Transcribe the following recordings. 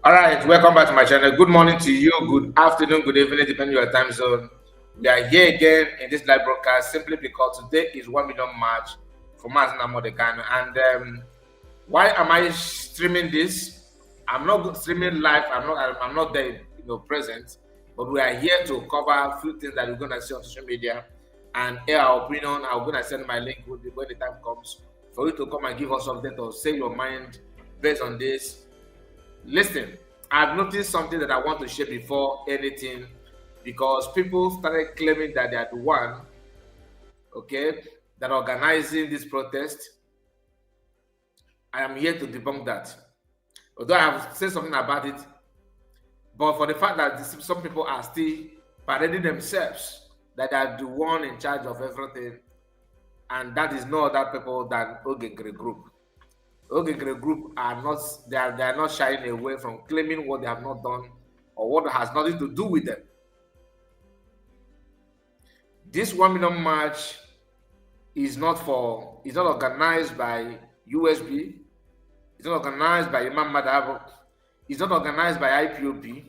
All right, welcome back to my channel. Good morning to you, good afternoon, good evening, depending on your time zone. We are here again in this live broadcast simply because today is 1 million March for MAZI and Kanu. And why am I streaming this? I'm not streaming live. I'm not there, present. But we are here to cover a few things that we're gonna see on social media and air our opinion. I'm gonna send my link when the time comes for you to come and give us update or say your mind based on this. Listen, I've noticed something that I want to share before anything, because people started claiming that they are the one, that organizing this protest. I am here to debunk that. Although I have said something about it, but for the fact that some people are still parading themselves that they are the one in charge of everything, and that is no other people than Ogengre Group. Ogengre Group are not shying away from claiming what they have not done or what has nothing to do with them. This 1 million march is not organized by USB, it's not organized by Imam Madhab, it's not organized by IPOP,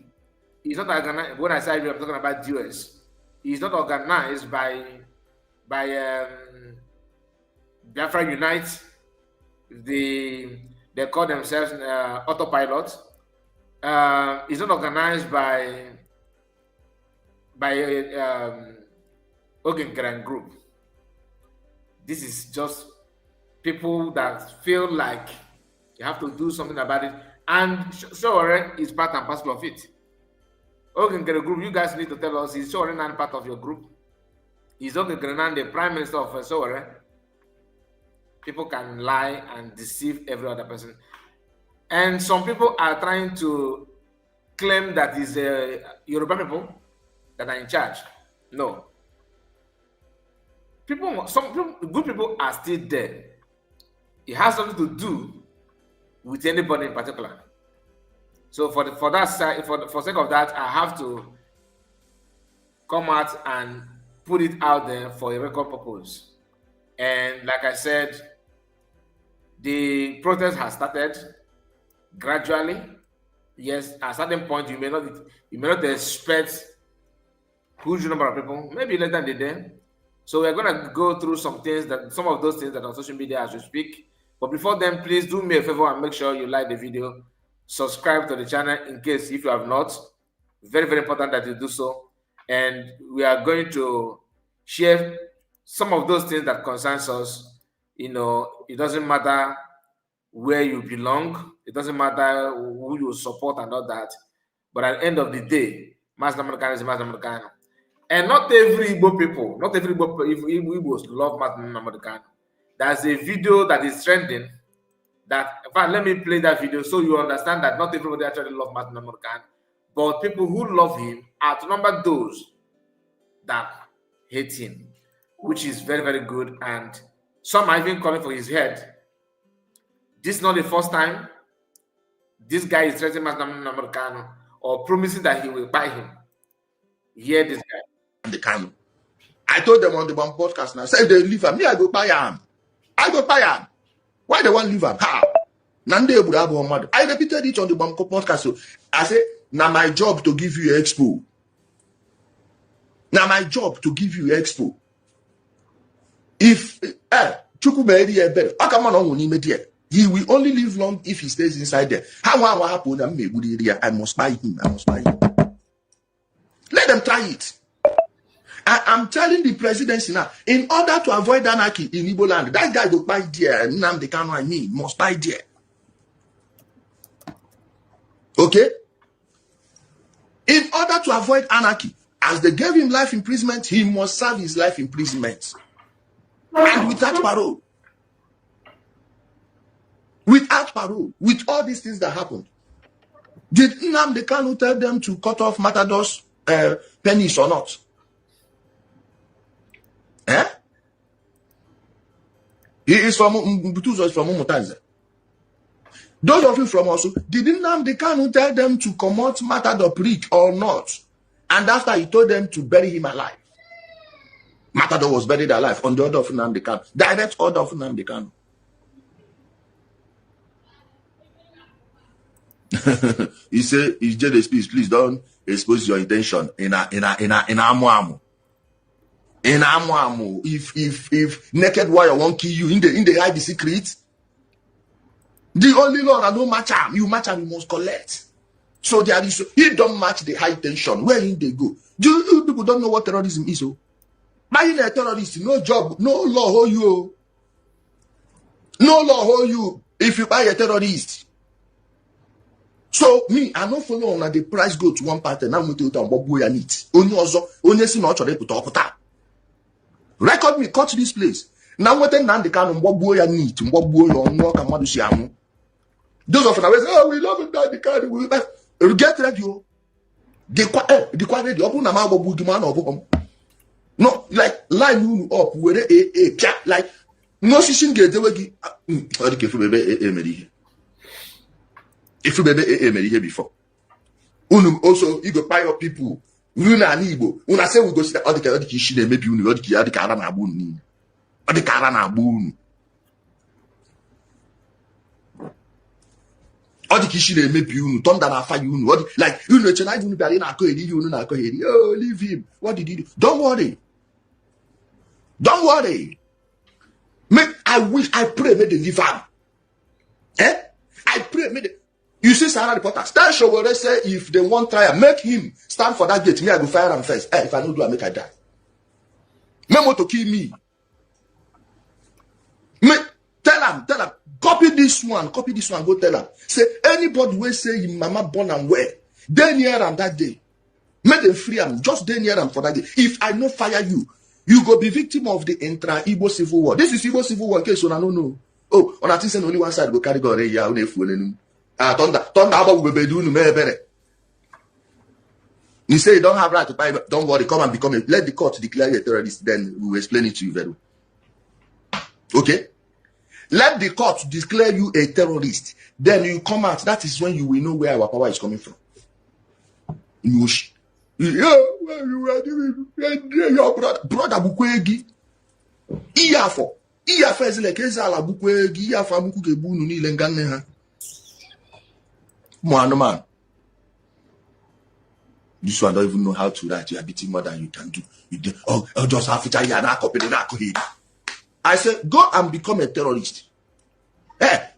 it's not organized, when I say IPOP, I'm talking about US, it's not organized by Biafra Unite. They call themselves autopilot. It's not organized by Ogengre Group. This is just people that feel like you have to do something about it, and Sowore is part and parcel of it. Ogengre Group, you guys need to tell us, is Sowore not part of your group? Is Ogengre the prime minister of Sowore? People can lie and deceive every other person. And some people are trying to claim that it's Yoruba people that are in charge. No. Some good people are still there. It has something to do with anybody in particular. So for sake of that, I have to come out and put it out there for a record purpose. And like I said, the protest has started gradually. Yes, at a certain point, you may not expect huge number of people, maybe less than the day. So we're gonna go through some of those things that are on social media as we speak. But before then, please do me a favor and make sure you like the video, subscribe to the channel in case if you have not. Very, very important that you do so. And we are going to share some of those things that concerns us. It doesn't matter where you belong, it doesn't matter who you support and all that, but at the end of the day, MAZI is MAZI. And not every Igbos love MAZI. There's a video that is trending that, in fact, let me play that video so you understand that not everybody actually loves MAZI, but people who love him outnumber those that hate him, which is very, very good. And some are even calling for his head. This is not the first time this guy is threatening MAZI or promising that he will buy him. Hear this guy. The Kanu. I told them on the one podcast now, say if they leave him, me, I go buy him. I go buy him. Why they want to leave him? How? I repeated it on the one podcast. So I said, now my job to give you expo. Now my job to give you expo. If he will only live long if he stays inside there. How happen? I must buy him. Let them try it. I'm telling the presidency now, in order to avoid anarchy in Igbo land, that guy will buy there. NNAMUDI Kanu and me must buy there. Okay? In order to avoid anarchy, as they gave him life imprisonment, he must serve his life imprisonment. And without parole. Without parole. With all these things that happened. Did Nnamdi Kanu tell them to cut off Matador's penis or not? Eh? He is from Mbutuzo is from Umutanze. Those of you from also, did Nnamdi Kanu tell them to come out Matador prick or not? And after he told them to bury him alive. Matador was buried alive on the order of Nnamdi Kanu. Direct order of Nnamdi Kanu. He said, "It's just a speech. Please don't expose your intention in amu. In amu. If naked warrior won't kill you, in the hide the secret. The only law that don't match him, you must collect. So there is he don't match the high tension. Where in they go? Do you people don't know what terrorism is? Oh, buying a terrorist, no job, no law hold you. No law hold you if you buy a terrorist. So me, I don't follow on the price go to one party. Now I'm going to tell what boy I need. Only see not put up. Record me, cut this place. Now what then the kind of what boy I need, what boy on work and what do you those of us say, oh, we love it, the kind we get ready. The quiet, the open amount of good man of no, like line up where a cat like no shishin get the way. If you baby here before. Also, you go buy your people. You na Igbo. Una say we go see that all the kishi they maybe you all the kara na bun. All the kara na bun. All the kishi they maybe you thunder na fire you like you know tonight you be na ko edi you na ko edi. Oh, leave him. What did he do? Don't worry. Don't worry. I pray may they leave him. Eh? I pray may they. You see Sahara reporters. That show where they say if they want trial, make him stand for that gate. Me, I go fire him first. If I don't do, I make I die. Memo to kill me. Tell him, copy this one, go tell him. Say anybody will say him mama born and where, they near him that day. Make them free him, just they near him for that day. If I no fire you, you go be victim of the intra-Igbo civil war. This is Igbo civil war case, so I don't know. Oh, on a thing only one side go carry go already. Thunder about we be doing me. You say you don't have right to buy, don't worry, come and become a let the court declare you a terrorist, then we will explain it to you very well. Okay? Let the court declare you a terrorist, then you come out. That is when you will know where our power is coming from. Your brother Bukwegi. Iyafo is like Ezala Bukwegi, Iyafa Bukugebu Nuni Lenganeha. Man. This one don't even know how to write. You are beating more than you can do. You just have to I said, go and become a terrorist. Hey,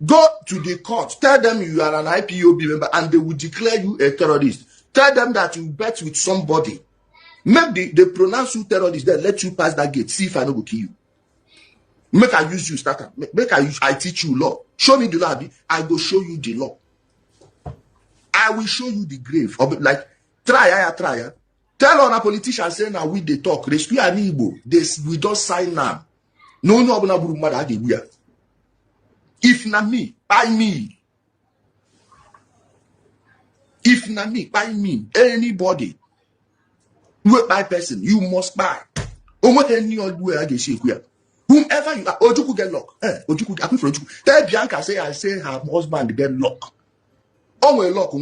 go to the court. Tell them you are an IPOB member and they will declare you a terrorist. Tell them that you bet with somebody. Maybe they pronounce you terrorist, then let you pass that gate. See if I know go kill you. Make I use you, starter. I teach you law. Show me the law. I go show you the law. I will show you the grave. Like, try. Tell on a politician saying now we they talk. Rescue an Igbo. We don't sign now. No, if na me, buy me. If na me, buy me. Anybody. You buy person, you must buy. Whomever you are, Ojuku get lock. Ojuku, I prefer Ojuku. Tell Bianca I say her husband get lock. Lock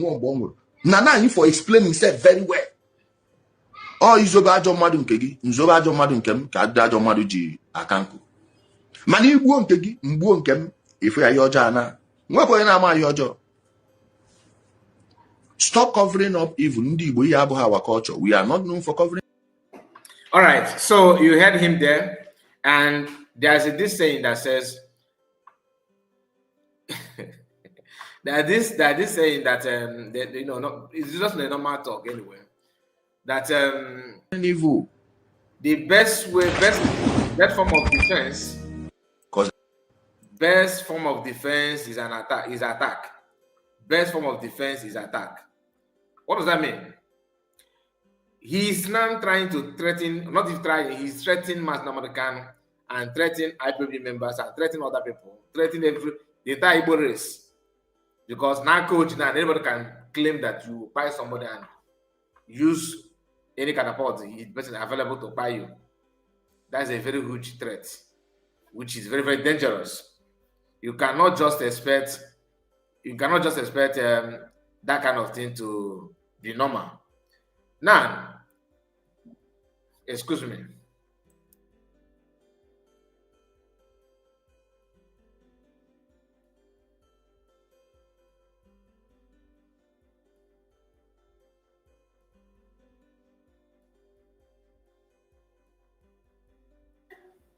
Nana him for explain himself very well. Oh, izoba ajo madu nkegi, nzoba ajo madu nkem, ka ajo madu ji akanku. Mani igbo nkegi, mgbo nkem, ifu ya yojo ana. Mwepo yana ama yojo. Stop covering up evil. Ndi igbo ya abu our culture. We are not known for covering. All right, so you heard him there, and there's this saying that says. That this saying that that, it's just a normal talk anyway. That evil. The best form of defense. Best form of defense is an attack. best form of defense is attack. What does that mean? He's now trying to threaten, not if trying, he's threatening MAZI Nnamdi Kanu and threatening IPOB members and threatening other people, threatening the entire Igbo race. Because now coach, now anybody can claim that you buy somebody and use any catapult, the person available to buy you. That's a very huge threat, which is very, very dangerous. You cannot just expect that kind of thing to be normal. Now, excuse me.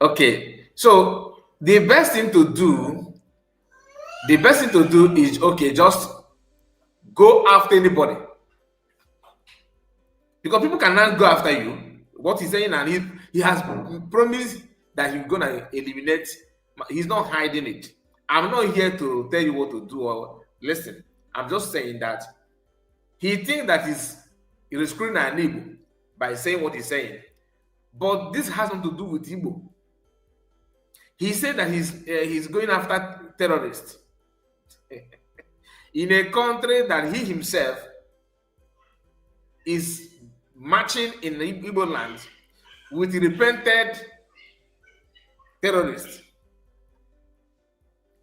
Okay, so the best thing to do is, okay, just go after anybody. Because people cannot go after you. What he's saying, and he has promised that he's gonna eliminate. He's not hiding it. I'm not here to tell you what to do or listen. I'm just saying that he thinks that he's screwing an Igbo by saying what he's saying. But this has nothing to do with Igbo. He said that he's going after terrorists in a country that he himself is marching in the Igbo land with repented terrorists.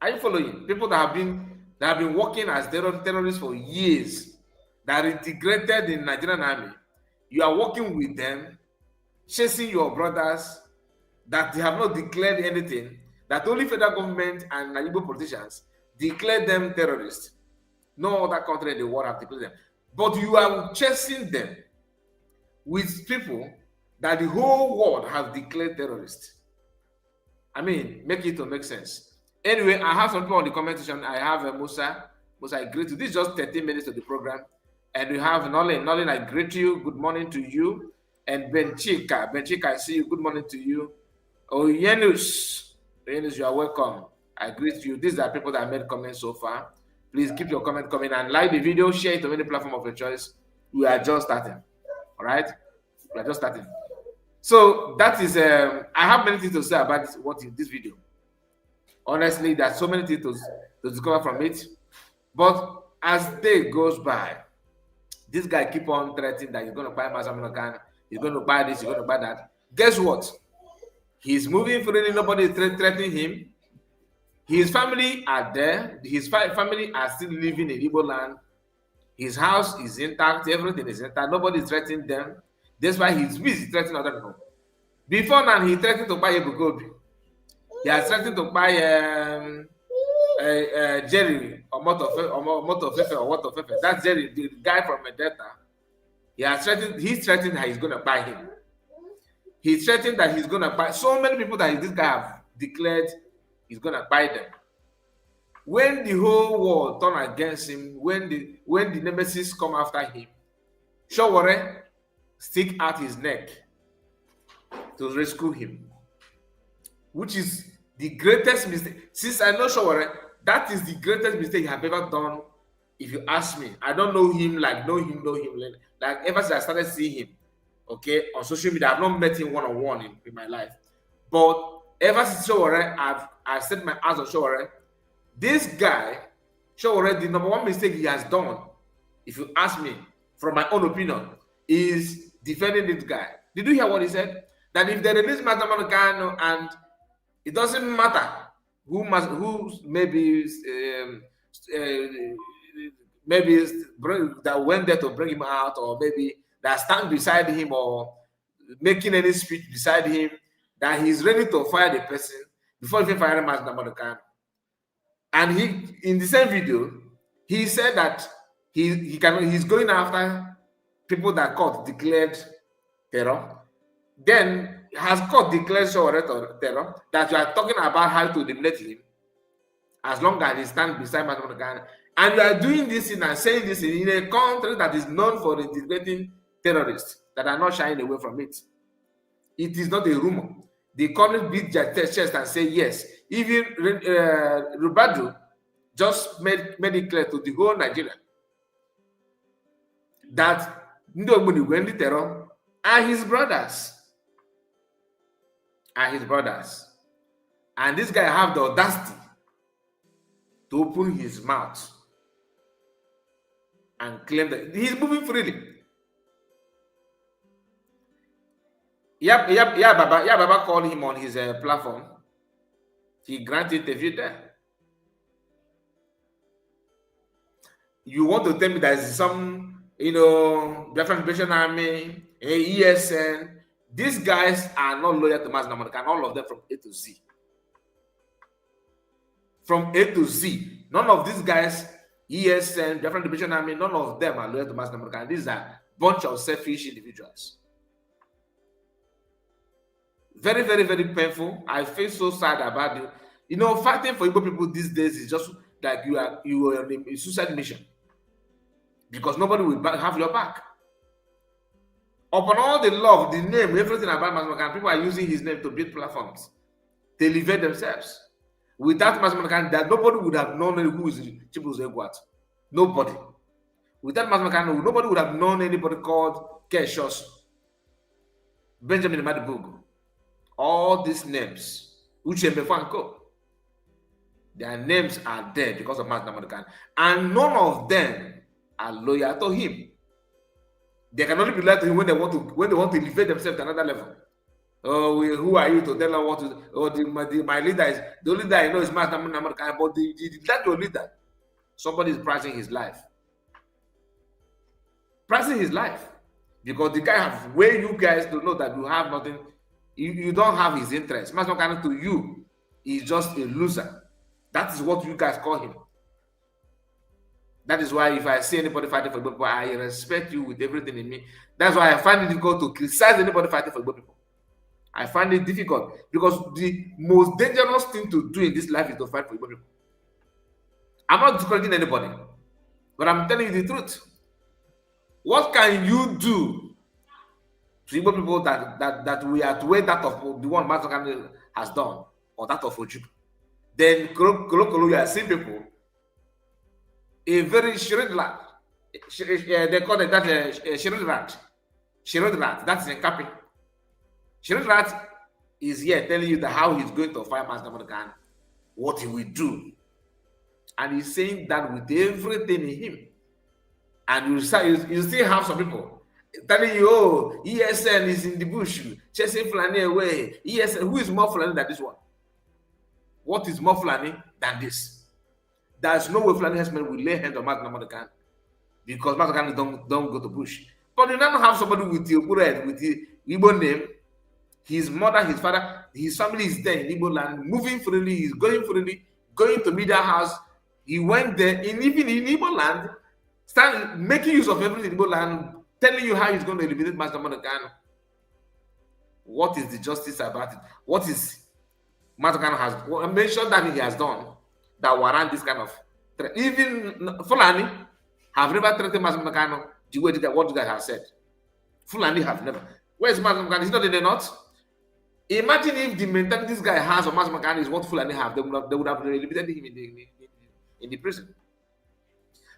Are you following? People that have been working as terrorists for years, that are integrated in Nigerian army. You are working with them, chasing your brothers, that they have not declared anything, that only federal government and Igbo politicians declare them terrorists. No other country in the world have declared them. But you are chasing them with people that the whole world have declared terrorists. I mean, make it to make sense. Anyway, I have some people on the comment section. I have Musa. Musa, I greet you. This is just 13 minutes of the program. And we have Nolin. Nolin, I greet you. Good morning to you. And Benchika. Benchika, I see you. Good morning to you. Oh, Yenus, you are welcome. I greet you. These are people that made comments so far. Please keep your comment coming and like the video, share it on any platform of your choice. We are just starting. All right? We are just starting. So that is, I have many things to say about this video. Honestly, there's so many things to discover from it. But as day goes by, this guy keep on threatening that he's going to buy MAZI Nnamdi Kanu, he's going to buy this, he's going to buy that. Guess what? He's moving freely, nobody is threatening him. His family are there. His family are still living in Igbo land. His house is intact, everything is intact, nobody is threatening them. That's why he's busy threatening other people. Before now, he threatened to buy a Bukobi. He has threatened to buy Jerry or Motofefe or Watofefe. That's Jerry, the guy from Medetta. He's threatened that he's going to buy him. He's threatened that he's going to buy so many people that this guy have declared he's going to buy them. When the whole world turn against him, when the nemesis come after him, Showore stick out his neck to rescue him, which is the greatest mistake. Since I know Showore, that is the greatest mistake I have ever done. If you ask me, I don't know him like know him. Like ever since I started seeing him, okay, on social media, I've not met him one-on-one in my life. But ever since Showore, I've set my eyes on Showore. This guy, Showore, the number one mistake he has done, if you ask me, from my own opinion, is defending this guy. Did you hear what he said? That if they release MAZI Nnamdi Kanu and it doesn't matter who maybe that went there to bring him out, or maybe that stand beside him or making any speech beside him, that he's ready to fire the person before even firing MAZI Nnamdi Kanu. And he, in the same video, he said that he's going after people that court declared terror. Then has court declared terror, that you are talking about how to eliminate him as long as he stands beside MAZI Nnamdi Kanu. And you are doing this and saying this in a country that is known for integrating terrorists that are not shying away from it. It is not a rumor. The country beat their chest and say yes. Even Rubadu just made it clear to the whole Nigeria that NNAMUDI terror are his brothers. And this guy have the audacity to open his mouth and claim that he's moving freely. Baba called him on his platform. He granted interview there. You want to tell me there's some, Biafran Liberation Army, ESN. These guys are not loyal to MAZI NNAMUDI, and all of them from A to Z. From A to Z. None of these guys, ESN, Biafran Liberation Army, none of them are loyal to MAZI NNAMUDI. And these are a bunch of selfish individuals. Very, very, very painful. I feel so sad about it. Fighting for Igbo people these days is just like you are in a suicide mission. Because nobody will have your back. Upon all the love, the name, everything about MAZI NNAMUDI, people are using his name to build platforms. They elevate themselves. Without MAZI NNAMUDI, nobody would have known who is Chibuzo Egwat. Nobody. Without MAZI NNAMUDI, nobody would have known anybody called Keshos, Benjamin Madibugu. All these names, Uchembe Franco, their names are there because of MAZI NNAMUDI. And none of them are loyal to him. They can only be loyal to him when they want to elevate themselves to another level. Oh, who are you to tell them what to? Oh, my leader is the only leader I know is MAZI NNAMUDI. But that's your leader. Somebody is pricing his life. Pricing his life. Because the guy has way you guys to know that you have nothing. You don't have his interest. MAZI NNAMUDI to you is just a loser. That is what you guys call him. That is why if I see anybody fighting for Igbo people, I respect you with everything in me. That's why I find it difficult to criticize anybody fighting for Igbo people. I find it difficult because the most dangerous thing to do in this life is to fight for Igbo people. I'm not discouraging anybody, but I'm telling you the truth. What can you do to Igbo people that we are to weigh that of the one MAZI NNAMUDI has done, or that of Ojukwu? Then you are seeing people, a very shrewd lad, they call it that shrewd rat, that's in Kapi. Shrewd rat is here telling you that how he's going to fight MAZI NNAMUDI, what he will do. And he's saying that with everything in him. And you still have some people telling you, oh, ESN is in the bush, chasing Fulani away. ESN, who is more Fulani than this one? What is more Fulani than this? There's no way Fulani herdsmen will lay hands on MAZI NNAMUDI because MAZI NNAMUDI don't go to bush. But you now have somebody with the Igbo name, his mother, his father, his family is there in Igbo land, moving freely, he's going freely, going to media house. He went there, even in Igbo land, start making use of everything in Igbo land, telling you how he's going to eliminate MAZI NNAMUDI. What is the justice about it? What is MAZI NNAMUDI has mentioned that he has done that warrant this kind of threat? Even Fulani have never threatened MAZI NNAMUDI the way that what you guys have said. Fulani have never. Where is MAZI NNAMUDI? He's not in the north. Imagine if the mentality this guy has of MAZI NNAMUDI is what Fulani have, they would have eliminated him in the prison.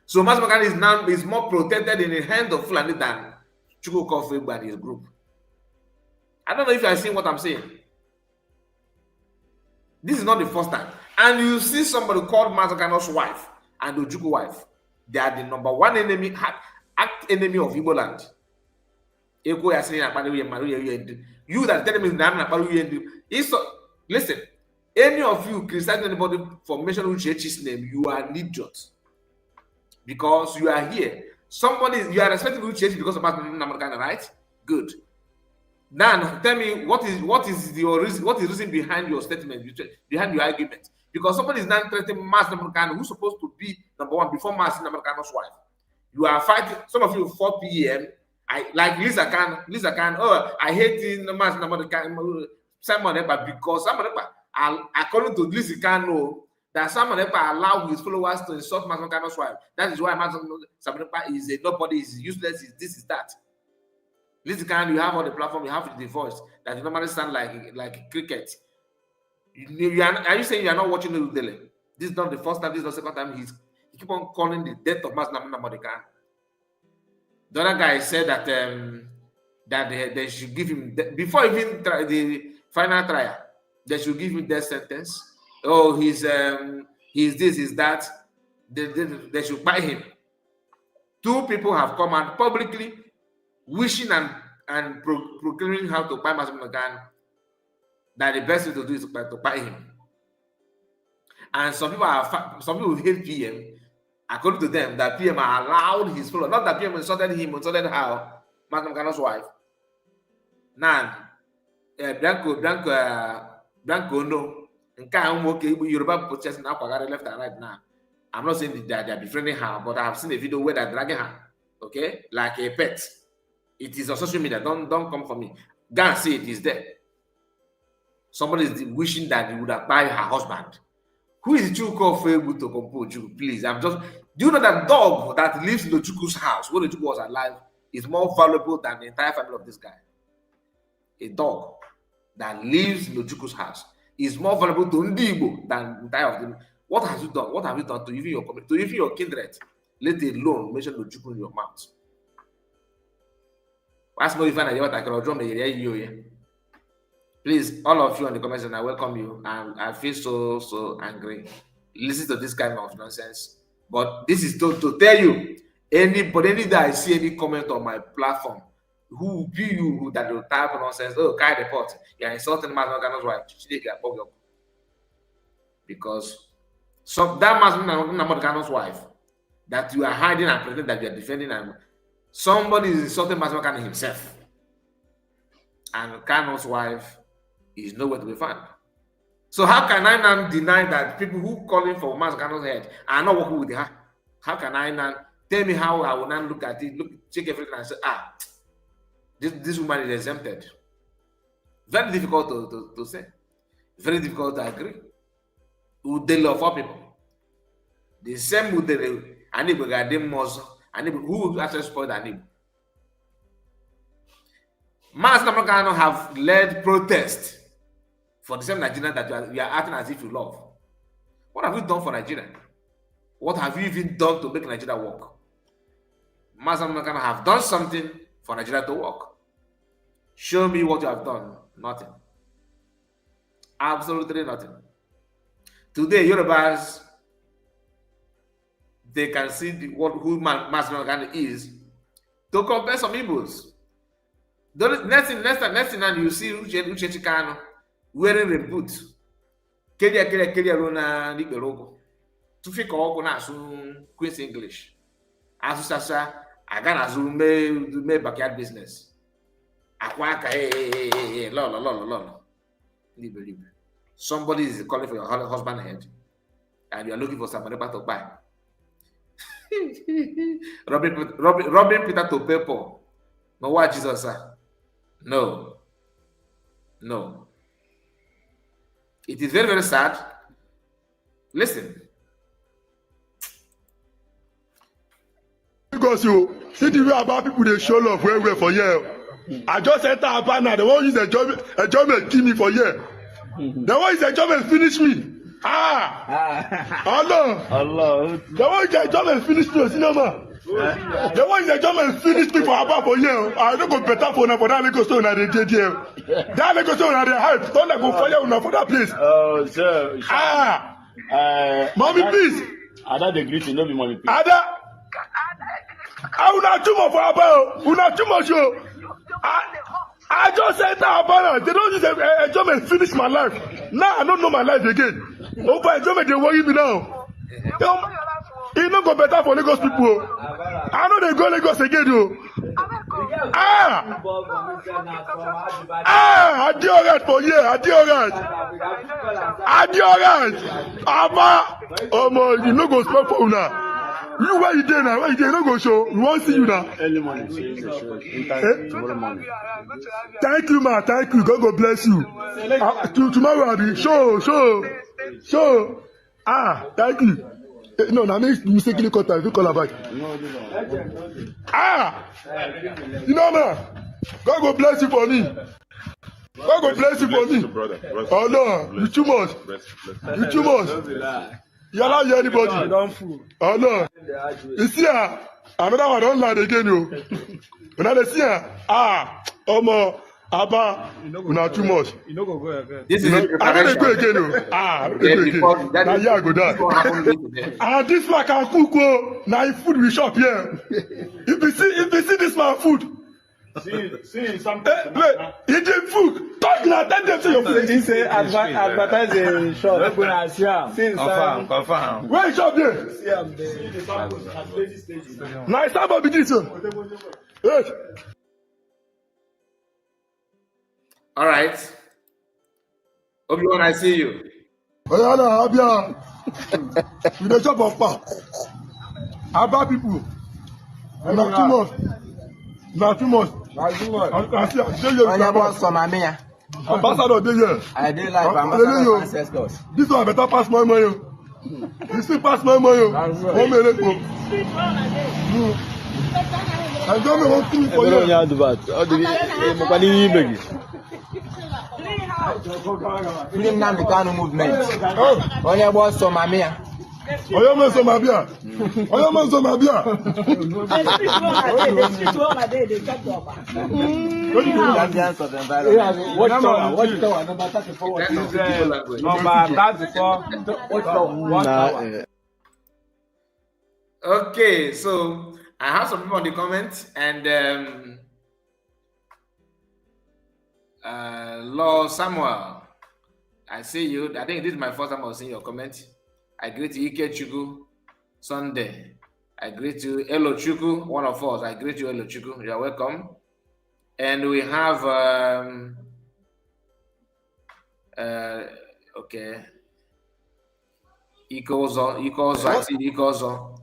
So MAZI NNAMUDI is more protected in the hand of Fulani than Chukwu Kofegbu and his group. I don't know if you are seeing what I'm saying. This is not the first time. And you see somebody called MAZI NNAMUDI's wife and Ojukwu wife. They are the number one enemy, act enemy of Igbo land. You that tell me listen, any of you criticize anybody for mentioning Uchechi's name, you are an idiot. Because you are here. You are respecting Uchechi because of MAZI NNAMUDI, right? Good. Now tell me what is the reason behind your statement, behind your argument? Because somebody is now threatening MAZI NNAMUDI, who's supposed to be number one before MAZI NNAMUDI's wife. You are fighting, some of you 4 p.m. Like Lisa Khan, oh, I hate MAZI NNAMUDI, Simon Ekpa, because Simon Ekpa, according to Lisa Khan, that Simon Ekpa allowed his followers to insult MAZI NNAMUDI's wife. That is why Simon Ekpa is a nobody, is useless, is this, is that. Lisa Khan, you have on the platform, you have the voice that you normally sound like cricket. Are you saying you are not watching the daily? This is not the first time, this is not the second time. He keep on calling the death of MAZI NNAMUDI. The other guy said that that they should give him, before even the final trial, they should give him death sentence. Oh, he's this, he's that. They should buy him. 2 people have come out publicly wishing and proclaiming how to buy MAZI NNAMUDI, that the best way to do is to buy him. And some people hate PM. According to them, that PM allowed his followers, not that PM insulted him, insulted how MAZI NNAMUDI's wife. Now, Blanco no, and can't work Yoruba protesting now left and right now. I'm not saying that they're befriending her, but I have seen a video where they're dragging her, okay, like a pet. It is on social media. Don't come for me. Go and see it is there. Somebody is wishing that he would have buy her husband. Who is Chuko able to compose you? Please, I'm just. Do you know that dog that lives in the Chuku's house when the Chuku was alive is more valuable than the entire family of this guy? A dog that lives in the Chuku's house is more valuable to Ndibo than the entire of them. What have you done? What have you done to even your community, to even your kindred? Let alone mention the Chuku in your mouth. Ask me if I can. Please, all of you on the comments, and I welcome you. And I feel so angry. Listen to this kind of nonsense. But this is to tell you, anybody that I see any comment on my platform, who will be you that will type nonsense, oh, kind report, you're insulting MAZI NNAMUDI's wife. Because that MAZI NNAMUDI's wife that you are hiding and pretending that you are defending, and somebody is insulting MAZI NNAMUDI himself. And Kanu's wife is nowhere to be found. So how can I now deny that people who calling for MAZI NNAMUDI's head are not working with her? How can I now tell me how I will now look at it, check everything and say, this woman is exempted? Very difficult to say. Very difficult to agree. Udele of all people. The same Udele, Anibu Gadim Mozo, Anibu, who will actually spoil Anibu? MAZI NNAMUDI have led protest for the same Nigeria that we are acting as if you love. What have you done for Nigeria? What have you even done to make Nigeria work? MAZI NNAMUDI have done something for Nigeria to work. Show me what you have done. Nothing. Absolutely nothing. Today, Yorubas, they can see who MAZI NNAMUDI is to compare some Igbos. Next thing now you see Uche Kanu wearing a boot. Kedia Rona Niberogo. To figure out na Queen's English. As Sasa, I got as me backyard business. Akwaka lol. Somebody is calling for your husband head, and you are looking for somebody to buy. Robbing Peter to pay Paul. No, what Jesus, sir? No. It is very, very sad. Listen. Because you see the way about people they show love where for here. I just enter a banner. They won't use a job and kill me for here. They won't use a job and finish me. Allah. They won't use a job and finish me. They won't use a job and finish me for here. I don't go better for that Lagos stone that they did here. That Lagos stone that they help. Don't go fire for that place. Oh, sir. Mommy, please. Ada the greeting, no be mommy, please. Ada. I will not too much for about. Will not too much. I just said that about. They don't use a job and finish my life. Now I don't know my life again. Over a job and they worry me now. It don't go better for Lagos people. I know they go Lagos again though. Adiorat for you. Adiorat. Abba. Oh my, you no go spell for una. You where you there now? Where you there? No go show. We won't see you now. Early morning. Tomorrow morning. Thank you, man. Thank you. God go bless you. Tomorrow I'll be show. Thank you. No, I make mistakenly cut time. If you call her back. You know, man. God go bless you for me. God go bless you for me. Oh no, you too much. You too much. You're not hear anybody. Oh no. You see, another one don't land again, you. When I see, Omo, Abba, not too much. You know go again. This is I the don't preparation. go again, you. Now yeah, go down. And this man can cook, oh. Now food we shop here. If you see this man food. See something. Wait, he did food. Talk now, tell them to your food. He say advertising shop. Confirm. Where is shop there? Now it's about this one. Yes. All right. Obi-Wan, I see you. Oyana, Abia. You the shop of pa. Abba people. Not too much. Not too much. I see. Ambassador dey here. I dey like ambassador ancestors. This one better pass my money. You still pass my money. One minute. I don't know what to for you. Film now the Kanu movement. Only about Somamia. Oyama Somabia. Oyama Somabia. Okay, so I have some people on the comments, and Lord Samuel, I see you. I think this is my first time I've seen your comment. I greet you, Ike Chuku Sunday. I greet you, Elo Chuku, one of us. I greet you, Elo Chuku. You're welcome. And we have okay. Ikozo, I see Ikozo.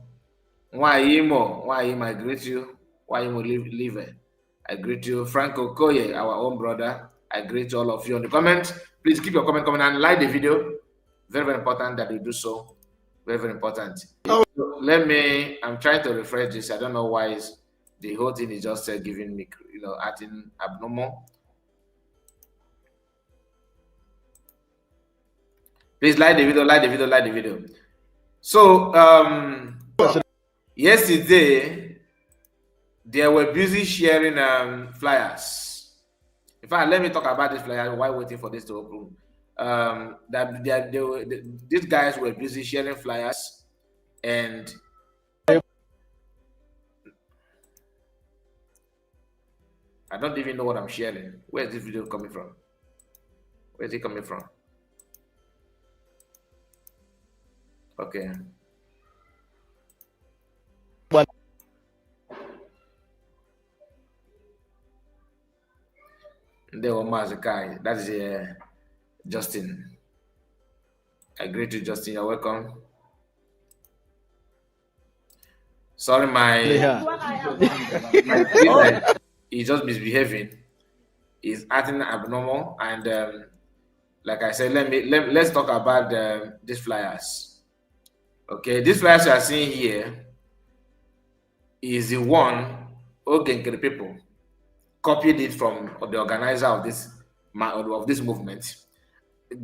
Why Imo, I greet you. Why Imo live? I greet you, Franco Koye, our own brother. I greet all of you on the comment. Please keep your comment coming and like the video. Very, very important that you do so. Very, very important. So I'm trying to refresh this. I don't know why the whole thing is just giving me, acting abnormal. Please like the video. So, yesterday, they were busy sharing flyers. In fact, let me talk about this flyer while waiting for this to open. These guys were busy sharing flyers, and I don't even know what I'm sharing. Where is this video coming from? Where is it coming from? Okay. There were MAZI. That is Justin. I greet you, Justin. You're welcome. Sorry, he's just misbehaving. He's acting abnormal, and like I said, let's talk about these flyers. Okay, these flyers you are seeing here is the one the people copied it from the organizer of this movement.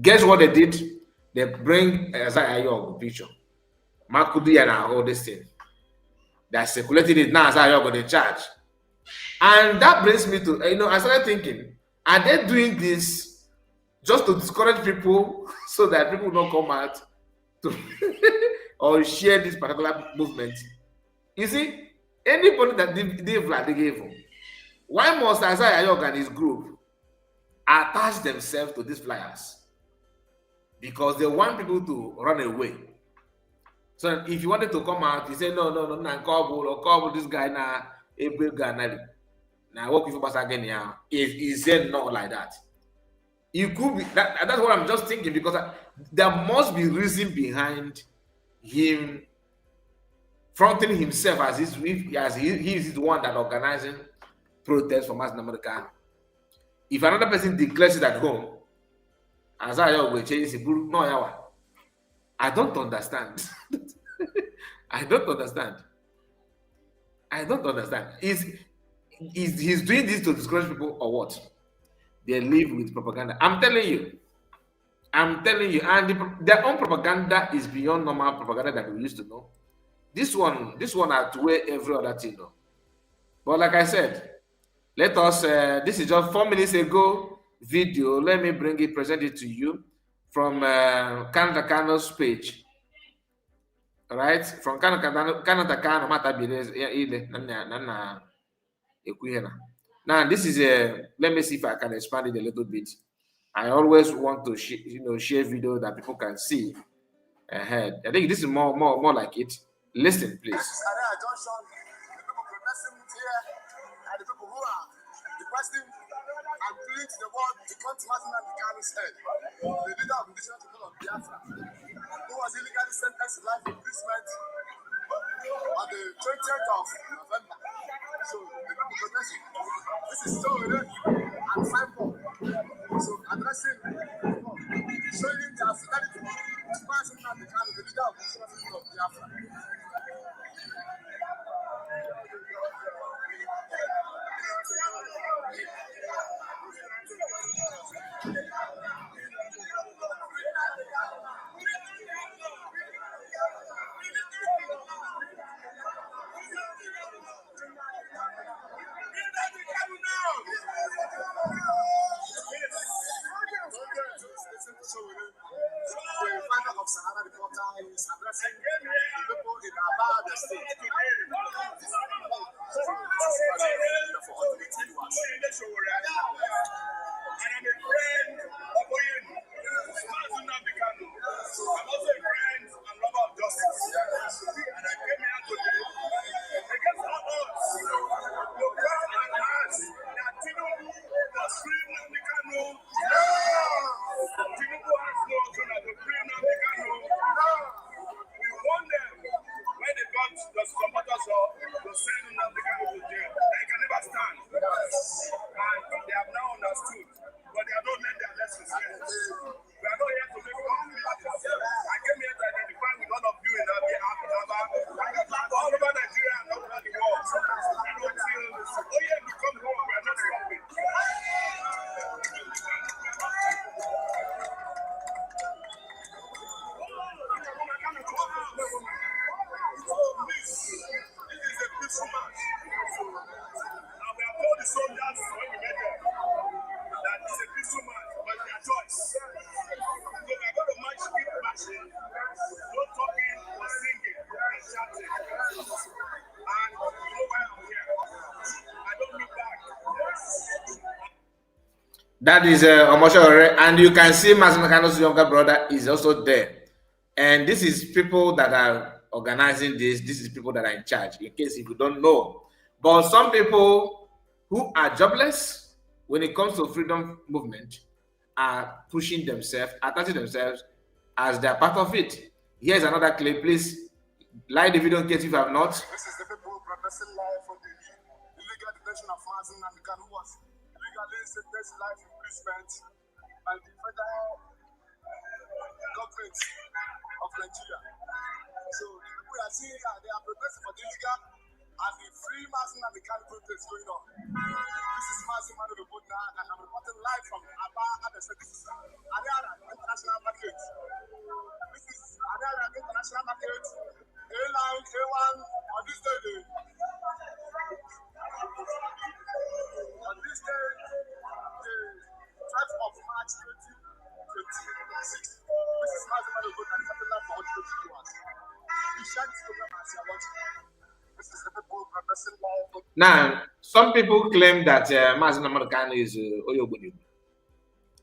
Guess what they did? They bring Isaiah Ayog picture. Makudi and all this thing. They circulated it now. Isaiah Ayog in charge. And that brings me to, I started thinking, are they doing this just to discourage people so that people don't come out to or share this particular movement? You see, anybody that they gave him, why must Isaiah Ayog and his group attach themselves to these flyers? Because they want people to run away. So if you wanted to come out, you say, no, call this guy now, every guy now work with us again now. He said no like that. It could be that's what I'm just thinking, because there must be reason behind him fronting himself as he is the one that organizing protests for MAZI in America. If another person declares it at home, as I will change it, no, I don't understand. I don't understand. He's doing this to discourage people or what? They live with propaganda. I'm telling you, I'm telling you, and their own propaganda is beyond normal propaganda that we used to know. This one outweigh every other thing. No? But like I said, let us. This is just 4 minutes ago video. Let me present it to you from Kanu's page. All right, from Kanu Now this is let me see if I can expand it a little bit. I always want to share video that people can see ahead. I think this is more like it. Listen, please. The people protesting here and the people who are requesting and pleading to the world to come to Martin and Kanu's head. The leader of the indigenous people of Biafra, who was illegally sentenced to life imprisonment on the 20th of November. So the people protesting. This is so and simple. So addressing, showing their fidelity to Martin and Kanu, the leader of the indigenous people of Biafra. That is Omosho, and you can see Mazin Kanu's younger brother is also there. And this is people that are organizing this. This is people that are in charge, in case if you don't know. But some people who are jobless when it comes to freedom movement are pushing themselves, attaching themselves as they are part of it. Here's another clip. Please like the video in case you have not. This is the people protesting life for the illegal detention of Mazin and Kanu, who was illegally sentenced to life imprisonment by the federal government of Nigeria. So the people are seeing that they are protesting for the illegal and the free Mazin and Kanu protest going on. This is Mazin Manu Debunking, and I'm reporting live from Aba Adese. This is Ariara International Market. This is Ariara International Market. A9, A1, on this day, the 12th of March 2026. This is Mazin Manu Debunking, and it's popular for all the viewers. We share this program as you are watching. This is the people protesting live. Now, some people claim that Mazin Kanu is Oyobuni.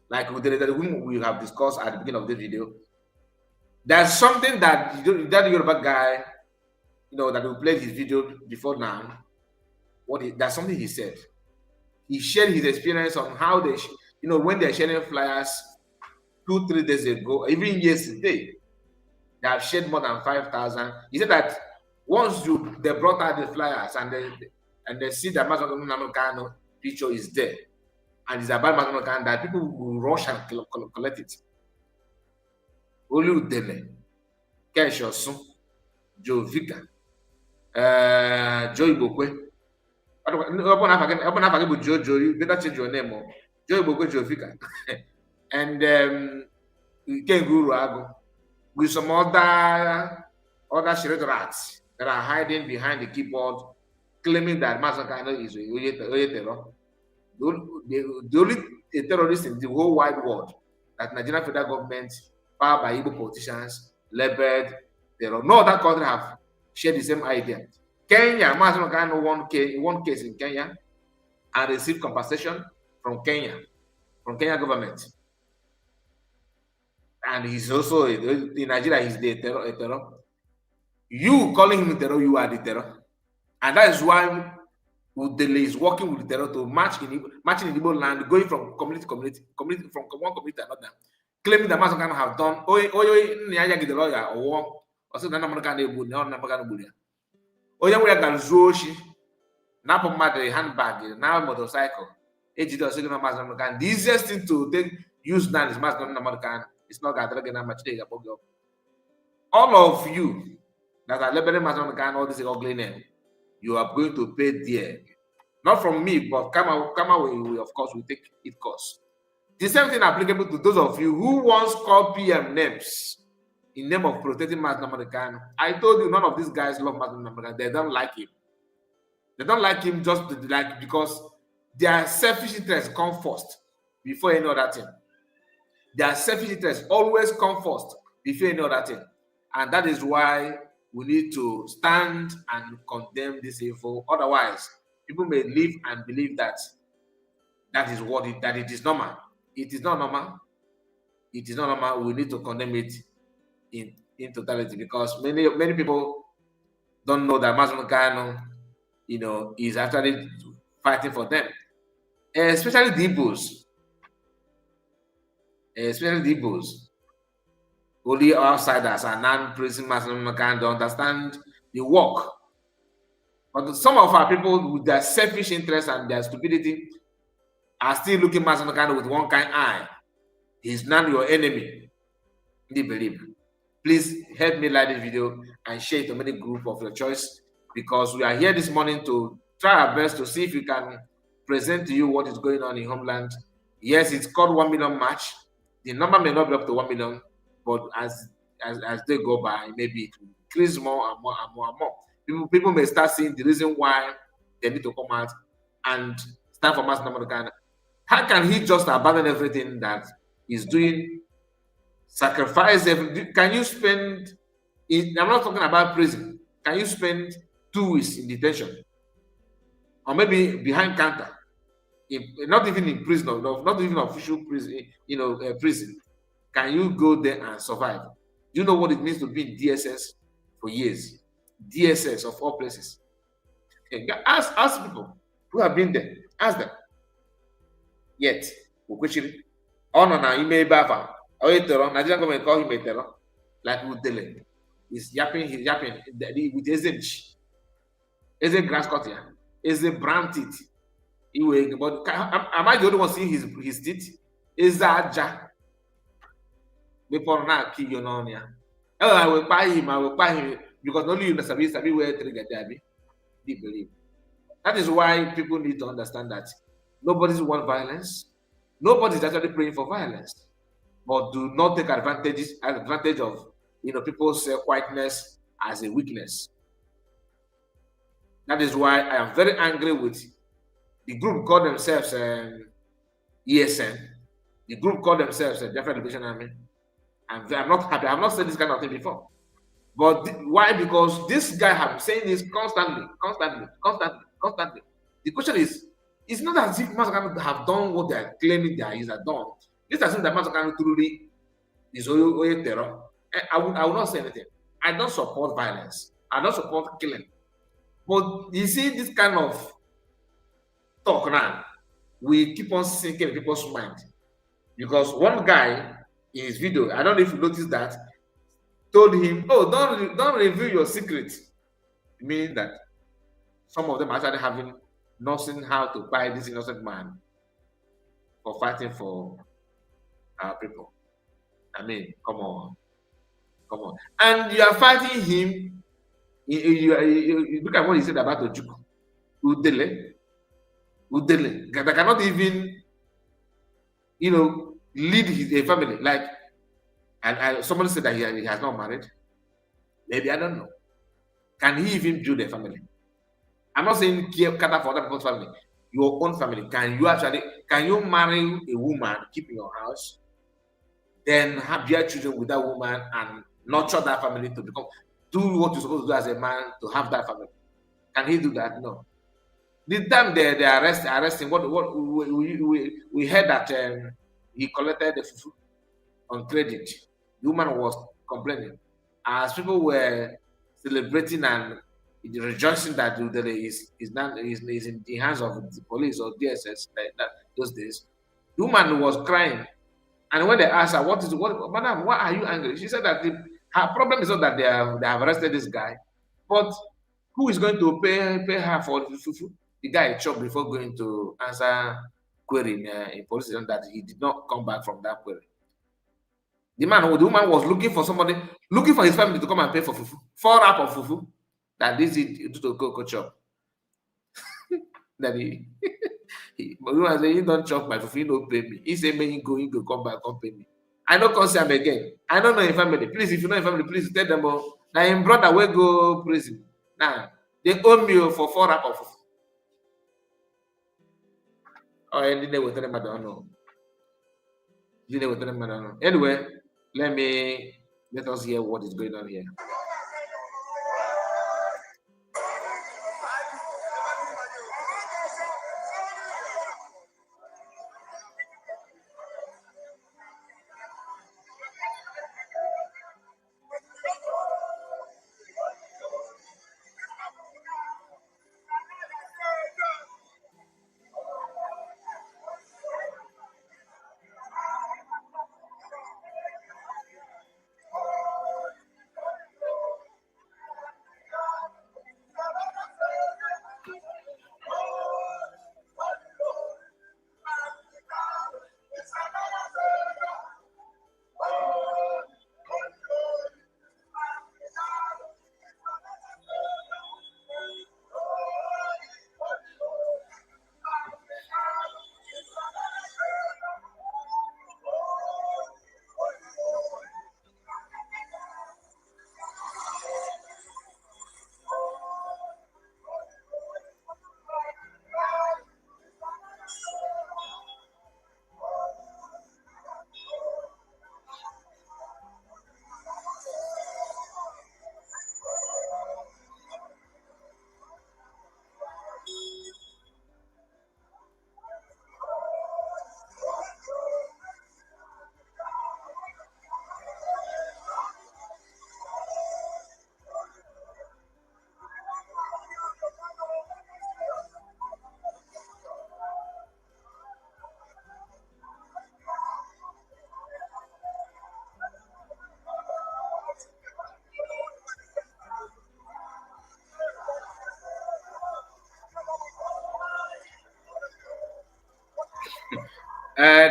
Like we have discussed at the beginning of the video. There's something that that Yoruba guy, that we played his video before now. That's something he said. He shared his experience on how they, when they're sharing flyers 2-3 days ago, even yesterday, they have shared more than 5,000. He said that once they brought out the flyers and they see that Mazin Kanu picture is there, and it's about Mazin Kanu, that people will rush and collect it. Oludele, Keshosun, Joe Vika, Joy Bokwe. You better change your name. Joy Bokwe, Joe Vika. And with some other street rats that are hiding behind the keyboard, claiming that Mazi Kanu is a terror. The only terrorist in the whole wide world that Nigerian federal government, powered by Igbo politicians, labeled terror. No other country have shared the same idea. Kenya, Mazi Kanu won one case in Kenya and received compensation from Kenya government. And he's also in Nigeria, he's the terror. You calling him a terror, you are the terror. And that is why Udele is working with the terror to march in Igbo land, going from community from one community to another, claiming that Mazi Kanu have done handbag, now motorcycle. The easiest thing to use now is Mazi Kanu. It's not that all of you that are labeling Mazi Kanu all this ugly name, you are going to pay dear. Not from me, but Kama will of course will take it cost. The same thing applicable to those of you who once called PM names in name of protecting Mazi Kanu. I told you none of these guys love Mazi Kanu. They don't like him. They don't like him just because their selfish interests come first before any other thing. Their selfish interests always come first before any other thing. And that is why we need to stand and condemn this evil. Otherwise, people may live and believe that it is normal. It is not normal. It is not normal. We need to condemn it in totality, because many people don't know that Mazi Kanu, is actually fighting for them, especially the Igbos. Only outsiders and non-prison Mazi Kanu don't understand the work. But some of our people, with their selfish interest and their stupidity, are still looking at Mazi Kanu with one kind eye. He's not your enemy. They believe. Please help me like this video and share it to many groups of your choice, because we are here this morning to try our best to see if we can present to you what is going on in homeland. Yes, it's called 1 million march. The number may not be up to 1 million, but as they go by, maybe it will increase more and more and more and more. People may start seeing the reason why they need to come out and stand for Mazi Kanu. How can he just abandon everything that he's doing, sacrifice everything? Can you spend, I'm not talking about prison, can you spend 2 weeks in detention? Or maybe behind counter? Not even in prison, not even official prison, prison. Can you go there and survive? Do you know what it means to be in DSS for years? DSS of all places. Okay. Ask people who have been there. Ask them. Yet, Nigerian government call him a terror, like Udele. He's yapping with Eze grass cut here, Eze brown teeth. But am I the only one seeing his teeth? Is that ja? Before now, kill your non. I will buy him, because only you sabi where trigger Debbie. They believe. That is why people need to understand that nobody's want violence. Nobody's actually praying for violence. But do not take advantage of people's quietness as a weakness. That is why I am very angry with the group called themselves ESN. The group called themselves Definite Liberation Army. I'm not happy. I've not said this kind of thing before. But why? Because this guy have been saying this constantly. The question is, it's not as if Mazi Kanu have done what they are claiming that he has done. It's as if that Mazi Kanu truly is a terror. I will not say anything. I don't support violence. I don't support killing. But you see, this kind of talk now, we keep on sinking in people's mind. Because one guy in his video, I don't know if you noticed that, told him, "Oh, don't reveal your secret," meaning that some of them actually having nothing how to buy this innocent man for fighting for our people. I mean, come on, and you are fighting him. You look at what he said about Ojukwu, Udele, that cannot even, lead his family. Like, And somebody said that he has not married. Maybe, I don't know. Can he even build a family? I'm not saying cater for other people's family. Your own family. Can you marry a woman, keep in your house, then have your children with that woman and nurture that family to do what you're supposed to do as a man to have that family? Can he do that? No. The time they arresting, what we heard that he collected the fufu on credit. The woman was complaining. As people were celebrating and rejoicing that is in the hands of the police or DSS those days, the woman was crying. And when they asked her, madam, why are you angry? She said that her problem is not that they have arrested this guy, but who is going to pay her for the fufu? The guy chopped before going to answer query in police station that he did not come back from that query. The woman was looking for somebody, looking for his family to come and pay for fufu, 4 wrap of fufu that this is to go chop. That but the woman said, "You don't chop my fufu, you don't pay me." He said, "May you go come back, come pay me." I don't concern again. I don't know your family. Please, if you know your family, please tell them. Now, your brother will go prison. Now, they owe me for 4 wrap of fufu. Oh, and then they will tell them, I don't know. Anyway, let us hear what is going on here.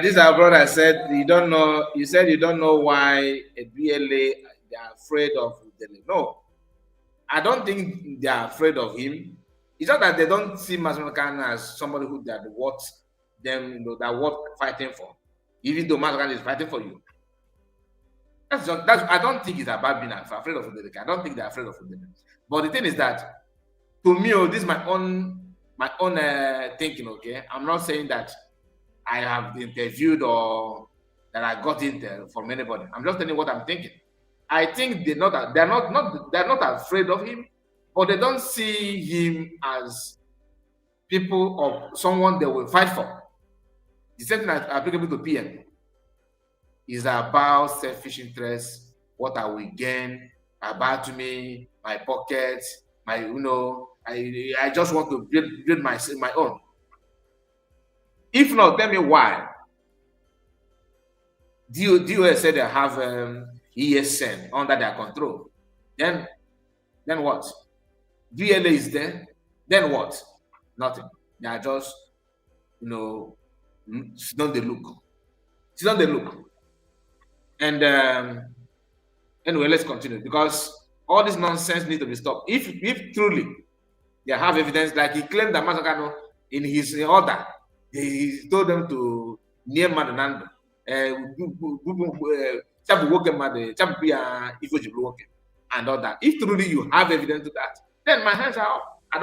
This our brother said you don't know. You said you don't know why a BLA they are afraid of Udele. No, I don't think they are afraid of him. It's not that they don't see Kanu as somebody who that worth them, that worth fighting for. Even though Kanu is fighting for you. That's I don't think it's about being afraid of Udele. I don't think they're afraid of Udele. But the thing is that to me, this is my own thinking. Okay, I'm not saying that I have interviewed or that I got it from anybody. I'm just telling you what I'm thinking. I think they're not afraid of him, but they don't see him as people or someone they will fight for. The same thing applicable to PM is about selfish interests. What I will gain about me, my pockets, my I just want to build my own. If not, tell me why. DOS said they have ESN under their control. Then what? VLA is there. Then what? Nothing. They are just, sit on the look. Sit on the look. And anyway, let's continue because all this nonsense needs to be stopped. If truly they have evidence, like he claimed that Kanu in his order, he told them to near Madonando, and all that. If truly you have evidence to that, then my hands are up. I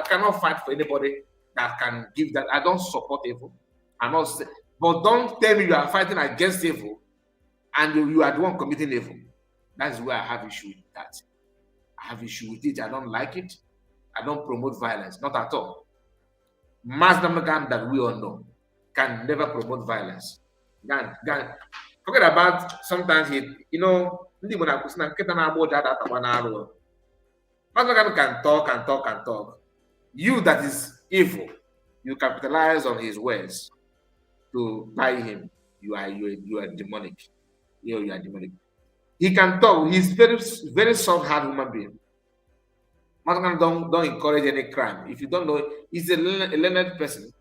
cannot fight for anybody that can give that. I don't support evil. I'm not saying, but don't tell me you are fighting against evil and you are the one committing evil. That's where I have issue with that. I have issue with it. I don't like it. I don't promote violence, not at all. MAZI that we all know can never promote violence. Forget about sometimes MAZI can talk. You that is evil, you capitalize on his words to buy him. You are demonic. You are demonic. He can talk. He's very soft-hearted human being. MAZI don't encourage any crime. If you don't know, he's a learned person,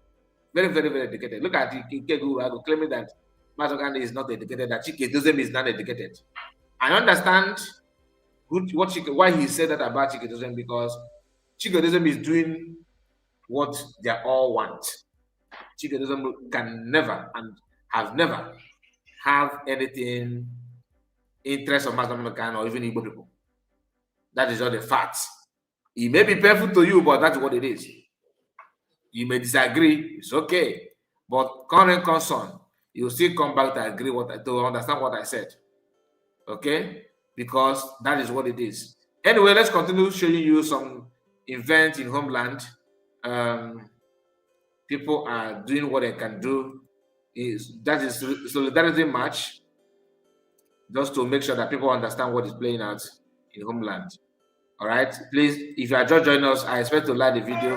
very, very, very educated. Look at Ikegu claiming that MAZI is not educated, that Chikedozem is not educated. I understand why he said that about Chikedozem, because Chikedozem is doing what they all want. Chikedozem can never and have never have anything interest of MAZI or even Igbo people. That is all the facts. It may be painful to you, but that's what it is. You may disagree, it's okay. But current concern, you still come back to agree to understand what I said. Okay? Because that is what it is. Anyway, let's continue showing you some events in homeland. People are doing what they can do. That is solidarity march, just to make sure that people understand what is playing out in homeland. All right, please, if you are just joining us, I expect to like the video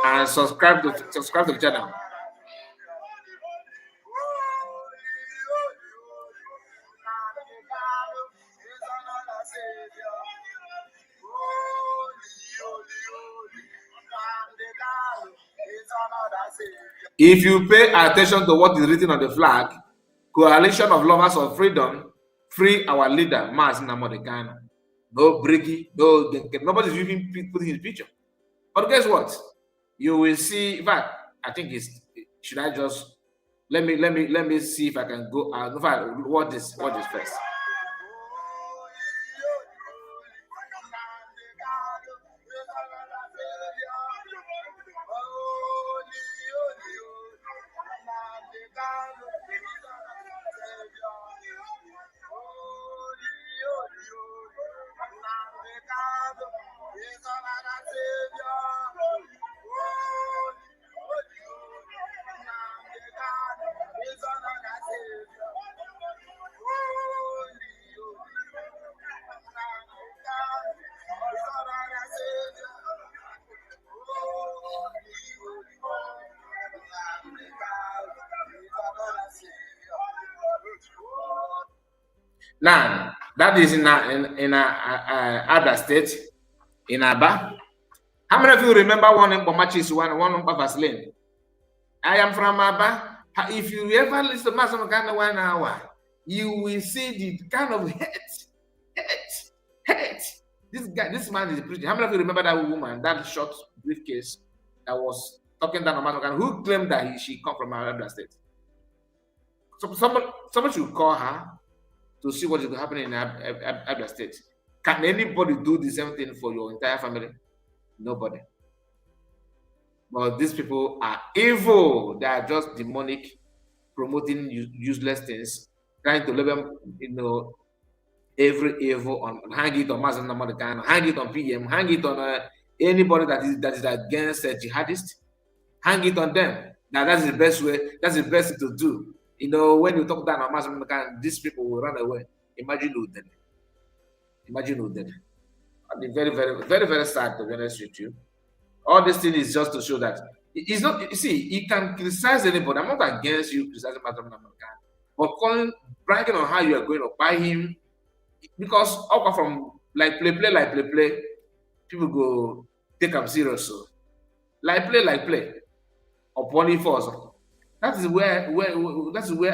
and subscribe to the channel. If you pay attention to what is written on the flag, Coalition of Lovers of Freedom, free our leader, MAZI Kanu. No Briggy, no, nobody's even putting his picture. But guess what? You will see. In fact, I think should I just let me see if I can go out. In fact, what is first? Now, that is in Abia State, in Aba. How many of you remember one in Bomachis, one in Vaseline? I am from Aba. If you ever listen to MAZI 1 hour, you will see the kind of hate. This man is preaching. How many of you remember that woman, that short briefcase that was talking down on MAZI, who claimed that she come from Abia State? So someone should call her to see what is happening in Abia State. Can anybody do the same thing for your entire family? Nobody. But these people are evil. They are just demonic, promoting useless things, trying to level, every evil on, hang it on MAZI Kanu, hang it on PM, hang it on anybody that is against jihadists, hang it on them. Now that's the best way. That's the best thing to do. When you talk down on MAZI Kanu, these people will run away. Imagine who did it. Imagine who did it. I'd be very, very, very, very sad, to be honest with you. All this thing is just to show that it's not. You see, you can criticize anybody. I'm not against you criticizing MAZI Kanu, but bragging on how you are going to buy him, because apart from like play, people go take them serious. So like play, upon it first. That is where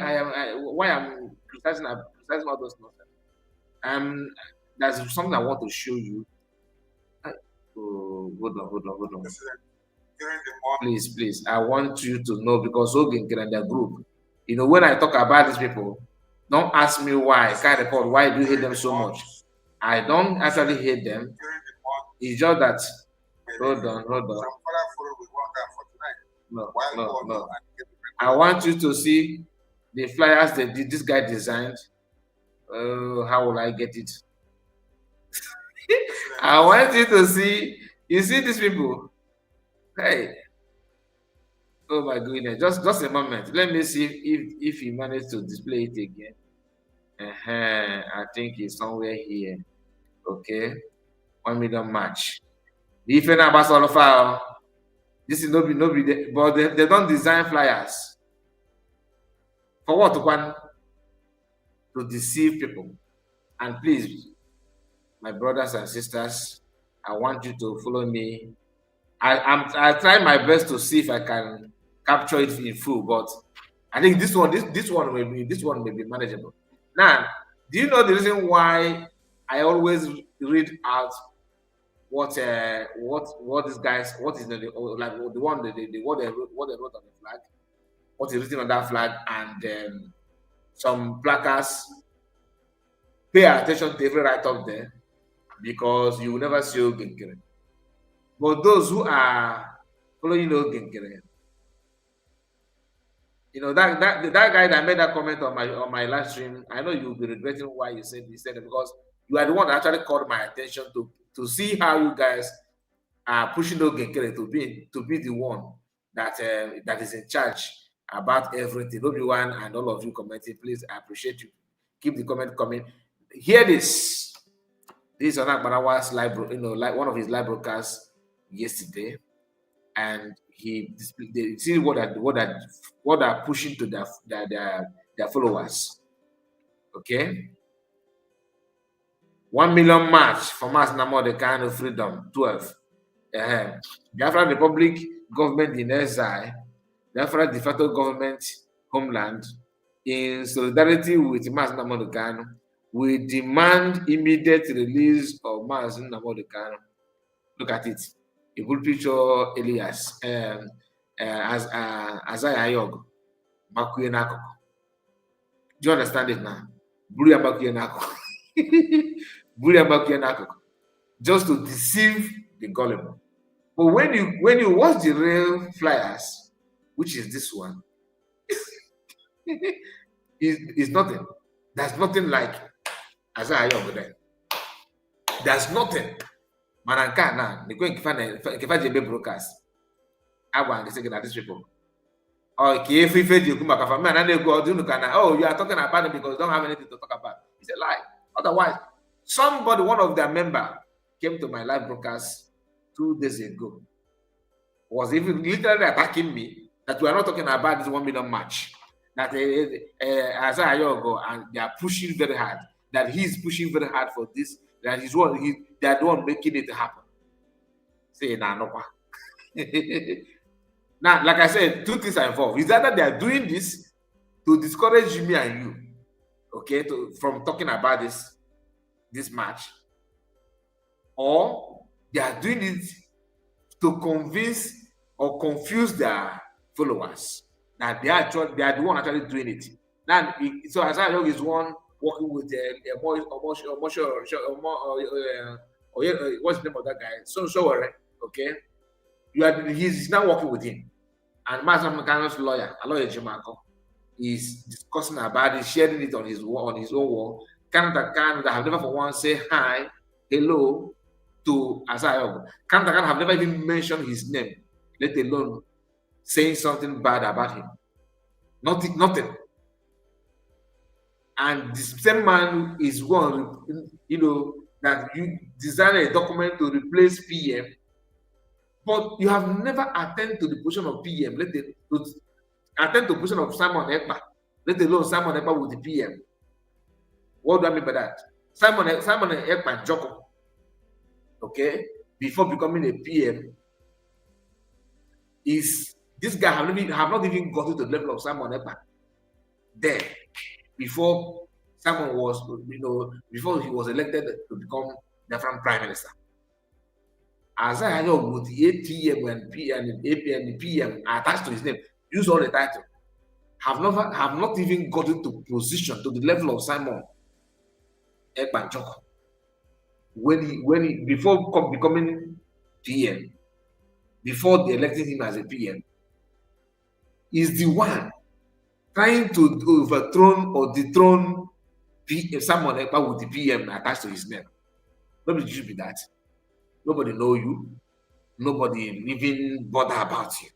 I am. Why I'm criticizing all those nonsense. There's something I want to show you. Oh, hold on. Please. I want you to know, because Ogen and their group. When I talk about these people, Don't ask me why. Can't report. Why do you hate them so much? I don't actually hate them. It's just that. Hold on. No. I want you to see the flyers that this guy designed. How will I get it? I want you to see. You see these people? Hey. Oh my goodness. Just a moment. Let me see if he managed to display it again. I think it's somewhere here. Okay. 1 million match. If you're not about file, this is nobody, but they don't design flyers. For what? To deceive people. And please, my brothers and sisters, I want you to follow me. I try my best to see if I can capture it in full, but I think this one may be manageable. Now, do you know the reason why I always read out what these guys, what is the what they wrote on the flag, what is written on that flag, and some placards? Pay attention to every right up there, because you will never see Ogenkere. But those who are following Ogenkere, you know, that guy that made that comment on my live stream, I know you'll be regretting why you said it, because you are the one that actually called my attention to see how you guys are pushing Ogenkere to be the one that is in charge about everything. Everyone and all of you commenting, please, I appreciate you. Keep the comment coming. Hear this. This is Onak Barawa's live, like one of his live broadcasts yesterday, and they see what are pushing to their followers. Okay. 1 million march for Mass NNAMUDI Kanu freedom 12. Biafra Republic government in exile, Biafra de facto government homeland, in solidarity with Mass NNAMUDI Kanu, we demand immediate release of Mass NNAMUDI Kanu. Look at it. A good picture, Elias, as Ayog, Makuyenako. Do you understand it now? Buria Makuyenako. Buria Makuyenako. Just to deceive the gullible. But when you watch the real flyers, which is this one, it's nothing. There's nothing like Isaiah over there. There's nothing. Mananka now, they go and give broadcast. I want to say that these people. Oh, you are talking about it because you don't have anything to talk about. It's a lie. Otherwise, one of their members came to my live broadcast 2 days ago, was even literally attacking me that we are not talking about this 1 million match. That Isaiah Yogo and they are pushing very hard. That he's pushing very hard for this. That they are the one making it happen. Say no. Now, like I said, 2 things are involved. Is that they are doing this to discourage me and you, okay, from talking about this match, or they are doing it to convince or confuse their followers that they are the one actually doing it. Now, so Isaiah is one working with what's the name of that guy? So okay. He's now working with him. And Master Mekano's lawyer Jimako, is discussing about it, sharing it on his own wall. Canada have never for once say hi, hello to Isaiah. Canada have never even mentioned his name, let alone saying something bad about him. Nothing. And the same man is one, that you design a document to replace PM, but you have never attended to the position of PM, let alone attend to the position of Simon Ekpa, let alone Simon Ekpa with the PM. What do I mean by that? Simon Ekpa Joko, okay, before becoming a PM, this guy have not even got to the level of Simon Ekpa there before Simon was, before he was elected to become the Prime Minister. As I know, with the ATM and PM attached to his name, use all the title. have not even gotten to position to the level of Simon Ekpanjoko when he before becoming PM, before they elected him as a PM, is the one trying to overthrow or dethrone Simon Ekpa with the PM attached to his name. Nobody should be that. Nobody know you. Nobody even bother about you.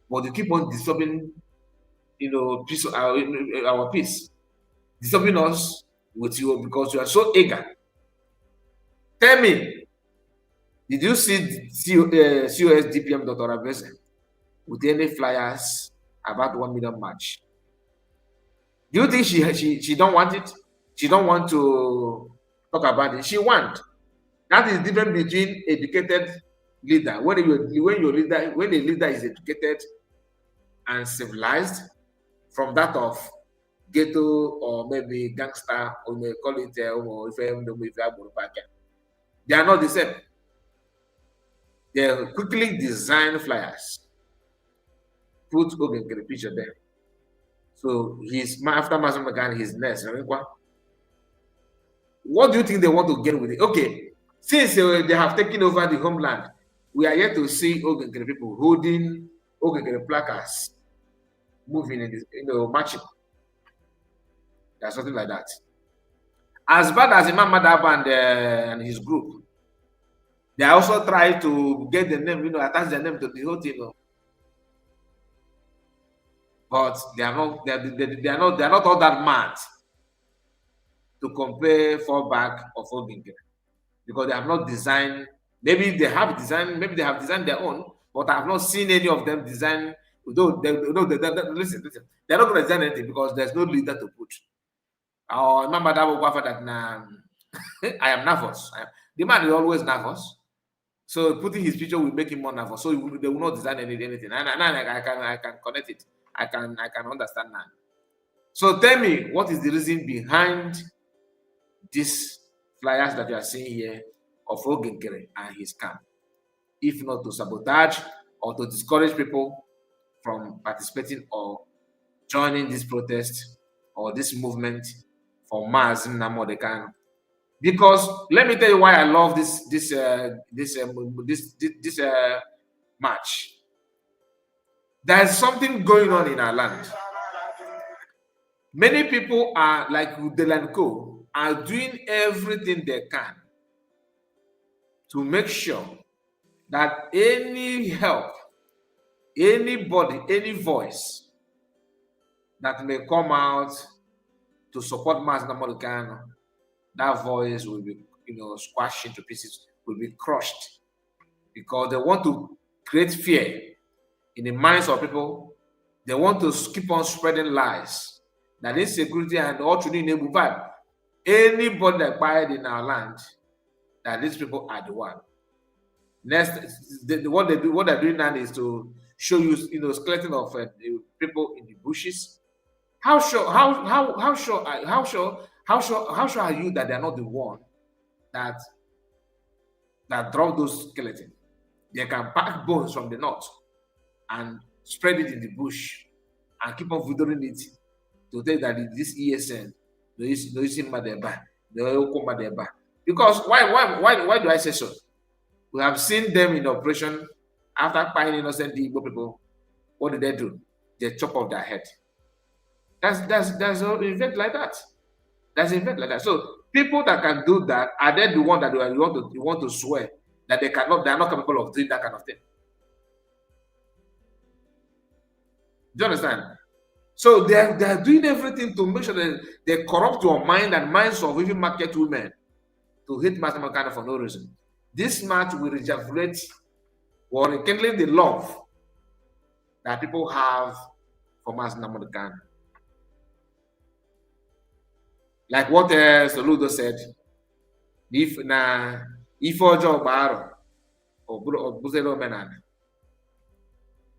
But you keep on disturbing, peace, our peace, disturbing us with you because you are so eager. Tell me, did you see COS DPM Dr. Abese with any flyers about 1 million march? Do you think she don't want it? She don't want to talk about it. She want. That is different between educated leader. When the leader is educated and civilized, from that of ghetto or maybe gangster, or may call it they are not the same. They quickly design flyers, put Ogenkere picture there. So he's after Mazumagan, his next. What do you think they want to get with it? Okay, since they have taken over the homeland, we are yet to see Ogenkere people holding Ogenkere placards, moving in this, marching. There's something like that. As bad as Imam Madab and his group, they also try to get the name, attach the name to the whole thing. But they are not all that mad to compare fallback of Ogenkere, because they have not designed. Maybe they have designed their own, but I have not seen any of them design. Listen, they're not going to design anything because there's no leader to put. I remember that I am nervous. The man is always nervous, so putting his picture will make him more nervous. So they will not design anything. And I can connect it. I can understand now. So tell me, what is the reason behind these flyers that you are seeing here of Ogenkere and his camp? If not to sabotage or to discourage people from participating or joining this protest or this movement for MAZI NNAMUDI. Because let me tell you why I love this march. There's something going on in our land. Many people are like Udelanko, are doing everything they can to make sure that any help, anybody, any voice that may come out to support MAZI NNAMUDI, that voice will be, squashed into pieces, will be crushed, because they want to create fear in the minds of people. They want to keep on spreading lies that insecurity and all to enable vibe. Anybody that acquired in our land, that these people are the one. Next, what they're doing now is to show you, skeleton of people in the bushes. How sure are you that they're not the one that dropped those skeletons? They can pack bones from the north and spread it in the bush and keep on videoing it to tell that this ESN, because why do I say so? We have seen them in operation after finding innocent Igbo people. What did they do? They chop off their head. That's an event like that. That's an event like that. So people that can do that, are they the one that you want to swear that they are not capable of doing that kind of thing? Do you understand? So they are doing everything to make sure that they corrupt your mind and minds of even market women to hate MAZI NNAMUDI for no reason. This match will rejuvenate or rekindle the love that people have for MAZI NNAMUDI. Like what Soludo said, if Ojo Baro or Buzelo Menan.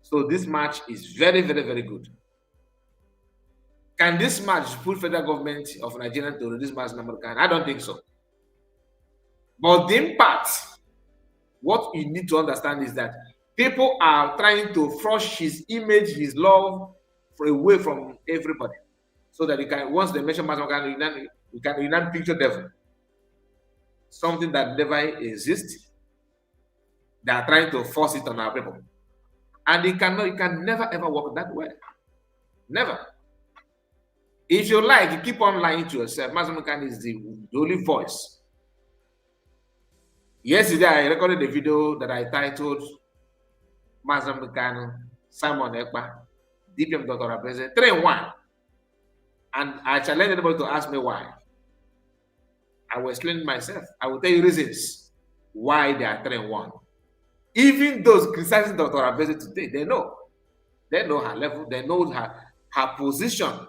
So this match is very, very, very good. Can this match put federal government of Nigeria to reduce MAZI NNAMUDI? I don't think so. But the impact, what you need to understand is that people are trying to flush his image, his love away from everybody, so that you can, once they mention Mazi you can picture devil, something that never exists. They are trying to force it on our people, and it can never ever work that way. Never. If you like, you keep on lying to yourself. Mazi is the only voice. Yesterday, I recorded a video that I titled Mazi Simon Ekpa, DPM Dr. President 3 in 1. And I challenge anybody to ask me why. I will explain myself. I will tell you reasons why they are 3 in 1. Even those criticizing Dr. President today, they know. They know her level, they know her position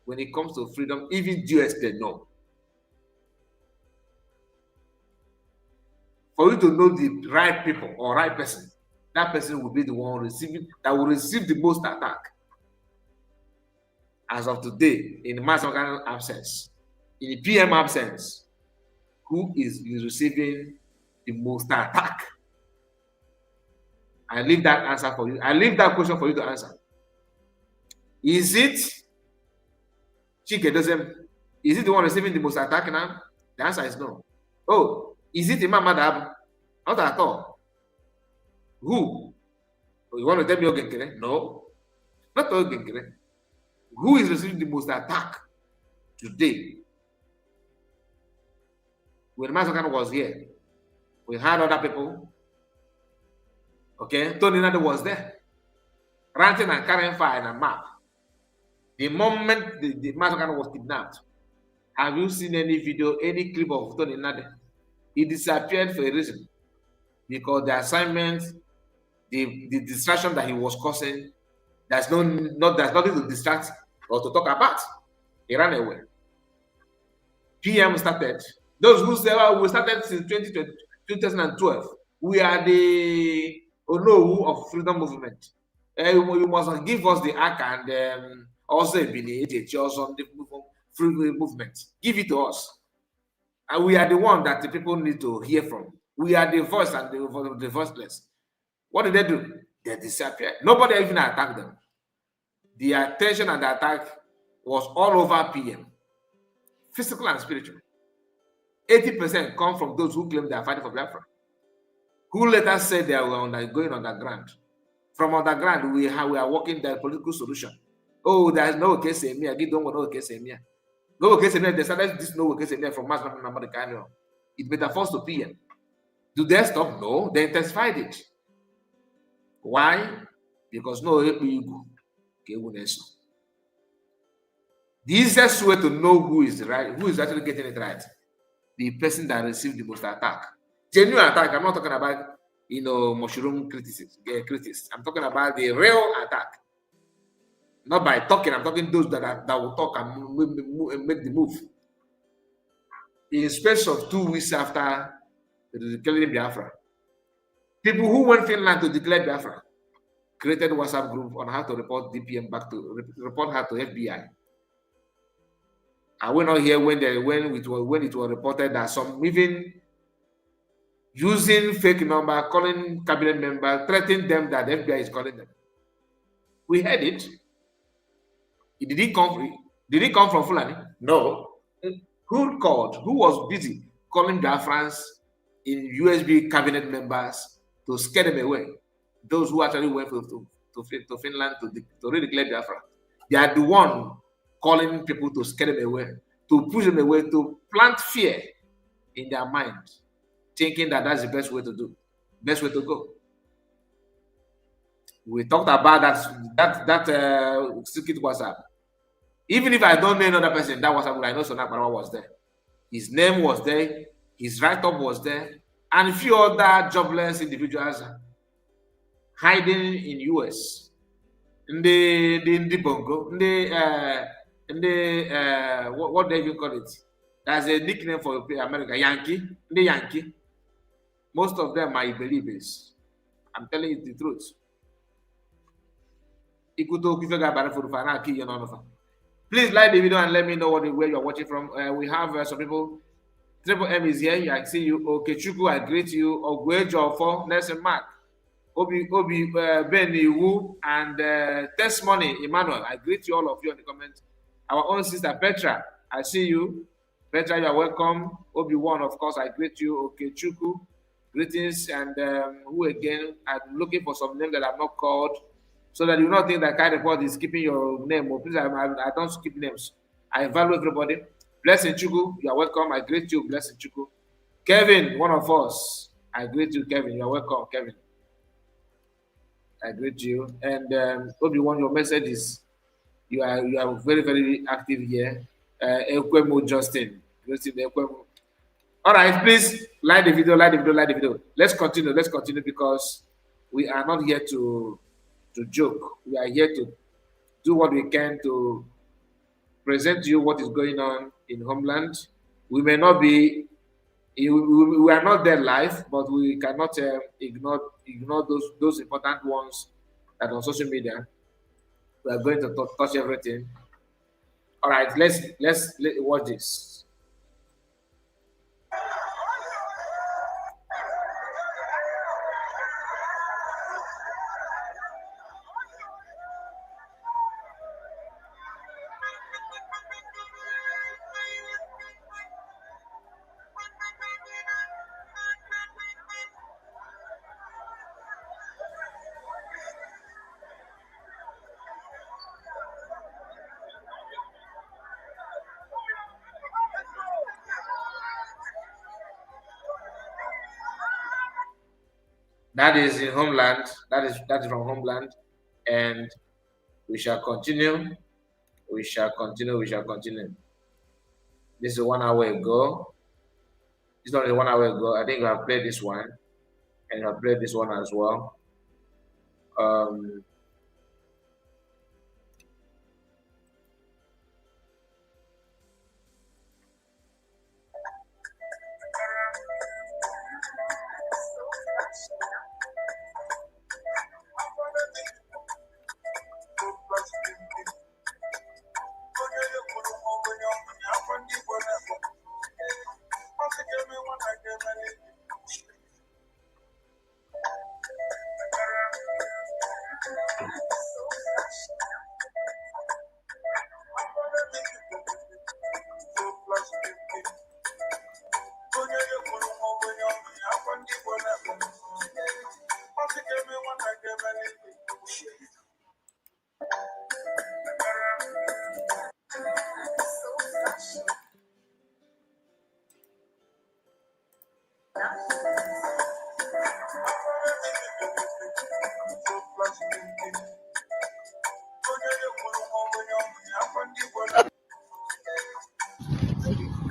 when it comes to freedom. Even US, they know. For you to know the right people or right person, that person will be the one that will receive the most attack. As of today, in Mazi absence, in the PM absence, who is receiving the most attack? I leave that answer for you. I leave that question for you to answer. Is it Chike Dozem? Is it the one receiving the most attack now? The answer is no. Oh, is it Imam Madab? Not at all. Who? You want to tell me Ogenkere? No. Not Ogenkere. Who is receiving the most attack today? When Mazi was here, we had other people. Okay, Tony Nado was there, ranting and carrying fire and a map. The moment the Mazi was kidnapped, have you seen any video, any clip of Tony Nado? He disappeared for a reason, because the assignment, the distraction that he was causing, there's nothing to distract or to talk about. He ran away. PM started. Those who say, well, we started since 2012. We are the Onowu of freedom movement. You must give us the ACK and also the free movement. Give it to us. And we are the one that the people need to hear from. We are the voice and the voiceless. What did they do? They disappeared. Nobody even attacked them. The attention and the attack was all over PM, physical and spiritual. 80% come from those who claim they are fighting for Biafra, who later said they were going underground. From underground, we are working the political solution. Oh, there is no case in me. I don't want no case in me. No case in me. They started this no case in me from Mazi Kanu. It metaphors to PM. Do they stop? No, they intensified it. Why? Because no ego. The easiest way to know who is right, who is actually getting it right, the person that received the most attack. Genuine attack. I'm not talking about mushroom critics. I'm talking about the real attack. Not by talking. I'm talking those that will talk and make the move. In space of 2 weeks after declaring Biafra, people who went Finland to declare Biafra created a WhatsApp group on how to report DPM back to report her to FBI. I went out here when it was reported that some even using fake number, calling cabinet members, threatening them that the FBI is calling them. We heard it. Did it come from Fulani? No. Who called? Who was busy calling Biafrans in USB cabinet members to scare them away? Those who actually went to Finland to redeclare Biafra. They are the one calling people to scare them away, to push them away, to plant fear in their mind, thinking that that's the best way to do, best way to go. We talked about that secret WhatsApp. Even if I don't know another person, that WhatsApp, I know Sonak Barawa was there. His name was there, his write-up was there, and a few other jobless individuals hiding in US. In the Bongo, what do you call it? That's a nickname for America, Yankee, the Yankee. Most of them are believers. I'm telling you the truth. Please like the video and let me know where you're watching from. We have some people. Triple M is here. I see you. Okay, Chuku, I greet you. Ogwejo for Nelson Mark. Benny Wu, and Testimony Emmanuel. I greet you all of you in the comments. Our own sister Petra, I see you. Petra, you are welcome. Obi-Wan, of course, I greet you. Okay, Chuku, greetings. And who again? I'm looking for some names that I've not called, so that you not think that kind of report is keeping your name. Or please, I don't skip names. I value everybody. Blessing Chuku, you are welcome. I greet you, Blessing Chuku. Kevin, one of us. I greet you, Kevin. You are welcome, Kevin. I greet you. And Obi-Wan, your message is you are very, very active here. Ekwemo Justin. Greeting Ekwemo. All right, please like the video, like the video, like the video. Let's continue because we are not here to joke. We are here to do what we can to present to you what is going on in homeland. We may not be, we are not there live, but we cannot ignore those important ones that on social media. We are going to touch everything. All right, let's watch this. That is in homeland. That is from homeland, and we shall continue. We shall continue. This is 1 hour ago. It's not 1 hour ago. I think I have played this one, and I played this one as well.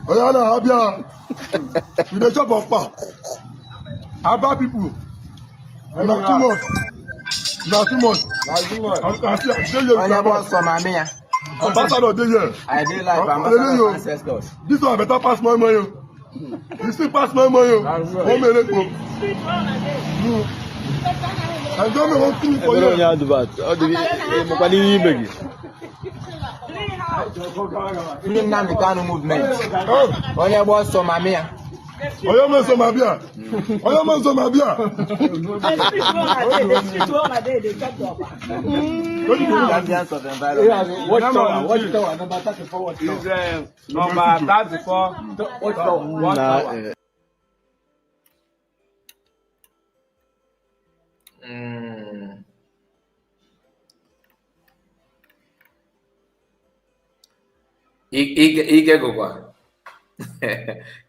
Oyana Abia, you dey chop of pa. Aba people, not too much. Not too much. Ambassador dey here. I dey like ambassador ancestors. This one better pass my money. You still pass my money. One minute. I don't know what to for you. NNAMUDI Kanu movement. Onye boss to mamia. Oyoman Somabia. Oyoman Somabia. Champions of environment. Watch tower, number 34. Is number 34. Watch tower.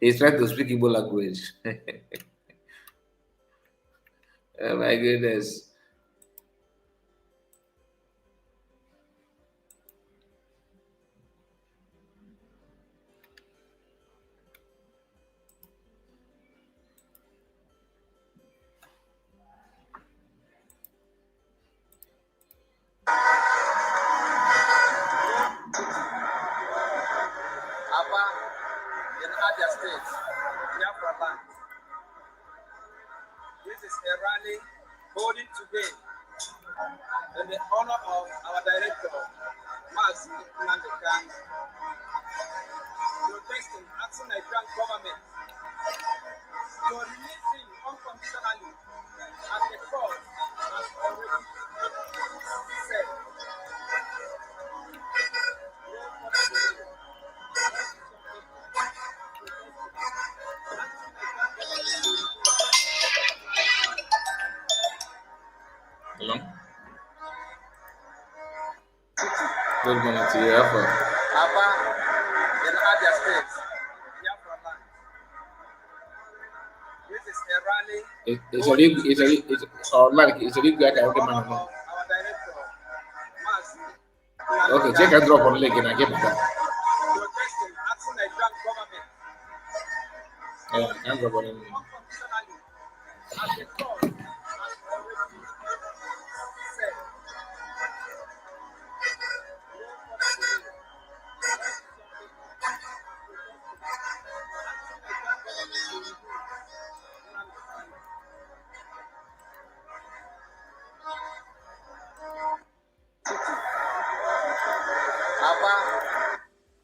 He's trying to speak Igbo language. Oh my goodness. This is a rally holding today in the honor of our director, MAZI, protesting, asking the Nigerian government to release him unconditionally at the court Hello. Good morning to you, Alpha. Aba in Abia State, Biafra land. This is a rally. It's a league, it's a league like I Honor recommend. of our director, MAZI. Okay, check and drop on link and I get that. Protesting, asking Nigerian government Yeah, I'm drop on link. unconditionally, as the call has already said.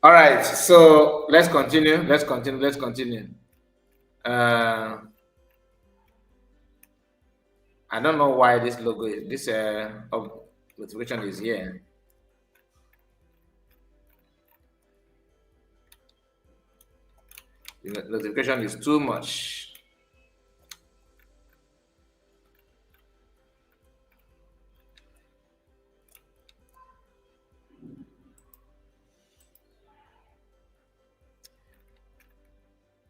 All right, so let's continue. Let's continue. Let's continue. I don't know why this logo is this notification is here. The notification is too much.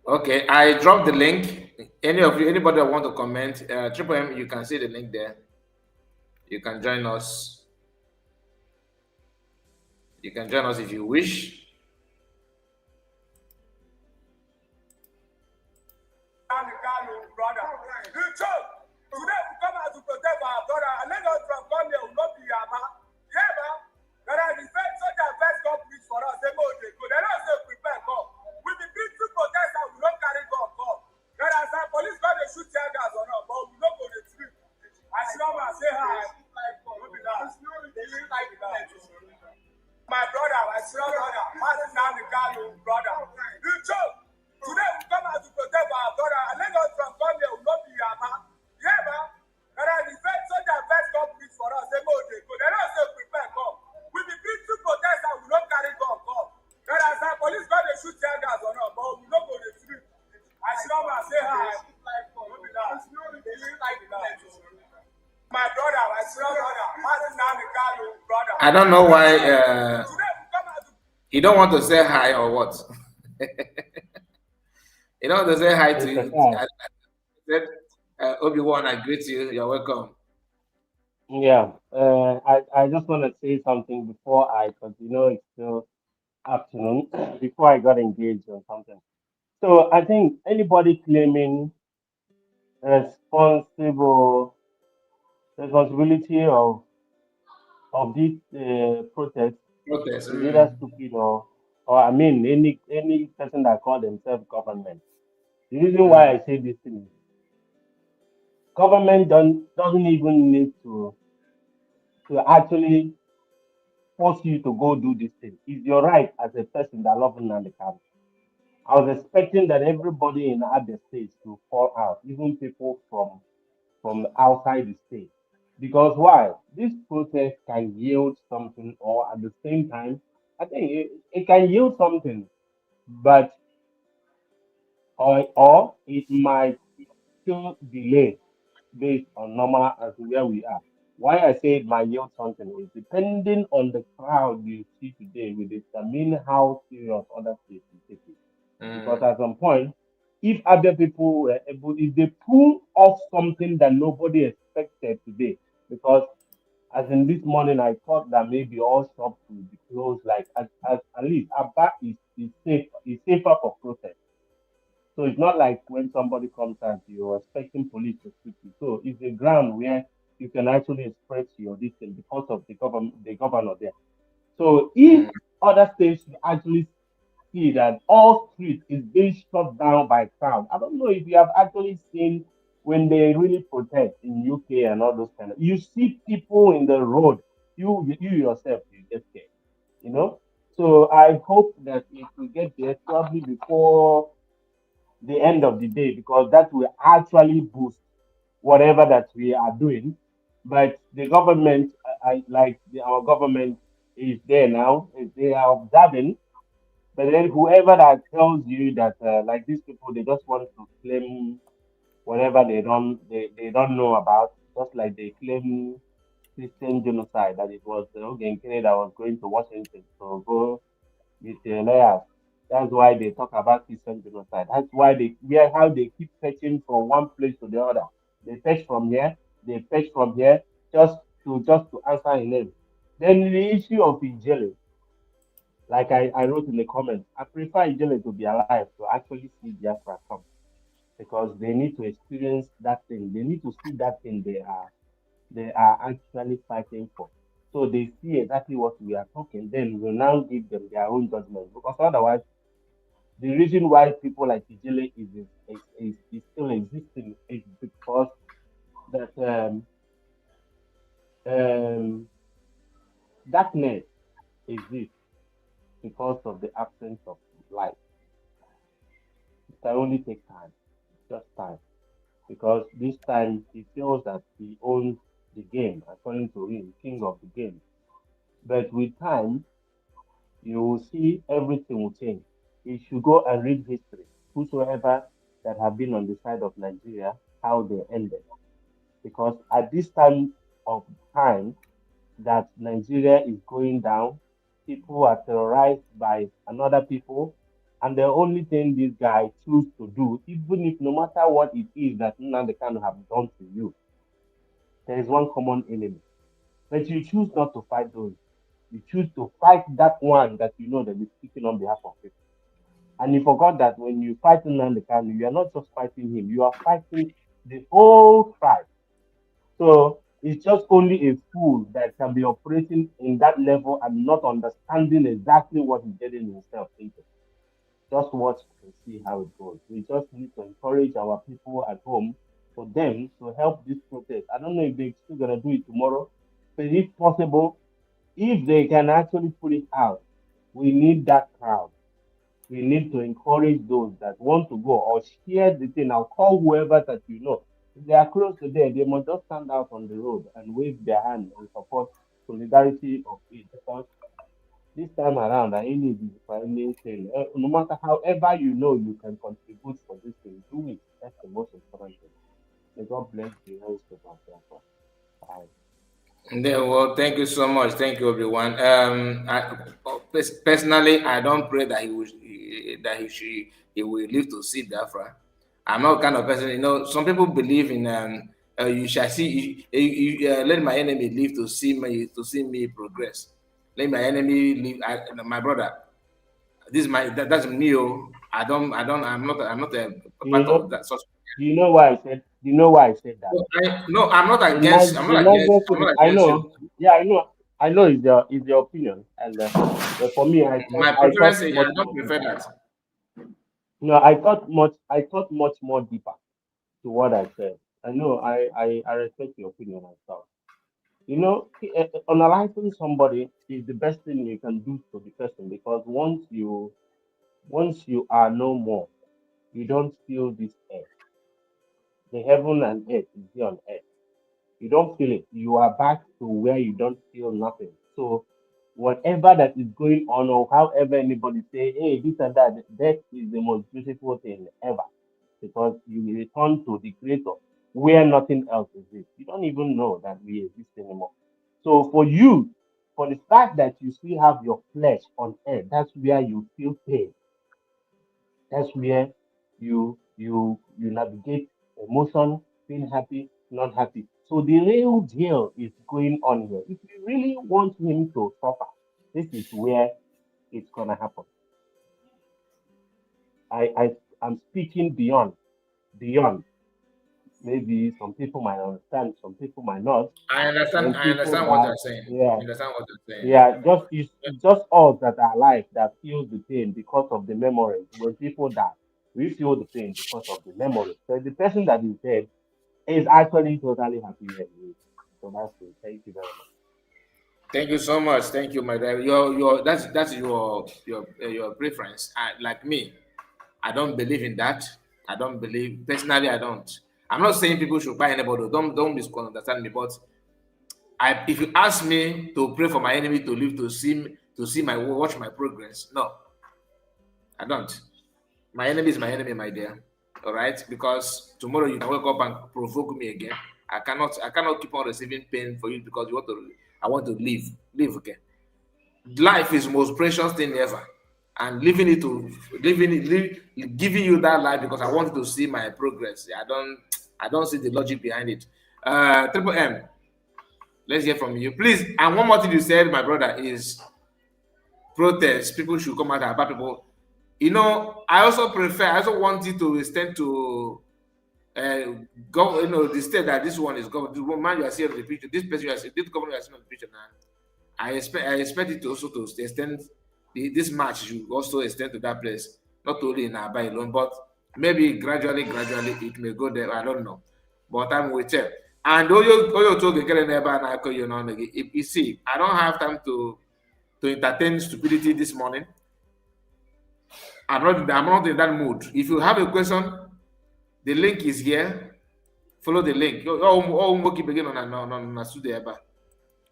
Okay, I dropped the link. Anybody that want to comment, Triple M, you can see the link there. You can join us. You can join us if you wish. Kanu, brother. You choke. Today we come out to protect our brother. And let us from come here will not be Yama. Yeah, man. There are the first soldier first come preach for us. They go, they go. They don't say prepare come. We be peaceful protesters. We don't carry gun come. There are some police come they shoot tear gas on us, but we don't go to sleep. I see them and say hi. Don't be that. They shoot like that. My brother, my strong brother, Martin Kanu, brother. You choke. Today we come out to protect our brother. And let us from come here will not be Yama. Yeah, man. There are the first soldier first come preach for us. They go, they go. They don't say prepare come. We be peaceful protesters. We don't carry gun come. There are some police come they shoot tear gas on us, but we don't go to sleep. I see them and say hi. Don't be that. They shoot like that. My brother, my strong brother, Martin Kanu, brother. I don't know why he don't want to say hi or what. You don't want to say hi to you. I said, Obi-Wan, I greet you. You're welcome. Yeah, I just want to say something before because it's still afternoon, before I got engaged on something. So I think anybody claiming responsible responsibility of this protest Protest. is either stupid or I mean any person that call themselves government. The reason why I say this thing is government doesn't even need to actually force you to go do this thing. It's your right as a person that loves Nnamdi Kanu. I was expecting that everybody in other states to fall out, even people from outside the state. Because why? This protest can yield something, or at the same time, I think it can yield something, but or it might still delay based on normal as where we are. Why I say it might yield something is depending on the crowd you see today will determine how serious other states will take it. Because at some point, if other people were able, if they pull off something that nobody expected today, because as in this morning, I thought that maybe all shops will be closed, like as at least Abba is safer for protest. So it's not like when somebody comes out, you're expecting police to shoot you. So it's a ground where you can actually express your this thing because of the governor there. So if other states actually see that all streets is being shut down by crowd, I don't know if you have actually seen when they really protest in UK and all those kind of. You see people in the road, you yourself you get scared, you know. So I hope that it will get there probably before the end of the day because that will actually boost whatever that we are doing. But the government, our government is there now, they are observing. But then whoever that tells you that, like these people, they just want to claim whatever they don't know about, just like they claim Christian genocide, that it was Ogenkere that was going to Washington to go with the lawyers. That's why they talk about Christian genocide. That's why how they keep fetching from one place to the other. They fetch from here, they fetch from here, just to answer a name. Then the issue of Ijele, like I wrote in the comments, I prefer Ijele to be alive to actually see Biafra come, because they need to experience that thing. They need to see that thing they are actually fighting for. So they see exactly what we are talking, then we'll now give them their own judgment. Because otherwise, the reason why people like Ijele is still existing is because that um, darkness exists because of the absence of light. It can only take time, just time. Because this time he feels that he owns the game, according to him, king of the game. But with time, you will see everything will change. You should go and read history. Whosoever that have been on the side of Nigeria, how they ended. Because at this time that Nigeria is going down, people are terrorized by another people, and the only thing this guy choose to do, even if no matter what it is that Nnamdi Kanu have done to you, there is one common enemy. But you choose not to fight those. You choose to fight that one that you know that is speaking on behalf of people. And you forgot that when you fight Nnamdi Kanu, you are not just fighting him, you are fighting the whole tribe. So it's just only a fool that can be operating in that level and not understanding exactly what he's getting himself into. Just watch and see how it goes. We just need to encourage our people at home for them to help this protest. I don't know if they're still gonna do it tomorrow, but if possible, if they can actually put it out, we need that crowd. We need to encourage those that want to go or share the thing. I'll call whoever that you know. If they are close to there, they must just stand out on the road and wave their hand and support solidarity of it. Because this time around, I need is for anything. No matter however you know you can contribute for this thing, do it. That's the most important thing. May God bless the rest of our people. Bye. Well, thank you so much. Thank you, everyone. Personally, I don't pray that he will live to see Biafra. I'm not kind of person. Some people believe in you shall see. Let my enemy live to see me progress. Let my enemy live. My brother, that's me. I'm not a Do you part know? of that sort. Do you know why I said? Do you know why I said that? No, I'm not The against. nice, I'm the not against. nicest I'm thing. not I against you. know. Yeah, I know is your opinion, and but for me, My I preference, thought I much don't more prefer deeper. that. No, I thought much more deeper to what I said. I know. I respect your opinion and stuff. Analyzing somebody is the best thing you can do to the person, because once you are no more, you don't feel this earth. The heaven and earth is here on earth. You don't feel it. You are back to where you don't feel nothing. So whatever that is going on, or however anybody say, hey, this and that, death is the most beautiful thing ever, because you will return to the creator where nothing else exists. You don't even know that we exist anymore. So for the fact that you still have your flesh on earth, that's where you feel pain. That's where you navigate emotion, being happy, not happy. So the real deal is going on here. If you really want him to suffer, this is where it's gonna happen. I'm speaking beyond. Maybe some people might understand, some people might not. I understand. When I people understand what die, you're saying. yeah, I understand what you're saying. yeah, just us that are alive that feel the pain because of the memories. When people die, we feel the pain because of the memories. So the person that is dead is actually totally happy where he is. So that's it. Thank you very much. Thank you so much. Thank you, my dear. That's your preference. Like me, I don't believe in that. I don't believe personally. I don't. I'm not saying people should buy anybody. Don't misunderstand me. But if you ask me to pray for my enemy to live to see my watch my progress, no, I don't. My enemy is my enemy, my dear. All right, because tomorrow you can wake up and provoke me again. I cannot keep on receiving pain for you because I want to live again. Life is the most precious thing ever, and giving you that life because I want to see my progress. I don't see the logic behind it. Triple M, let's hear from you, please. And one more thing you said, my brother, is protest. People should come out and about people. You know, I also want it to extend to go. You know, the state that this one is government. The man you are seeing on the picture, this person you are seeing, this governor you are seeing on the picture now. I expect it also to extend this match should also extend to that place, not only in Aba alone, but maybe gradually it may go there. I don't know, but I'm with you. And you talk if you see, I don't have time to entertain stupidity this morning. I'm not in that mood. If you have a question, the link is here. Follow the link.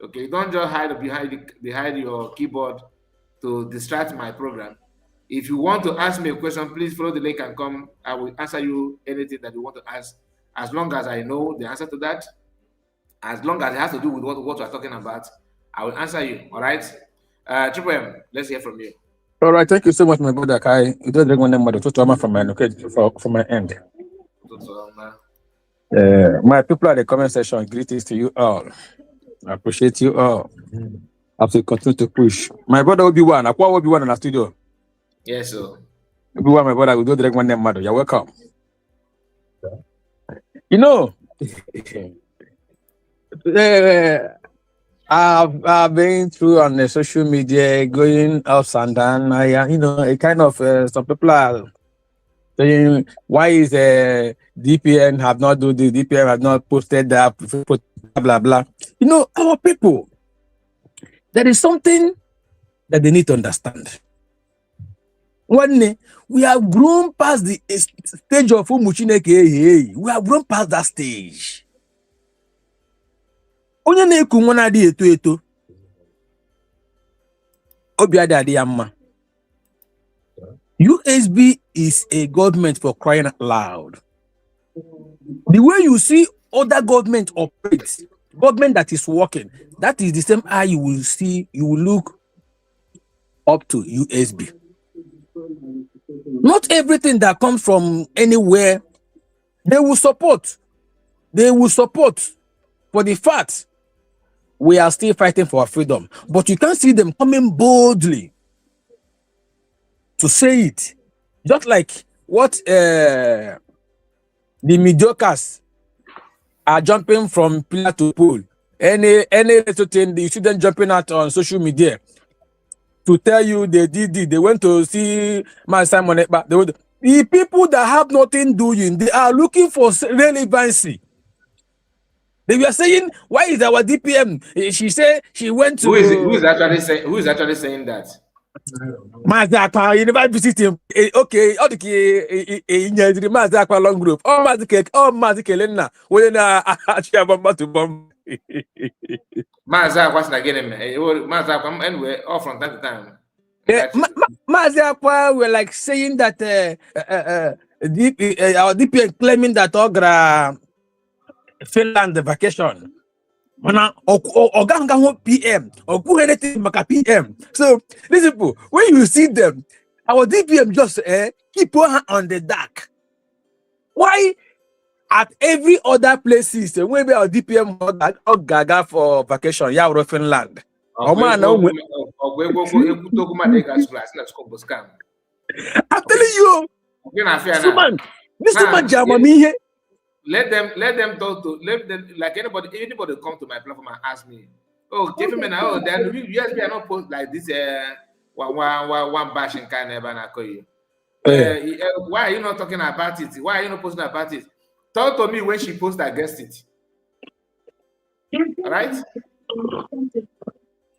Okay, don't just hide behind your keyboard to distract my program. If you want to ask me a question, please follow the link and come. I will answer you anything that you want to ask, as long as I know the answer to that. As long as it has to do with what we're talking about, I will answer you. All right, Triple M, let's hear from you. All right, thank you so much, my brother Kai. You don't drink one name, from my from my end. My people at the comment section, greetings to you all. I appreciate you all. I have to continue to push. My brother Obi-Wan, Akwa Obi-Wan in the studio. Yes, sir. Obi-Wan, my brother, we don't drink one name, mother. You're welcome. You know, I've been through on the social media, going ups and down. A kind of some people are saying, why is DPN have not do the DPN have not posted that, blah blah. You know, our people, there is something that they need to understand. One day, we have grown past the stage of Umuchineke. We have grown past that stage. Onye na-eku nwa na-adị eto eto obi adị mma. USB is a government for crying out loud. The way you see other government operate, government that is working, that is the same eye you will look up to USB. Not everything that comes from anywhere, they will support. They will support for the fact we are still fighting for our freedom. But you can't see them coming boldly to say it. Just like what the mediocres are jumping from pillar to pole. Any little thing, you see them jumping out on social media to tell you they went to see my Simon. But the people that have nothing doing, they are looking for relevancy. They were saying, why is our DPM? She said she went to. Who is actually saying that? Mazakwa, you never visit him. Okay, all the Mazakwa long group. Oh, Mazikelena. When actually about to bomb. Mazakwa's not getting me. Mazakwa, anyway, all from time to time. Mazakwa were like saying that our DPM claiming that Ogra Finland vacation. PM or go anything PM. So these people, when you see them, our DPM just keep on the dark. Why at every other places maybe our DPM or Gaga for vacation, yeah, Finland. I'm telling you, this woman jam me here. Let them talk to like anybody come to my platform and ask me, oh, give me now. Then USB are not post like this one bashing kind of why are you not talking about it? Why are you not posting about it? Talk to me when she posts against it. All right?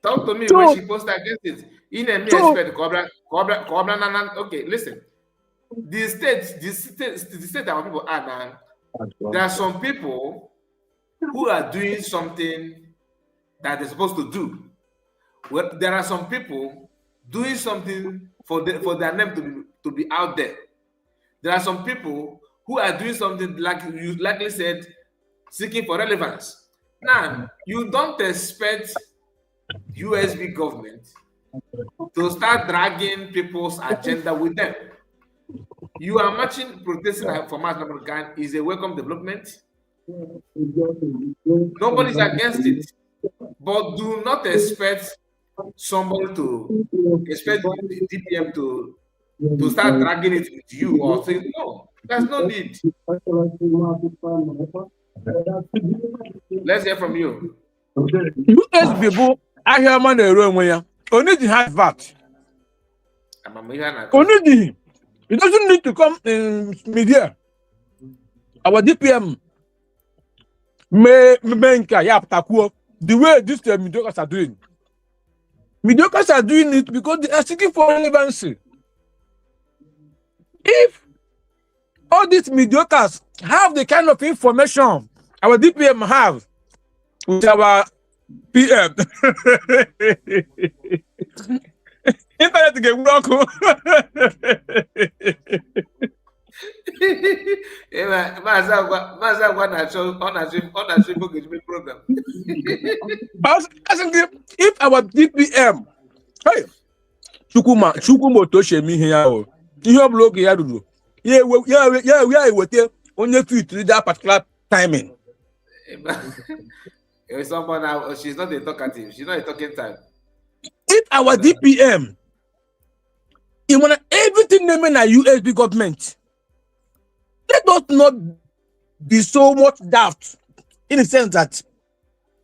Talk to me when she posts against it. In a okay, listen. The state our people are now. There are some people who are doing something that they're supposed to do. Well, there are some people doing something for their name to be out there. There are some people who are doing something like you likely said seeking for relevance. Now, you don't expect USB government to start dragging people's agenda with them. You are marching, protesting for mass American is a welcome development. Nobody's against it. But do not expect somebody to expect the DPM to start dragging it with you or saying, no, there's no need. Let's hear from you. US people, I hear man only the hard VAT. Only the it doesn't need to come in media. Our DPM the way these mediocres are doing. Mediocres are doing it because they are seeking for relevancy. If all these mediocres have the kind of information our DPM have with our PM, internet get work. If our DPM, hey, Chukuma Toshe me here, you blog here, yeah, only fit to that particular timing. Someone now, she's not a talkative, she's not a talking type. If our DPM, even everything naming a USB government, let us not be so much doubt in the sense that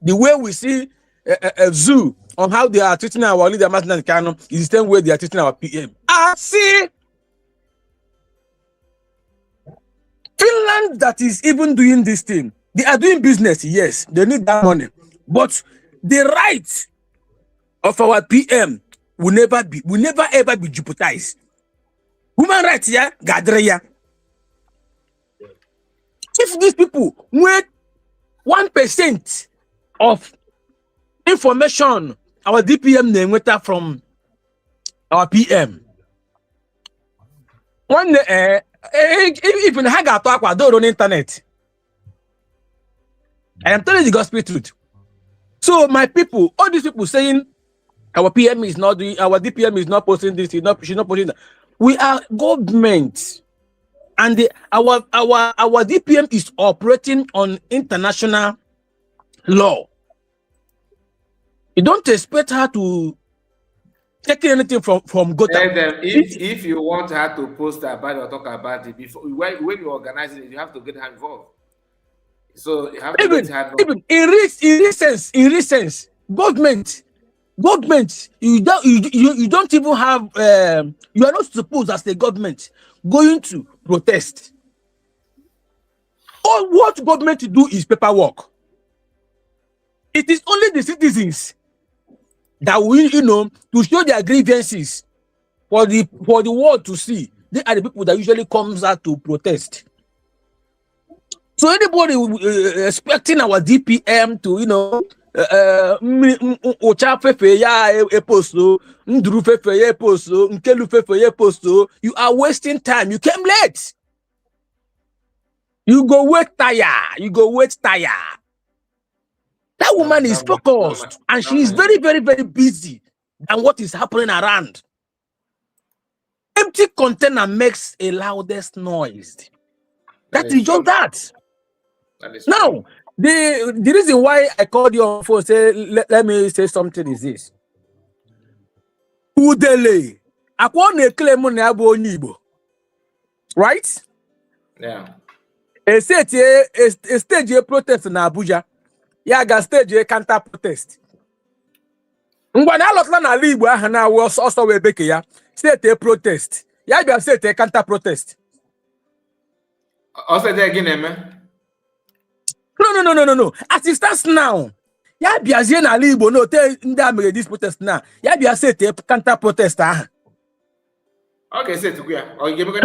the way we see a zoo on how they are treating our leader, Martin Kanu, is the same way they are treating our PM. See, Finland that is even doing this thing, they are doing business, yes, they need that money, but the right of our PM will never ever be jeopardized. Human rights, yeah, Gadreya. If these people wait 1% of information our DPM name from our PM, one if in hang out on the internet, I am telling you the gospel truth. So my people, all these people saying our PM is not doing, our DPM is not posting this, she's not posting that. We are government, and our DPM is operating on international law. You don't expect her to take anything from Gota. Tell them if you want her to post about it or talk about it before when you organize it, you have to get her involved. So you have to get her involved. Even in recent government, you don't even have you are not supposed as the government going to protest. All what government to do is paperwork. It is only the citizens that will, to show their grievances for the world to see. They are the people that usually comes out to protest. So anybody expecting our DPM to, you are wasting time. You came late. You go wait tire. That woman is focused and she is very, very, very busy than what is happening around. Empty container makes a loudest noise. That is just that. Now, the reason why I called you on phone, say, let me say something is this. Udele. Right? Yeah. A stage protest in Abuja. Yaga stage counter protest. Ngwana lotla na ala Igbo aha na also we beke ya state protest. Ya bia state counter protest. Also there again, man. No. As it stands now, ya bia zie na ala Igbo no te ndị amere this protest now. Ya bia state counter protest aha. Okay, say to go.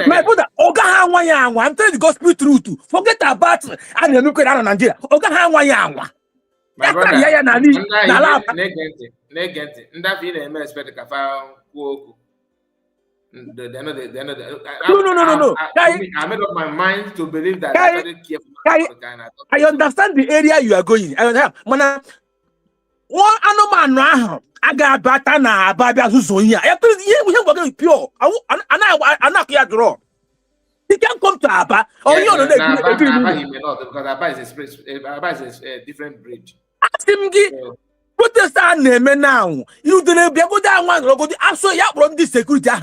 My brother, Oga ha anwa ya anwa. I'm telling the gospel truth. Forget about and you look around Nigeria. Oga ha anwa ya anwa. My brother, No. I made up my mind to believe that I actually care for the guy. I understand the area you are going. I understand. Mana, one anoman aga bata na ababia zuzo here. We have working pure. I draw. He can come to Aba. Or you know Aba he may not, because Aba is a different bridge. Ask him, Protestant name now. You didn't be able to one logo. I saw you from this security. I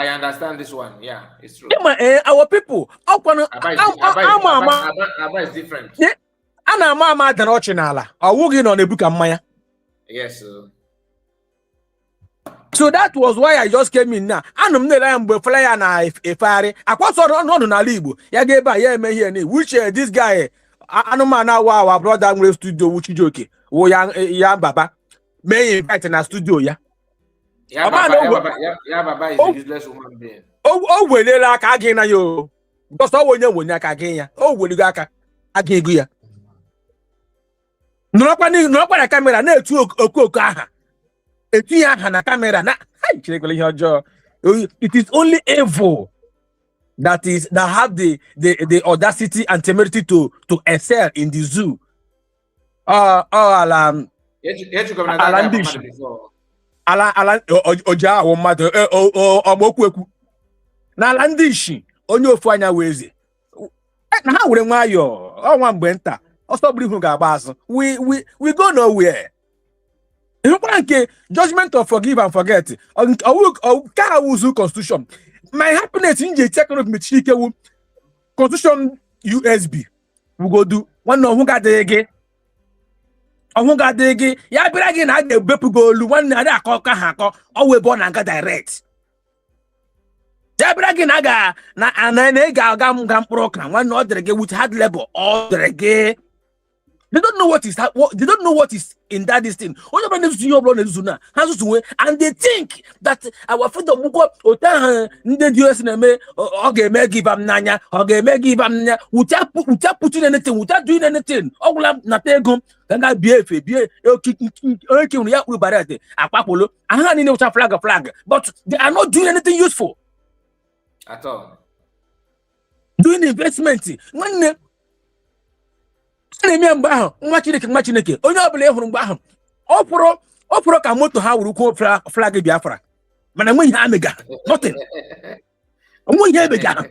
understand this one. Yeah, it's true. Our people. Aba is different. Ana mama than Ochinala. Or working on a book of Maya. Yes, sir. So that was why I just came in now. Anum ne lam be flyer na efare. Akwaso no na libu. Ya ge ba ya me here ni. Which this guy anuma na our brother we studio which joke. Wo ya baba. Me invite na studio ya. Ya baba is a useless woman being. Oh welela aka agi na yo. Because o wonya aka agi ya. O weligo aka agi egu ya. No kwa na camera na etu okoko aha. It is only evil that have the audacity and temerity to excel in the zoo. Alandishi onye ofu anya weze na ha were nwayo ọnwa mgbe nta ọsọ buru ihu ga-agba azụ we go nowhere. Judgment of forgive and forget. Constitution. My happiness in the technology Constitution USB. We go do one no who got the again. Ya be again I the bepu go one na ka hako or we born and got direct. Ya be again aga na ga gam program one no the with hard labor or the they don't know what is they don't know what is in that this thing. And they think that our freedom give them nanya, give them without putting anything, without doing anything. Flag, but they are not doing anything useful at all. Doing investment. Nwa Chineke onye ọbụla ehuru mgbe ahụ ọ pụrụ ka moto ha wuru kwuo flag Biafra mana nwe ihe amega nothing nwe ihe amega.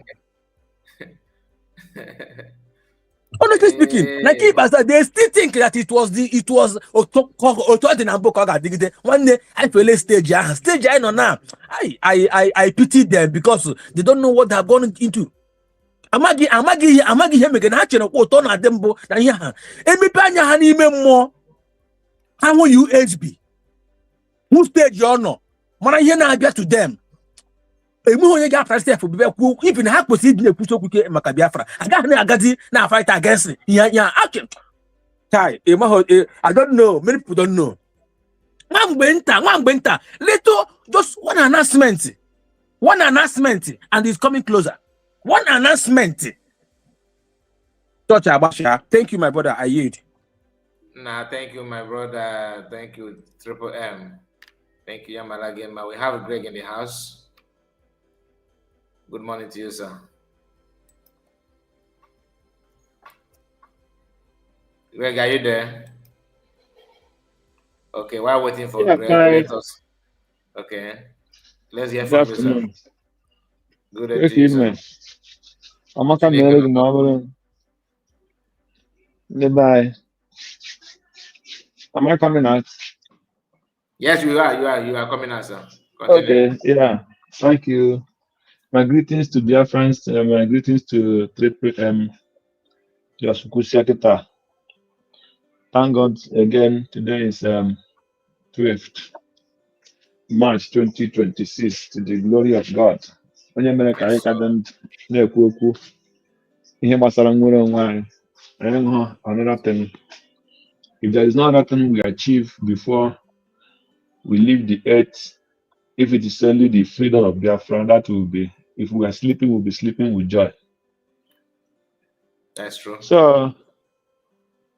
Honestly speaking, like they still think that it was na book ga digide one day I feel stage I know now. I pity them because they don't know what they have gone into. Amagi ihe mege na chere kwa ụtọ na dembo na ihe ha emepe anya ha n'ime mmụọ ha hụ USB who stage honor mana ihe na-abịa to them emu onye ga-afra step bebe kwuo even ha kwesị ịdị na-ekwusi okwu ke maka Biafra agaghị na-agazi na fight against ya action tai I don't know, many people don't know. Nwa mgbe nta little just one announcement and it's coming closer. One announcement. Touch Abasha. Thank you, my brother. I yield. Nah, thank you, my brother. Thank you, Triple M. Thank you, Yamalagema. We have Greg in the house. Good morning to you, sir. Greg, are you there? Okay, while waiting for Greg, let us. Okay, let's hear from you, sir. Good evening. I'm not coming to tomorrow. Goodbye. Am I coming out? Yes, you are coming out, sir. Continue. Okay, yeah. Thank you. My greetings to dear friends. My greetings to Triple M. Yasukusiakita. Thank God again. Today is 12th March 2026. To the glory of God. Onye mere ka anyị ka dị na-ekwu okwu ihe gbasara nwere onwe anyị hụ another thing. If there is no other thing we achieve before we leave the earth, if it is only the freedom of Biafra, that will be, if we are sleeping, we'll be sleeping with joy. That's true. So,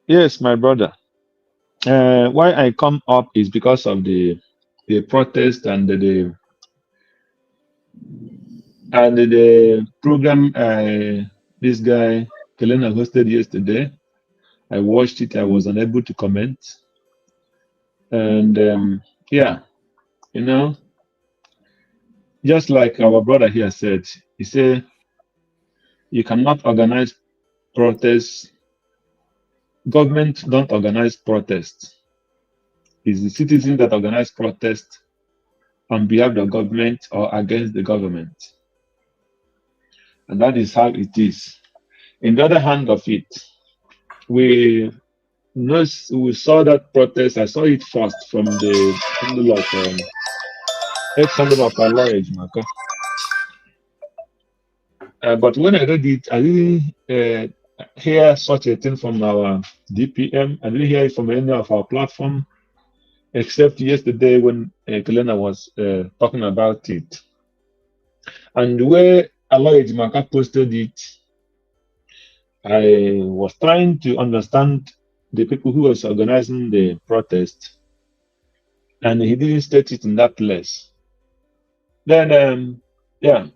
yes, my brother. Why I come up is because of the the protest and the program this guy Kelena hosted yesterday. I watched it. I was unable to comment. And yeah, you know, just like our brother here said, he said you cannot organize protests. Government don't organize protests. It's the citizens that organize protests on behalf of the government or against the government. And that is how it is. In the other hand of it, we saw that protest. I saw it first from the handle of ex-handle of our lawyer, Jimaka. But when I read it, I didn't hear such a thing from our DPM. I didn't hear it from any of our platform, except yesterday when Kelena was talking about it. And the way Aloy Jimaka posted it, I was trying to understand the people who was organizing the protest, and he didn't state it in that place. Then, yeah,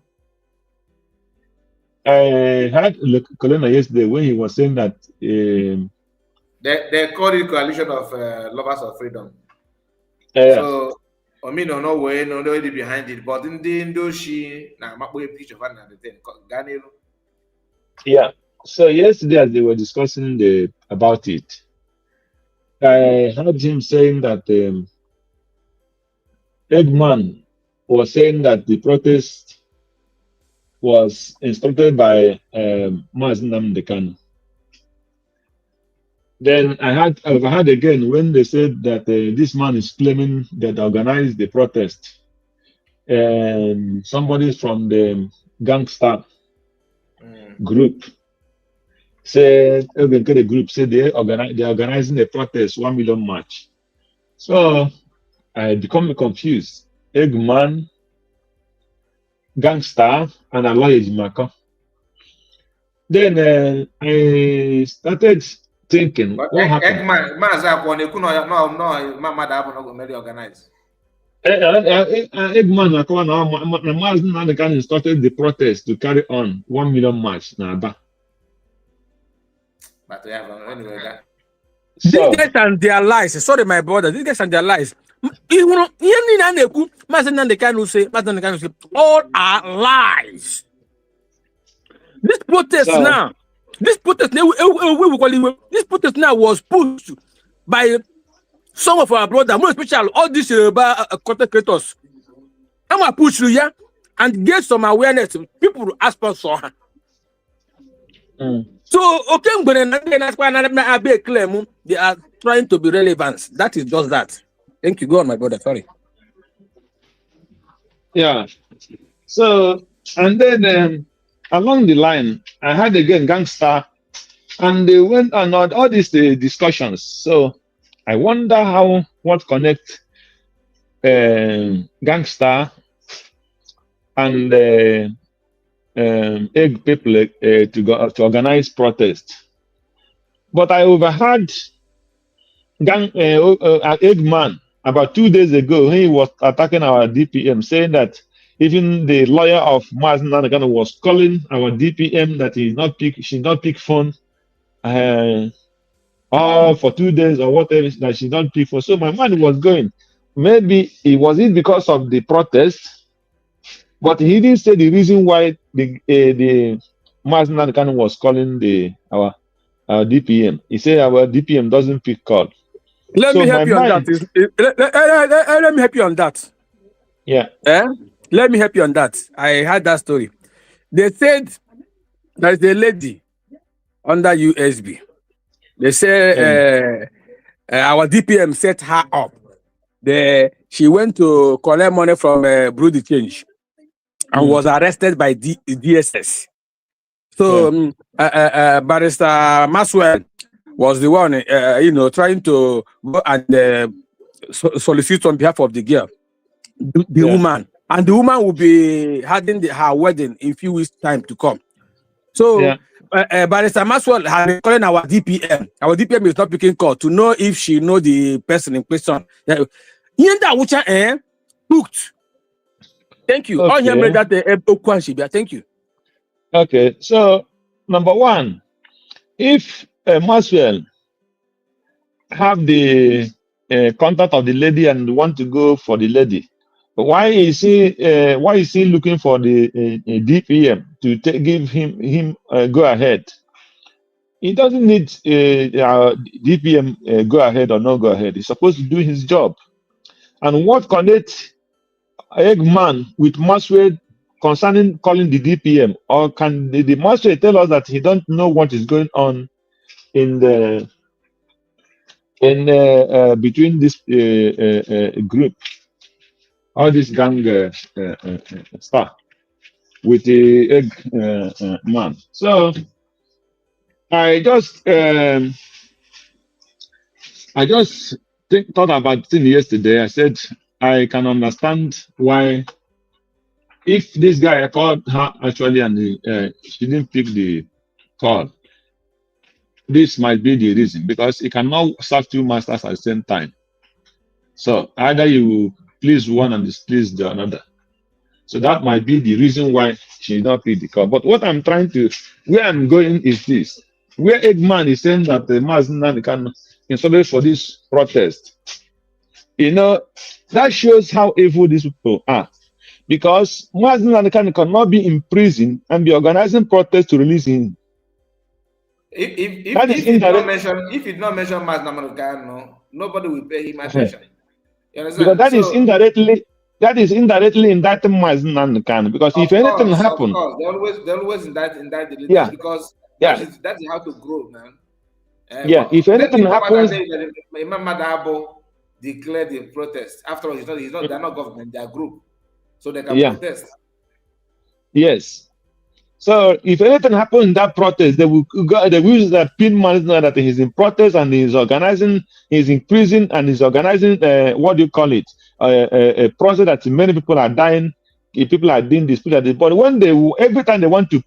I had Colena yesterday when he was saying that they call it coalition of lovers of freedom. So I mean, no way, no way behind it, but in the Indoshi, now my picture of another thing, Ganil. Yeah. So yesterday, as they were discussing about it, I heard him saying that Eggman was saying that the protest was instructed by MAZI Nnamdi Kanu. Then I heard again when they said that this man is claiming that organized the protest, and somebody from the gangster group said, the group said they're organizing a protest, 1 million march. So I become confused. Eggman, gangster, and Aloy Jimaka. Then I started thinking, but what happened? Eggman, Eggman started the protest to carry on 1 million march. But anyway, that. These guys and their lies. Sorry, my brother. These guys and their lies. All are lies. This protest now. This protest now was pushed by some of our brothers, more especially all these content creators. I'm gonna push you here and get some awareness. People ask for her. So okay, they are trying to be relevant. That is just that. Thank you. Go on, my brother. Sorry. Yeah. So and then along the line, I had again gangster, and they went on all these discussions. So I wonder what connect gangster and egg people to organize protest. But I overheard Eggman about 2 days ago when he was attacking our DPM, saying that even the lawyer of MAZI Nnamdi Kanu was calling our DPM that she not pick phone for 2 days or whatever, that she not pick phone. So my mind was going, maybe it was because of the protest, but he didn't say the reason why the MAZI Nnamdi Kanu was calling our DPM. He said our DPM doesn't pick call. Let me help you on that. Let me help you on that. Yeah. Let me help you on that. I heard that story. They said there's a lady under USB. They say our DPM set her up. She went to collect money from Brody Change and was arrested by DSS. So Barrister Maxwell was the one, trying to go and solicit on behalf of the girl, the woman. And the woman will be having her wedding in a few weeks' time to come. So Barrister Maxwell has been calling our DPM. Our DPM is not picking call to know if she know the person in question. Yenda Wucha booked. Thank you. All him Okay. that Okwanshibia. Thank you. Okay. So number one, if Maxwell have the contact of the lady and want to go for the lady, why is he looking for the DPM to give him go ahead? He doesn't need DPM go ahead or not go ahead. He's supposed to do his job. And what connects Eggman with Maxwell concerning calling the DPM? Or can the Maxwell tell us that he don't know what is going on in the between this group, all this gang stuff with the egg man? So I just thought about it yesterday. I said I can understand why, if this guy called her actually and she didn't pick the call, this might be the reason, because he cannot serve two masters at the same time. So either you please one and displease the another. So that might be the reason why she did not pick the call. But what I'm trying to, where I'm going is this: where Eggman is saying that the MAZI can install for this protest, that shows how evil these people are. Because MAZI cannot be in prison and be organizing protests to release him. If you don't mention MAZI, nobody will pay him attention. You understand? Because that is indirectly indicting MAZI, because if anything happens, of course, they always indict the leaders, yeah, because yeah, that is how to grow, man. Yeah, if anything happens, Imam Madabo declared the protest. After all, they're not government, they're group, so they can protest. Yes. So if anything happens in that protest, they will use that pin man that he's in protest and he's organizing, he's in prison and he's organizing what do you call it? A process that many people are dying, people are doing this, people are this. But when every time they want to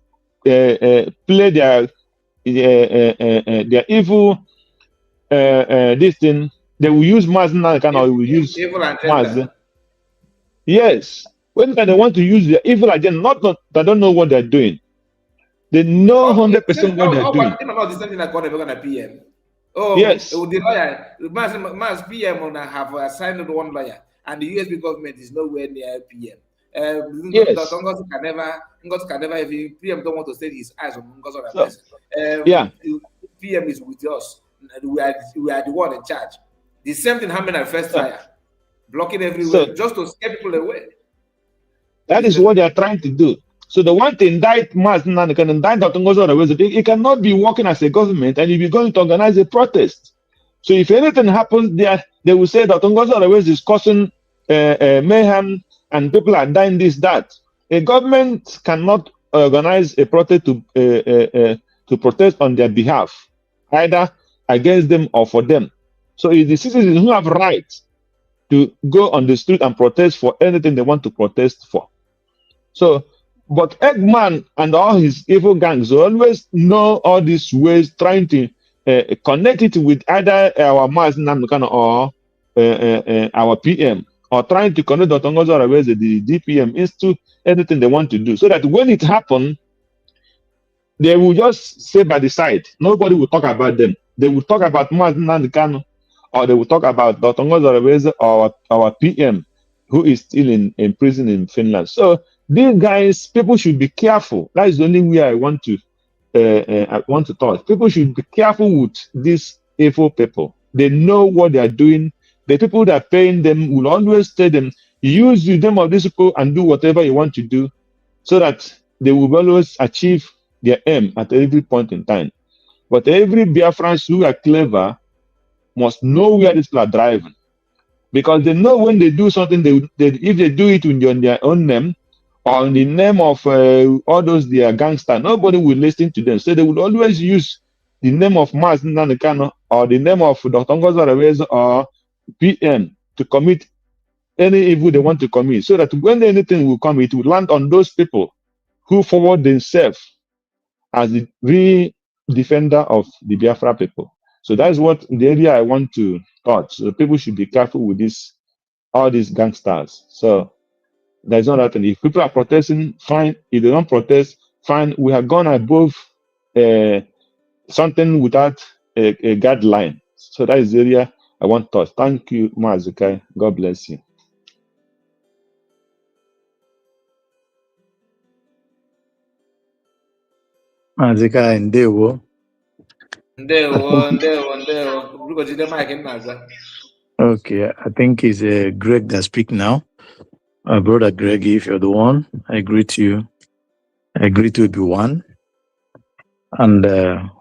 play their evil this thing, they will use MAZI or will use evil agenda. Yes. When they want to use their evil agenda, not they don't know what they're doing. They know 100% what they're doing. But not the same thing like what they're going to PM. Oh, yes. The lawyer, MAZ PM on have assigned one lawyer, and the USB government is nowhere near PM. Yes. Ngozi can never even, PM don't want to set his eyes on Ngozi or person. Yeah. PM is with us. We are the one in charge. The same thing happened at first trial, blocking everywhere, just to scare people away. That is what they are trying to do. So they want to indict MAZI, they can indict Dr. Ngozi. He cannot be working as a government and he'll be going to organize a protest. So if anything happens there, they will say Dr. Ngozi is causing mayhem and people are dying, this, that. A government cannot organize a protest to protest on their behalf, either against them or for them. So it's the citizens who have rights to go on the street and protest for anything they want to protest for. So, but Eggman and all his evil gangs always know all these ways, trying to connect it with either our MAZI or our PM, or trying to connect Dr. Ngozi, the DPM, into anything they want to do, so that when it happens, they will just say by the side. Nobody will talk about them. They will talk about MAZI, or they will talk about Dr. Ngozi or our PM, who is still in prison in Finland. So these guys, people should be careful. That is the only way I want to talk. People should be careful with these evil people. They know what they are doing. The people that are paying them will always tell them, use the name of these people and do whatever you want to do, so that they will always achieve their aim at every point in time. But every Biafrans who are clever must know where these people are driving, because they know when they do something, if they do it on their own name or in the name of all those their gangsters, nobody will listen to them. So they will always use the name of MAZI or the name of Dr. Ngozi or PM to commit any evil they want to commit, so that when anything will come, it will land on those people who forward themselves as the real defender of the Biafra people. So that's what the area I want to touch. So people should be careful with this all these gangsters. So there's no nothing. If people are protesting, fine. If they don't protest, fine. We have gone above something without a guideline. So that is the area I want to touch. Thank you, Mazukai. God bless you. Mazika Ndewo. Ndewo. Biko jide mic nnaza. Okay, I think it's Greg that speak now. Brother Greg, if you're the one, I greet you. I greet you, everyone. And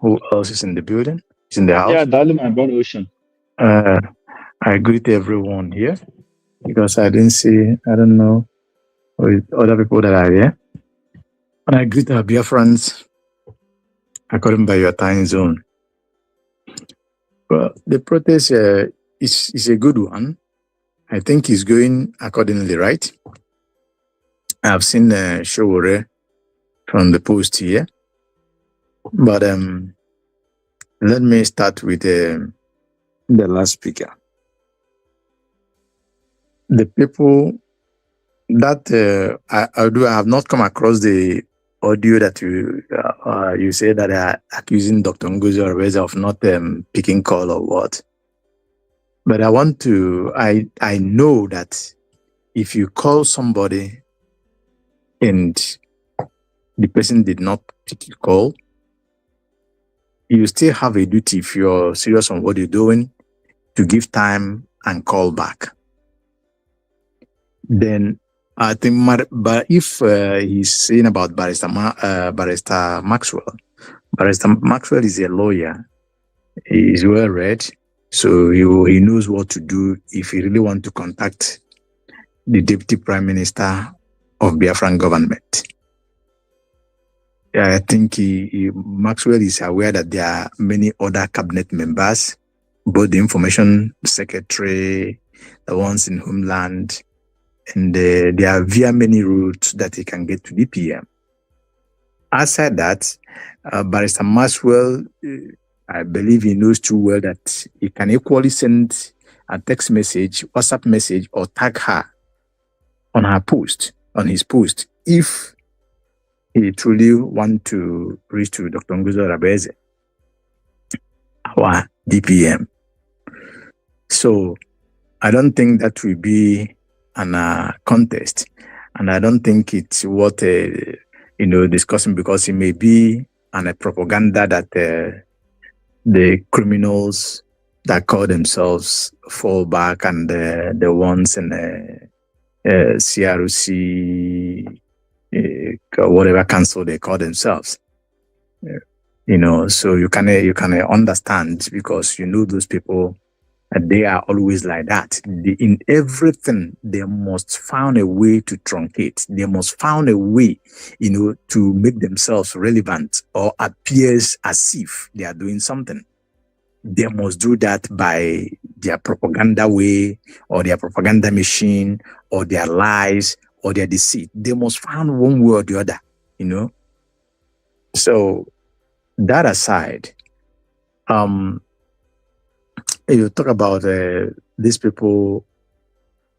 who else is in the building? Is in the house? Yeah, darling, my brother Ocean. I greet everyone here because I don't know with other people that are here. And I greet our dear friends according by your time zone. Well, the protest is a good one. I think it's going accordingly, right? I've seen Showore from the post here. But let me start with the last speaker. The people that I have not come across the audio that you say that are accusing Dr. Ngozi Orebeze of not picking call or what. But I know that if you call somebody and the person did not pick your call, you still have a duty, if you're serious on what you're doing, to give time and call back. Then I think, but if he's saying about Barrister Maxwell, Barrister Maxwell is a lawyer. He's well read, so he knows what to do if he really wants to contact the Deputy Prime Minister of Biafran government. I think Maxwell is aware that there are many other cabinet members, both the information secretary, the ones in Homeland, and there are via many routes that he can get to DPM. Aside that, Barrister Maxwell, I believe he knows too well that he can equally send a text message, WhatsApp message, or tag her on his post, if he truly want to reach to Dr. Ngozi Orebeze, our DPM. So I don't think that will be an contest, and I don't think it's worth discussing, because it may be a propaganda that the criminals that call themselves fallback and the ones in CRC, whatever council they call themselves, so you can understand, because those people, they are always like that. In everything, they must find a way to truncate. They must find a way, to make themselves relevant or appears as if they are doing something. They must do that by their propaganda way, or their propaganda machine, or their lies, or their deceit. They must find one way or the other, So that aside, you talk about these people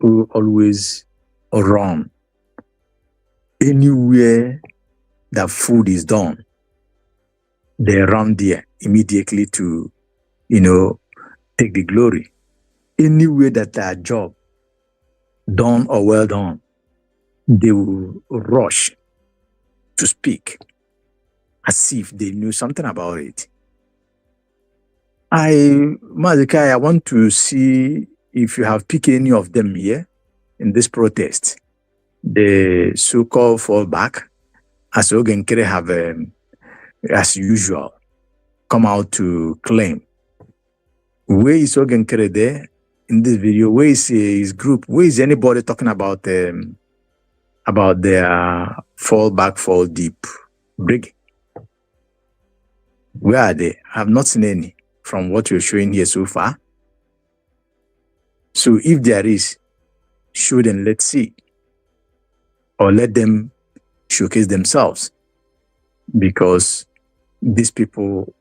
who always run anywhere that food is done. They run there immediately to, take the glory. Anywhere that their job done or well done, they will rush to speak as if they knew something about it. Mazikai, I want to see if you have picked any of them here in this protest. The so-called fallback, as Ogenkere have, as usual, come out to claim. Where is Ogenkere there in this video? Where is his group? Where is anybody talking about their fallback, fall deep brig? Where are they? I have not seen any from what you're showing here so far. So if there is, show them, let's see. Or let them showcase themselves. Because these people,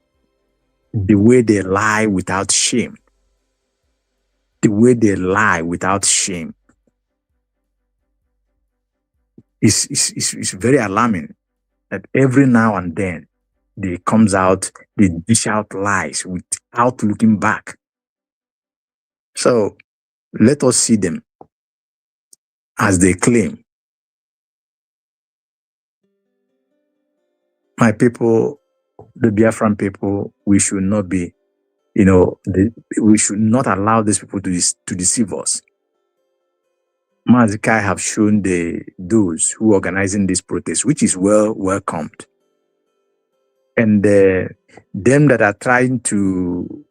the way they lie without shame, It's very alarming that every now and then they comes out, they dish out lies without looking back. So let us see them as they claim. My people, the Biafran people, we should not be, we should not allow these people to deceive us. MAZI have shown those who are organizing this protest, which is well welcomed. And them that are trying to,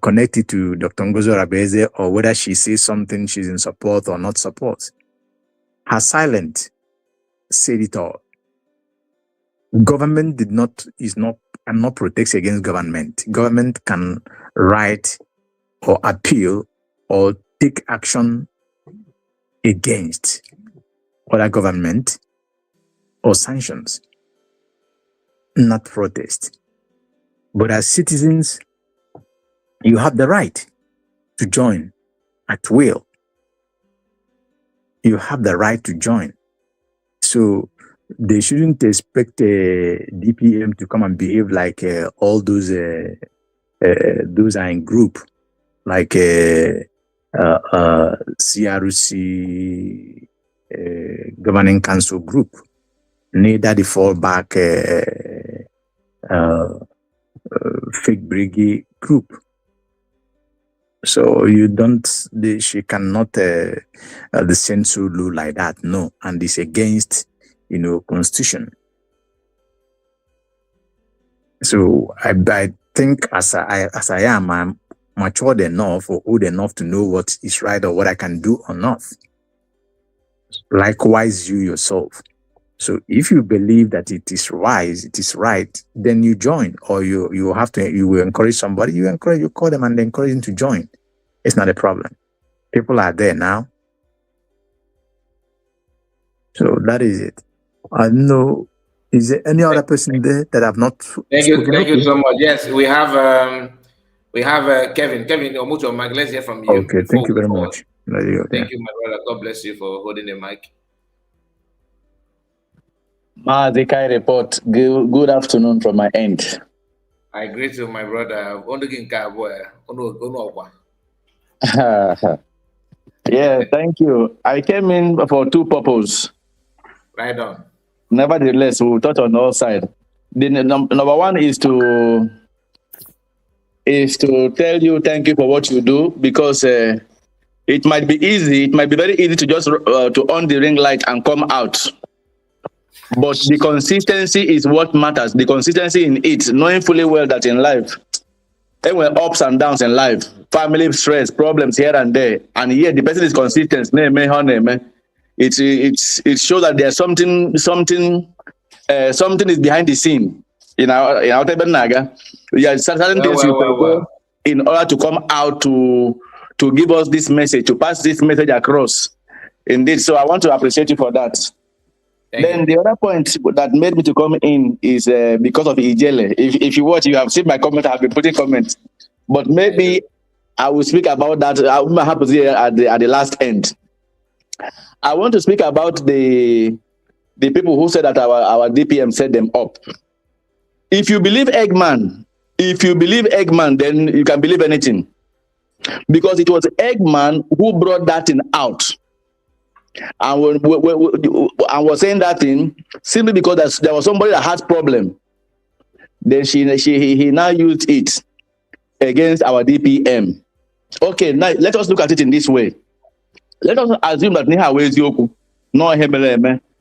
connect it to Dr. Ngozo Rabeze, or whether she says something she's in support or not support, her silent said it all. Government cannot protect against government. Government can write or appeal or take action against other government or sanctions, not protest. But as citizens, you have the right to join at will. You have the right to join. So they shouldn't expect a DPM to come and behave like all those are in group, like CRC governing council group, neither the fallback fake brigade group. So she cannot descend so low like that, no, and it's against constitution. So I think as I am, I'm matured enough or old enough to know what is right or what I can do or not. Likewise, you yourself. So if you believe that it is wise, it is right, then you join, or you will encourage somebody, you call them and encourage them to join. It's not a problem. People are there now. So that is it. I know. Is there any other person there that have not Thank you so much. Yes, we have Kevin. Kevin, unmute your mic. Let's hear from you. Okay, thank you very much. Thank you, my brother. God bless you for holding the mic. MAZI report. Good afternoon from my end. I greet you, my brother. Yeah, thank you. I came in for two purposes. Right on. Nevertheless, we'll touch on all sides. The number one is to tell you thank you for what you do, because it might be easy. It might be very easy to just to on the ring light and come out. But the consistency is what matters. The consistency in it, knowing fully well that in life, there were ups and downs in life, family stress, problems here and there, and yet the person is consistent. It shows that there's something is behind the scene. In our Naga, certain things you can go in order to come out to give us this message, to pass this message across. Indeed, so I want to appreciate you for that. Then the other point that made me to come in is because of Ijele. If you watch, you have seen my comment. I have been putting comments, but maybe I will speak about that. I will have to see at the last end. I want to speak about the people who said that our DPM set them up. If you believe Eggman, then you can believe anything, because it was Eggman who brought that thing out. And was saying that thing simply because there was somebody that had problem. Then he now used it against our DPM. Okay, now let us look at it in this way. Let us assume that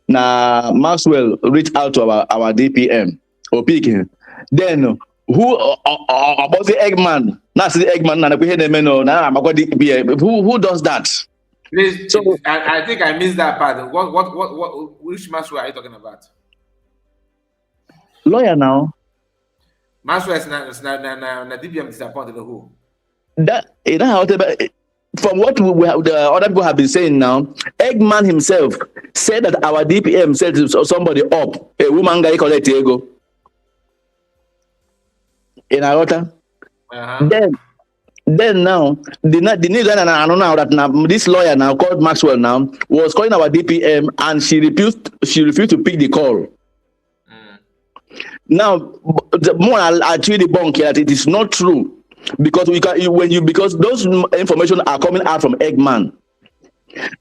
na Maxwell reached out to our DPM or picking. Then who about the Eggman? Not the Eggman. Who does that? Please, so, I think I missed that part. Which Maxwell are you talking about? Lawyer now. Maxwell is not DPM disappointed who? From what the other people have been saying now, Eggman himself said that our DPM set somebody up, a woman guy called Diego. In Arota. Then Then now, the news line I know now that now this lawyer now called Maxwell now was calling our DPM and she refused to pick the call. Now, the more I actually debunk here that it is not true because because those information are coming out from Eggman.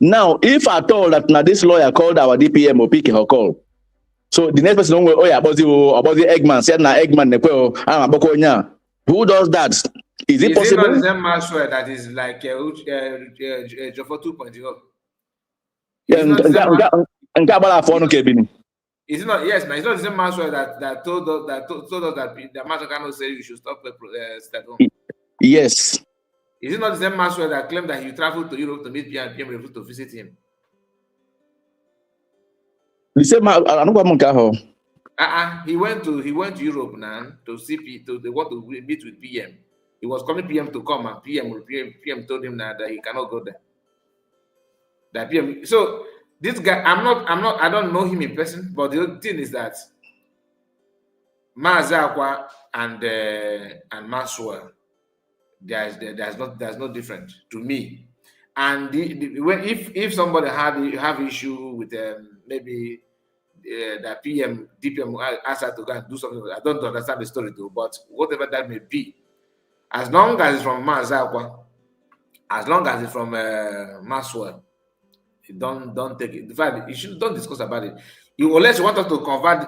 Now, if I told that now this lawyer called our DPM or pick her call, so the next person will about the Eggman said now Eggman who does that? Is it possible? It not the same Maxwell that is like Jofo 2.0? Is it not? Yes, now it's not the same Maxwell that told us that the Maxwell Kanu said you should stop step. Yes. Is it not the same Maxwell that claimed that he traveled to Europe to meet PM and PM refused to visit him? The same he went to Europe now to see they want to meet with PM. He was calling PM to come, and PM told him that he cannot go there. That PM. So this guy, I don't know him in person, but the thing is that MAZI and Maxwell, there's no difference to me. And if somebody have issue with maybe the DPM asked her to go and do something, I don't understand the story too, but whatever that may be, as long as it's from MAZI, as long as it's from Maxwell, don't take it. In fact, don't discuss about it. Unless you want us to convert,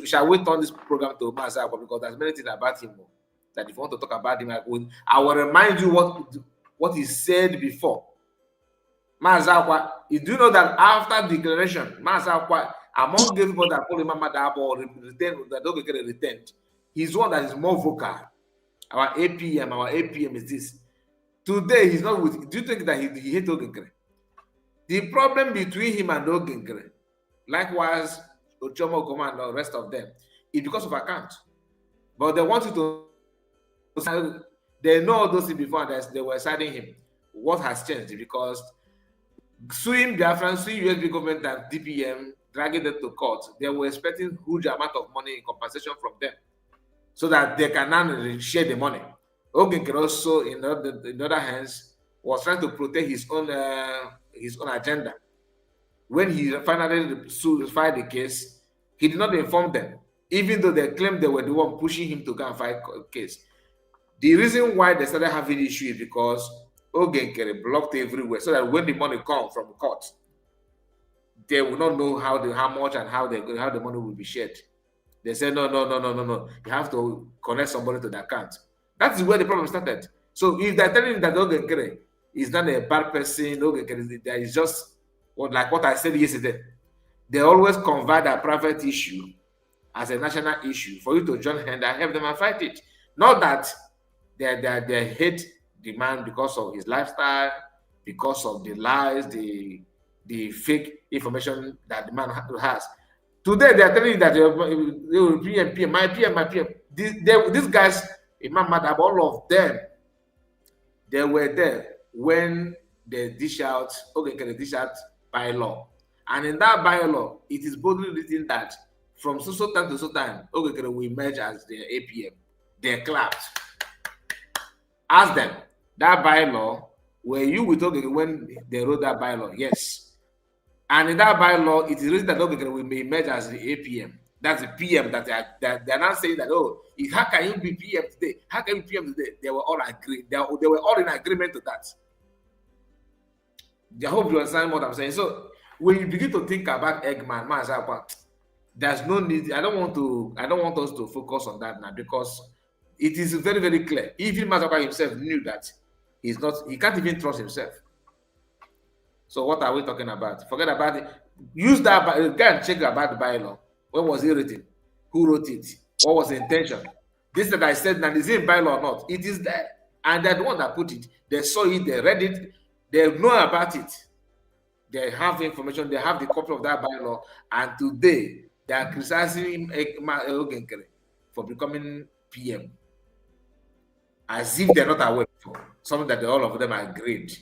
shall we turn this program to MAZI? Because there's many things about him that if you want to talk about him, I will remind you what he said before. MAZI, you do know that after declaration, MAZI, among everybody that call him Madabo or that don't get retained, he's one that is more vocal. Our APM is this. Today he's not with. Do you think that he hates Ogenkere? The problem between him and Ogenkere, likewise Ochomo Command and the rest of them, is because of account. But they want you to. They know all those things before that they were citing him. What has changed? Because suing Biafran, suing USB government and DPM, dragging them to court, they were expecting huge amount of money in compensation from them, so that they can now share the money. Ogenkere also, in other hands, was trying to protect his own agenda. When he finally filed the case, he did not inform them, even though they claimed they were the one pushing him to go and file a case. The reason why they started having issue is because Ogenkere blocked everywhere, so that when the money comes from court, they will not know how much and how the money will be shared. They said no. You have to connect somebody to the account. That is where the problem started. So if they're telling you that Ogenkere is not a bad person, Ogenkere is just like what I said yesterday. They always convert a private issue as a national issue for you to join hand and help them and fight it. Not that they hate the man because of his lifestyle, because of the lies, the fake information that the man has. Today they are telling you that my PM. These guys, Imam Madab, all of them, they were there when they dish out bylaw. And in that bylaw, it is boldly written that from so time to so time, Ogenkere will emerge as the APM. They clapped. Ask them, that bylaw, were you with Ogenkere when they wrote that bylaw? Yes. And in that bylaw, it is written that Ogenkere will emerge as the APM. That's the PM that they're not saying that, how can you be PM today? How can you be PM today? They were all agreed. They were all in agreement to that. I hope you understand what I'm saying. So when you begin to think about Eggman, there's no need. I don't want us to focus on that now, because it is very, very clear. Even Mazapa himself knew that he can't even trust himself. So what are we talking about? Forget about it. Use that. Go and check about the bylaw. When was it written? Who wrote it? What was the intention? This that I said, now is it in bylaw or not? It is there. And they're the one that put it. They saw it, they read it, they know about it. They have information, they have the copy of that bylaw, and today they are criticizing Ogenkere for becoming PM. As if they're not aware of something that all of them agreed.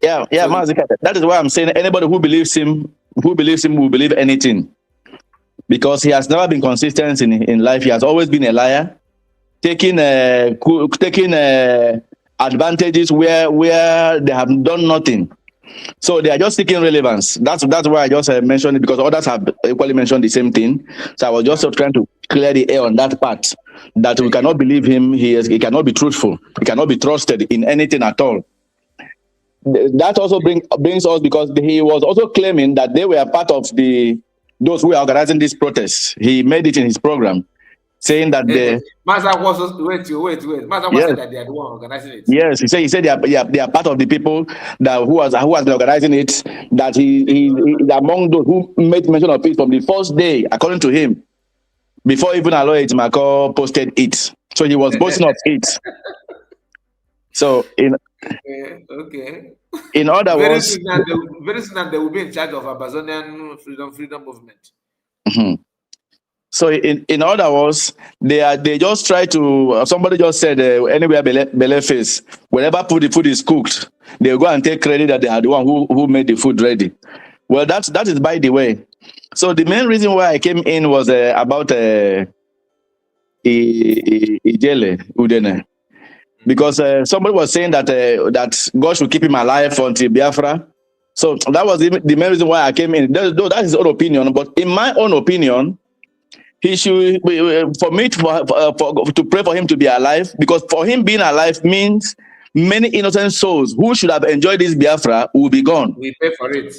Yeah, so, MAZI, that is why I'm saying anybody who believes him will believe anything. Because he has never been consistent in life. He has always been a liar. taking advantages where they have done nothing. So they are just seeking relevance. That's why I just mentioned it, because others have equally mentioned the same thing. So I was just trying to clear the air on that part, that we cannot believe him. He cannot be truthful. He cannot be trusted in anything at all. That also brings us, because he was also claiming that they were part of those who are organizing this protest. He made it in his program, saying that Maza was wait. Maza was saying that they are the one organizing it. Yes, he said they are part of the people that who has been organizing it. That he is among those who made mention of it from the first day, according to him, before even Aloy Etimako posted it. So he was boasting of it. So Okay. In other words, very soon they will be in charge of Amazonian freedom movement. So in other words, they just try to. Somebody just said anywhere belle face, whenever the food is cooked, they go and take credit that they are the one who made the food ready. Well, that is by the way. So the main reason why I came in was about Ijele Udene, because somebody was saying that God should keep him alive until Biafra. So that was the main reason why I came in. Though that is his own opinion, but in my own opinion, he should, for me to pray for him to be alive, because for him being alive means many innocent souls who should have enjoyed this Biafra will be gone. We pay for it.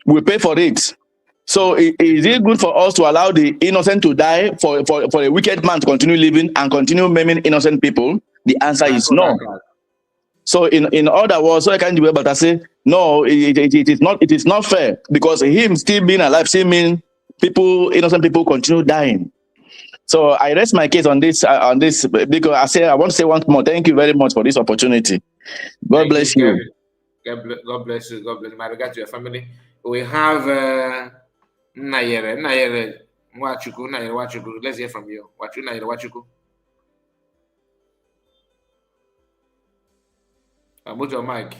We pay for it. So is it good for us to allow the innocent to die for a wicked man to continue living and continue maiming innocent people? The answer is no. So in other words, so I can't do it, but I say no. It is not fair, because him still being alive still means innocent people continue dying. So I rest my case on this because I want to say once more, thank you very much for this opportunity. God bless you. God bless you. God bless you. My regard to your family. We have Nayere Wachuku. Let's hear from you. Nayere Wachuku. Mute your mic.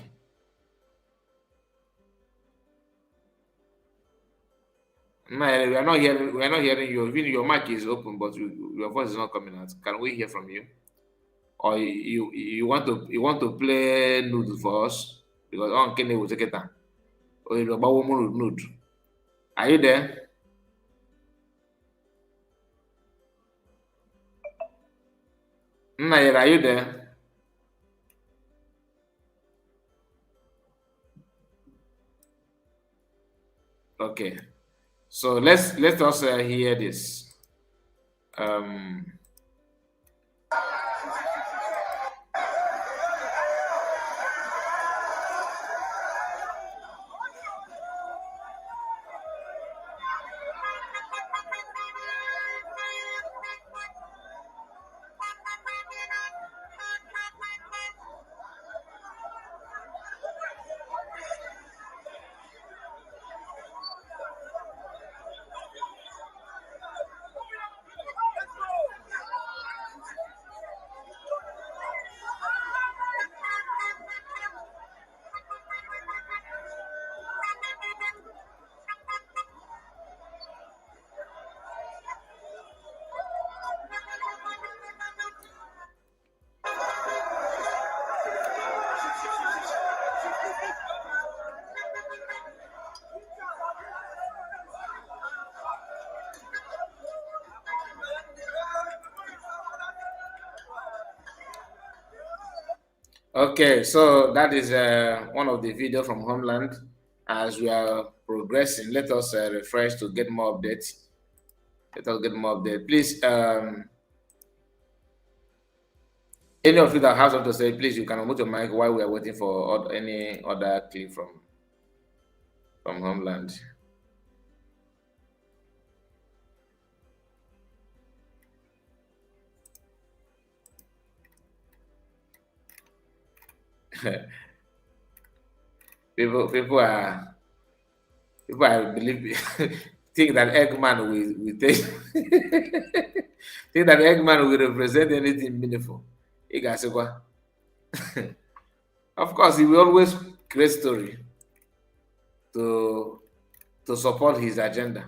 Nayere, we are not hearing you. Even your mic is open, but your voice is not coming out. Can we hear from you? Or you want to play nude for us? Because on Kenny will take it down. Or you about woman nude. Are you there? Nayere, are you there? Okay. So let's also hear this. Okay, so that is one of the videos from Homeland. As we are progressing, let us refresh to get more updates. Please, any of you that have something to say, please, you can unmute your mic while we are waiting for any other clip from Homeland. people are believe think that Eggman will take think that Eggman will represent anything meaningful. Of course, he will always create story to support his agenda.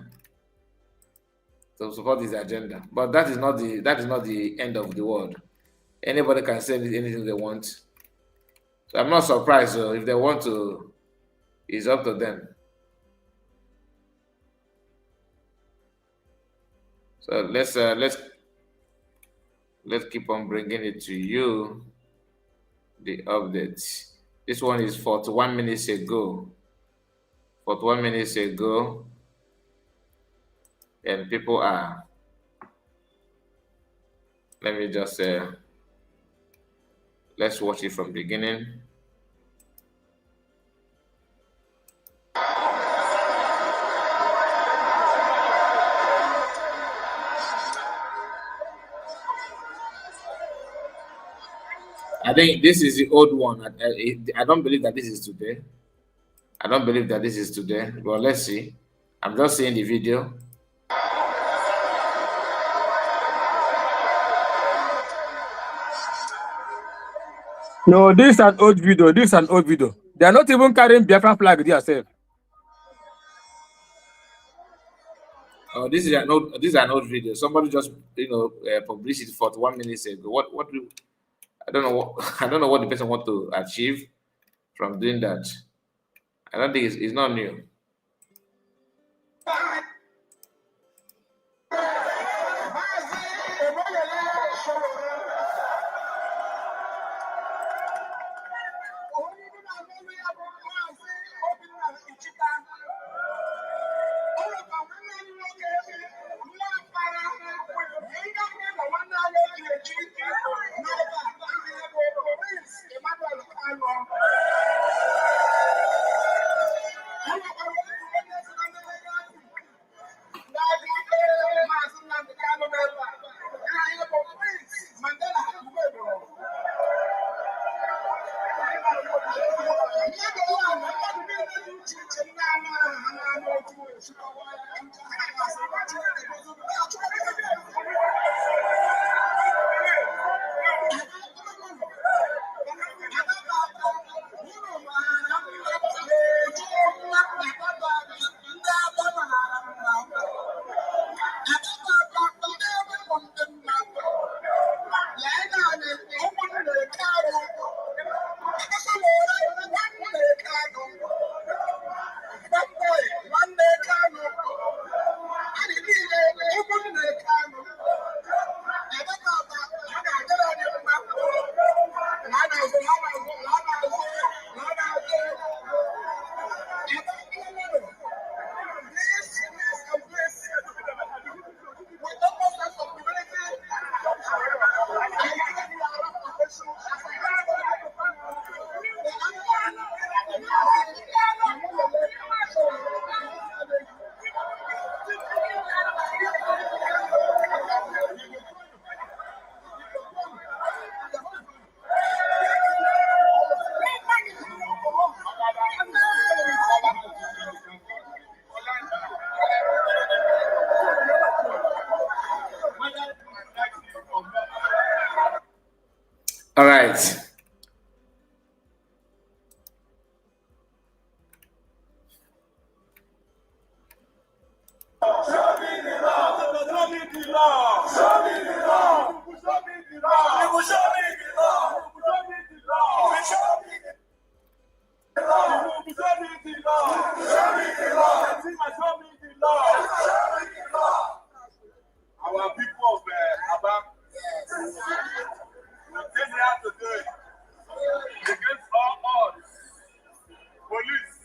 But that is not the end of the world. Anybody can say anything they want. So I'm not surprised. So if they want to, it's up to them. So let's keep on bringing it to you. The updates. This one is 41 minutes ago. 41 minutes ago, and people are. Let me just let's watch it from beginning. I think this is the old one. I don't believe that this is today. I don't believe that this is today. But let's see. I'm just seeing the video. No, this is an old video. This is an old video. They are not even carrying Biafran flag themselves. Oh, this is an old video. Somebody just published it 41 minutes ago. What do I don't know what I don't know what the person want to achieve from doing that. I don't think it's not new. All right. Our people of Aba, we came here today against all odds. Police,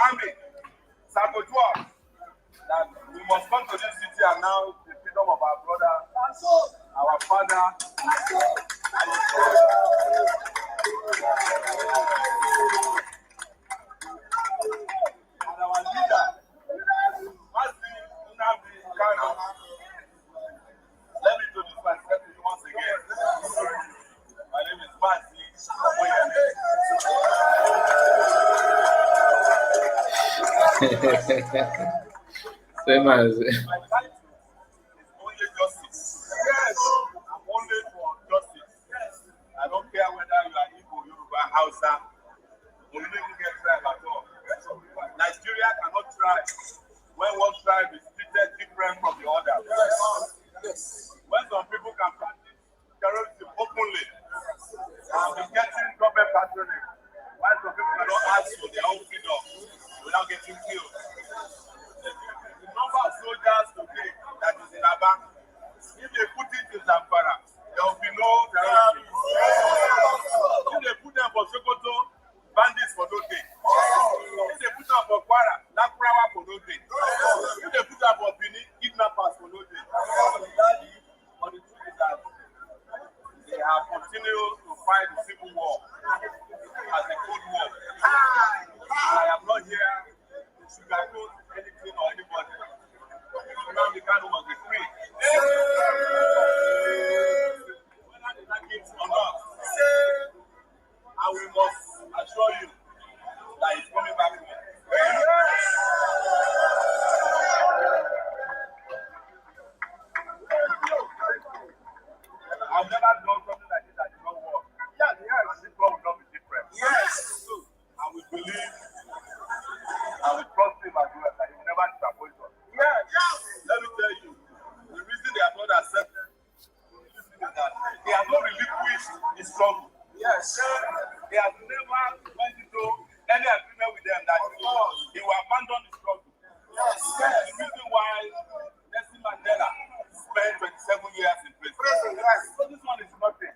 army, sabotage. That we must come to this city and now the freedom of our brother, our father. And our leader, MAZI, Kanu. Let me introduce myself to you once again. My name is MAZI. Same as My title is only justice. Yes. I'm only for justice. Yes. I don't care whether you are Igbo, Yoruba, Hausa. We didn't get tribe at all. Nigeria cannot thrive when one tribe is treated different from the other. Yes. When some people can practice terrorism openly, and we must assure you that he's coming back home. I've never done something like this that did not work. Yeah, yes, this one will not be different. Yes. And we believe and we trust him as well that he will never disappoint us. Yes. Let me tell you, the reason they have not accepted is that he has not relinquished his struggle. Yes. He has never went into any agreement with them that he will abandon the struggle. Yes. The reason why Nelson Mandela spent 27 years in prison. Yes. So this one is nothing.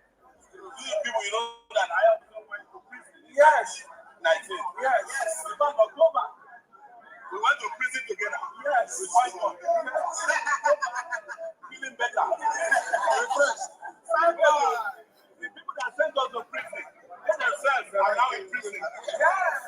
These people, you know that I also went to prison. Yes. 19. Yes. In fact, October, we went to prison together. Yes. We fight one. Feeling better. Refreshed. The people that sent us to prison, they themselves are now in prison. Yes.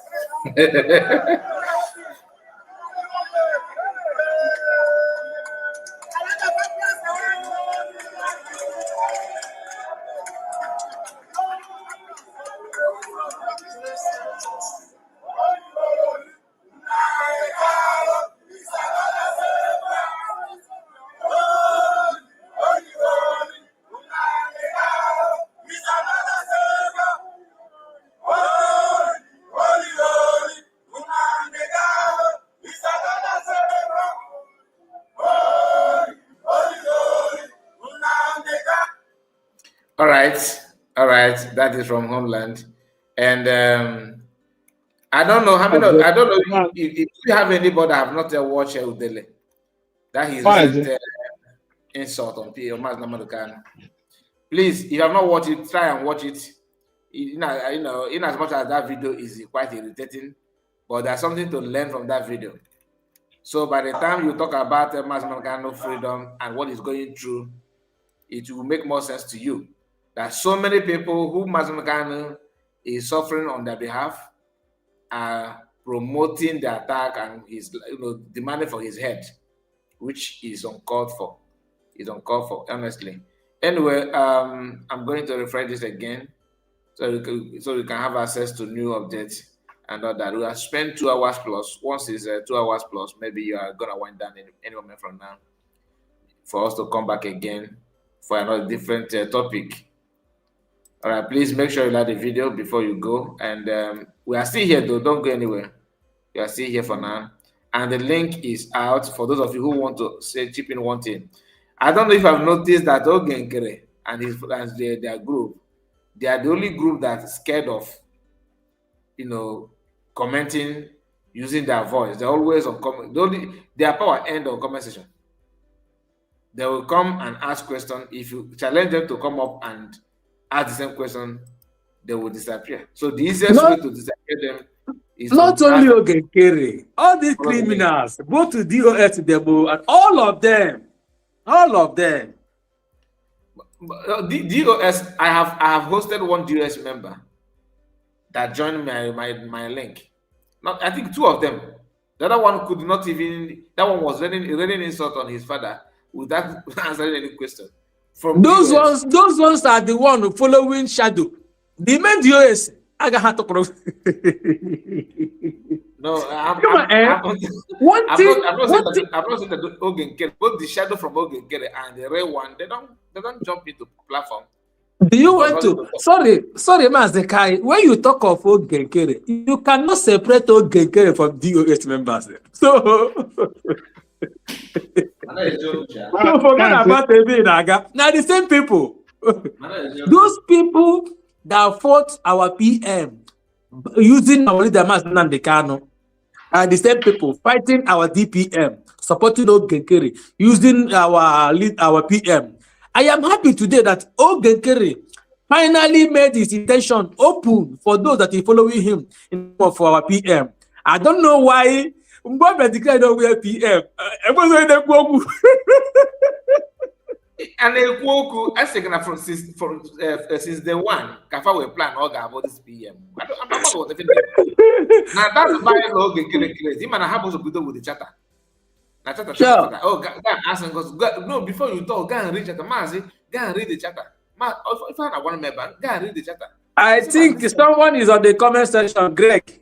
All right, that is from Homeland, and I don't know how many. I don't know if you have anybody that have not yet watched Udele. That is recent insult on MAZI Nnamdi Kanu. Please, if you have not watched it, try and watch it. In as much as that video is quite irritating, but there's something to learn from that video. So by the time you talk about MAZI Nnamdi Kanu freedom and what he's going through, it will make more sense to you. That so many people who MAZI Nnamdi Kanu is suffering on their behalf are promoting the attack and is demanding for his head, which is uncalled for. It's uncalled for, honestly. Anyway, I'm going to refresh this again so we can have access to new updates and all that. We have spent 2 hours plus. Once it's 2 hours plus, maybe you are gonna wind down any moment from now for us to come back again for another different topic. All right, please make sure you like the video before you go. And we are still here though, don't go anywhere. We are still here for now. And the link is out for those of you who want to chip in one thing. I don't know if I've noticed that Ogenkere and their group, they are the only group that's scared of, commenting using their voice. They're always on comment. Their power end on comment section. They will come and ask questions. If you challenge them to come up and ask the same question, they will disappear. So the easiest way to disappear them is not only Ogenkere, all these criminals, both to DOS, Debo, and all of them. DOS, I have hosted one DOS member that joined my link. I think 2 of them. The other one could not even. That one was reading insult on his father without answering any question. From those ones are the one following shadow. The main DOS, I got had to prove. No, I'm not saying that Ogenkere, both the shadow from Ogenkere and the real one, they don't jump into platform. Do you want to? Sorry, Mazekai. When you talk of Ogenkere, you cannot separate Ogenkere from DOS members. So forget about the now the same people. Those people that fought our PM using our leader MAZI Nnamdi Kanu are the same people fighting our DPM, supporting Ogenkere, using our PM. I am happy today that Ogenkere finally made his intention open for those that are following him for our PM. I don't know why. Mbaba declared over PM. And I say from since day one, Kafa will plan all about this PM. I'm not what the now that's why Ogenkere. Him and I have also good with the chatter. Sure. Oh, God, asking us. No, before you talk, go and read chatter. MAZI, go and read the chatter. If I want member, go and read the chatter. I think someone is on the comment section. Greg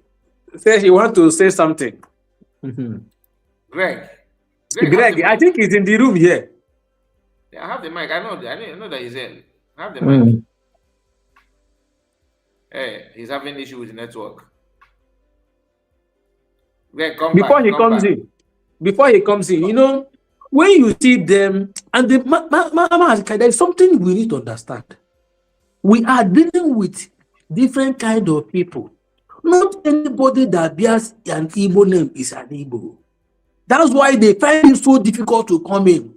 says he wants to say something. Greg. Greg, I think he's in the room here. Yeah, I have the mic. I know that he's in. I have the mic. Hey, he's having issue with the network. Greg, Before he comes in, you know, when you see them, and there's something we need to understand. We are dealing with different kind of people. Not anybody that bears an Igbo name is an Igbo. That's why they find it so difficult to come in.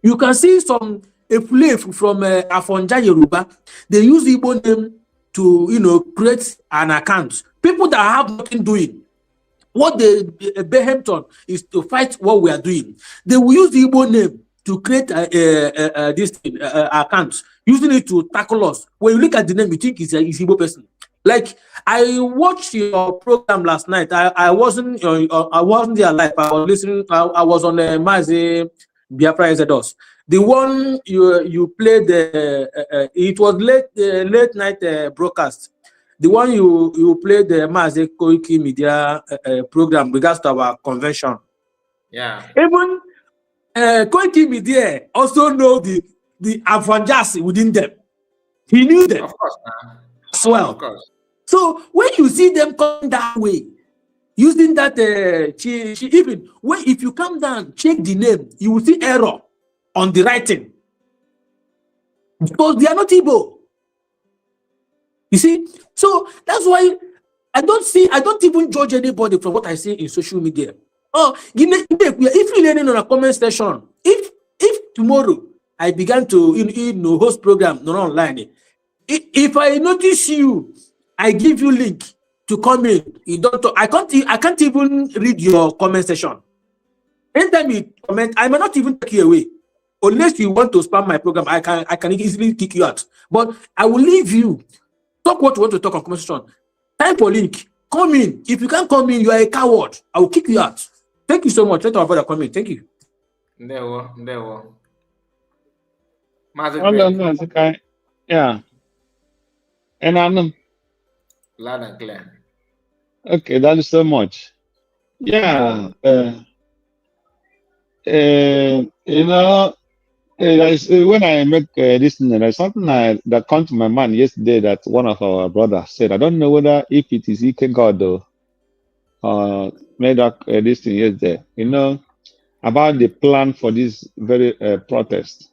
You can see a place from Afonja Yoruba. They use Igbo name to, you know, create an account. People that have nothing doing. What they Behampton is to fight what we are doing. They will use the Igbo name to create this account, using it to tackle us. When you look at the name, you think it's Igbo person. Like, I watched your program last night. I wasn't there live. I was listening. I was on MAZI Biafra Exodus. The one you played, it was late night broadcast. The one you played the MAZI Koiki Media program regards to our convention. Yeah. Even Koiki Media also know the Avanjas within them. He knew them. Of course, man. As well. Of course. So when you see them come that way, using that even when if you come down, check the name, you will see error on the writing. Because they are not Igbo. You see? So that's why I don't even judge anybody from what I see in social media. Oh, if you're learning on a comment section, if tomorrow I began to host program not online, if I notice you, I give you link to come in. You don't talk, I can't even read your comment section. Anytime you comment, I might not even take you away. Unless you want to spam my program, I can easily kick you out. But I will leave you. Talk what you want to talk on comment section. Time for link. Come in. If you can't come in, you are a coward. I will kick you out. Thank you so much. Let our brother come in. Thank you. There. Yeah. And I'm loud and clear. Okay, that is so much. Yeah. You know, when I make this thing, there's something that comes to my mind yesterday that one of our brothers said. I don't know whether if it is Ike God or made up this thing yesterday. You know, about the plan for this very protest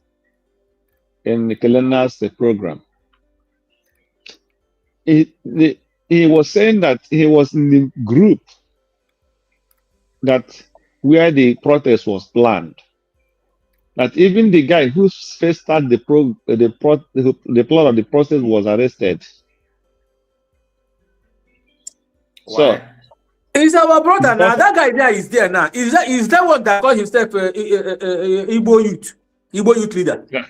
in Kelena's program. He was saying that he was in the group that where the protest was planned. That even the guy who first started the plot of the process was arrested. Why? So it's our brother now. That guy there is there now. Is that one that called himself Igbo youth leader? Yeah.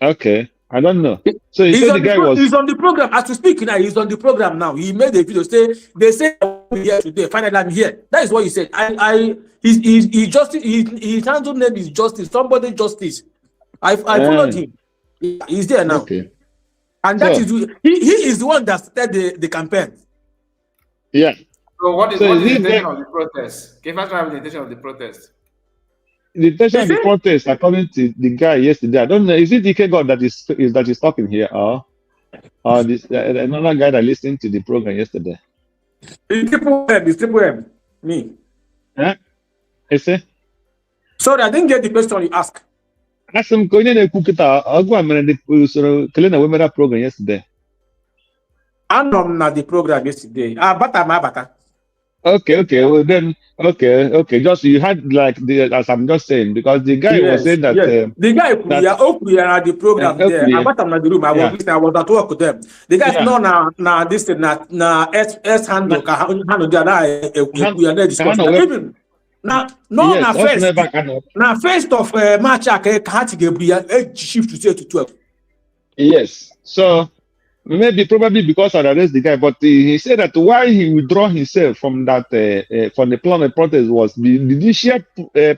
Okay, I don't know. So he said the guy was. He's on the program as we speak now. He's on the program now. He made a video. They say I'm here today. Finally, I'm here. That is what he said. His handle name is Justice. Somebody Justice. I followed him. He's there now. Okay. And that is he is the one that started the campaign. Yeah. So what is the intention of the protest? Give us the intention of the protest. The intention of the protest, according to the guy yesterday, I don't know. Is it Ike God that is talking here, or this another guy that listened to the program yesterday? It's Triple M. Me. Huh? Is it? Sorry, I didn't get the question you asked. Ask him. Going to cook it out. I'll go and Kelena we made that program yesterday. I know not the program yesterday. Bata. Okay. Well then, okay. Just you had like as I'm just saying, because the guy was saying that the guy we are at the program there. I'm not the room. I was at work with them. The guys know now this thing na S handle we are there discussing. Even now first of March I can't shift to 12. Yes. So probably because I arrest the guy, but he said that why he withdraw himself from that from the plan of protest was the initial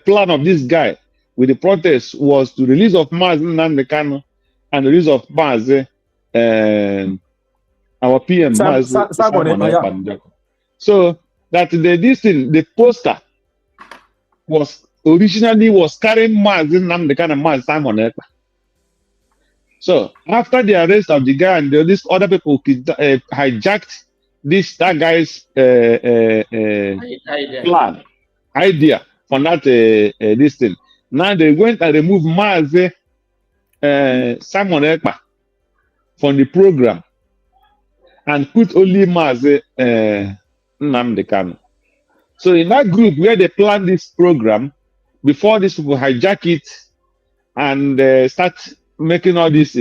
plan of this guy with the protest was to release of MAZI Kanu and the release of MAZI our PM, Simon, yeah. Ekpa. So that this thing, the poster was originally carrying MAZI Nnamdi Kanu and MAZI Simon Ekpa. So after the arrest of the guy and these other people hijacked that guy's idea for that this thing. Now they went and removed MAZI Simon Ekpa from the program and put only MAZI Nnamdi Kanu. So in that group where they planned this program, before these people hijack it and start making all this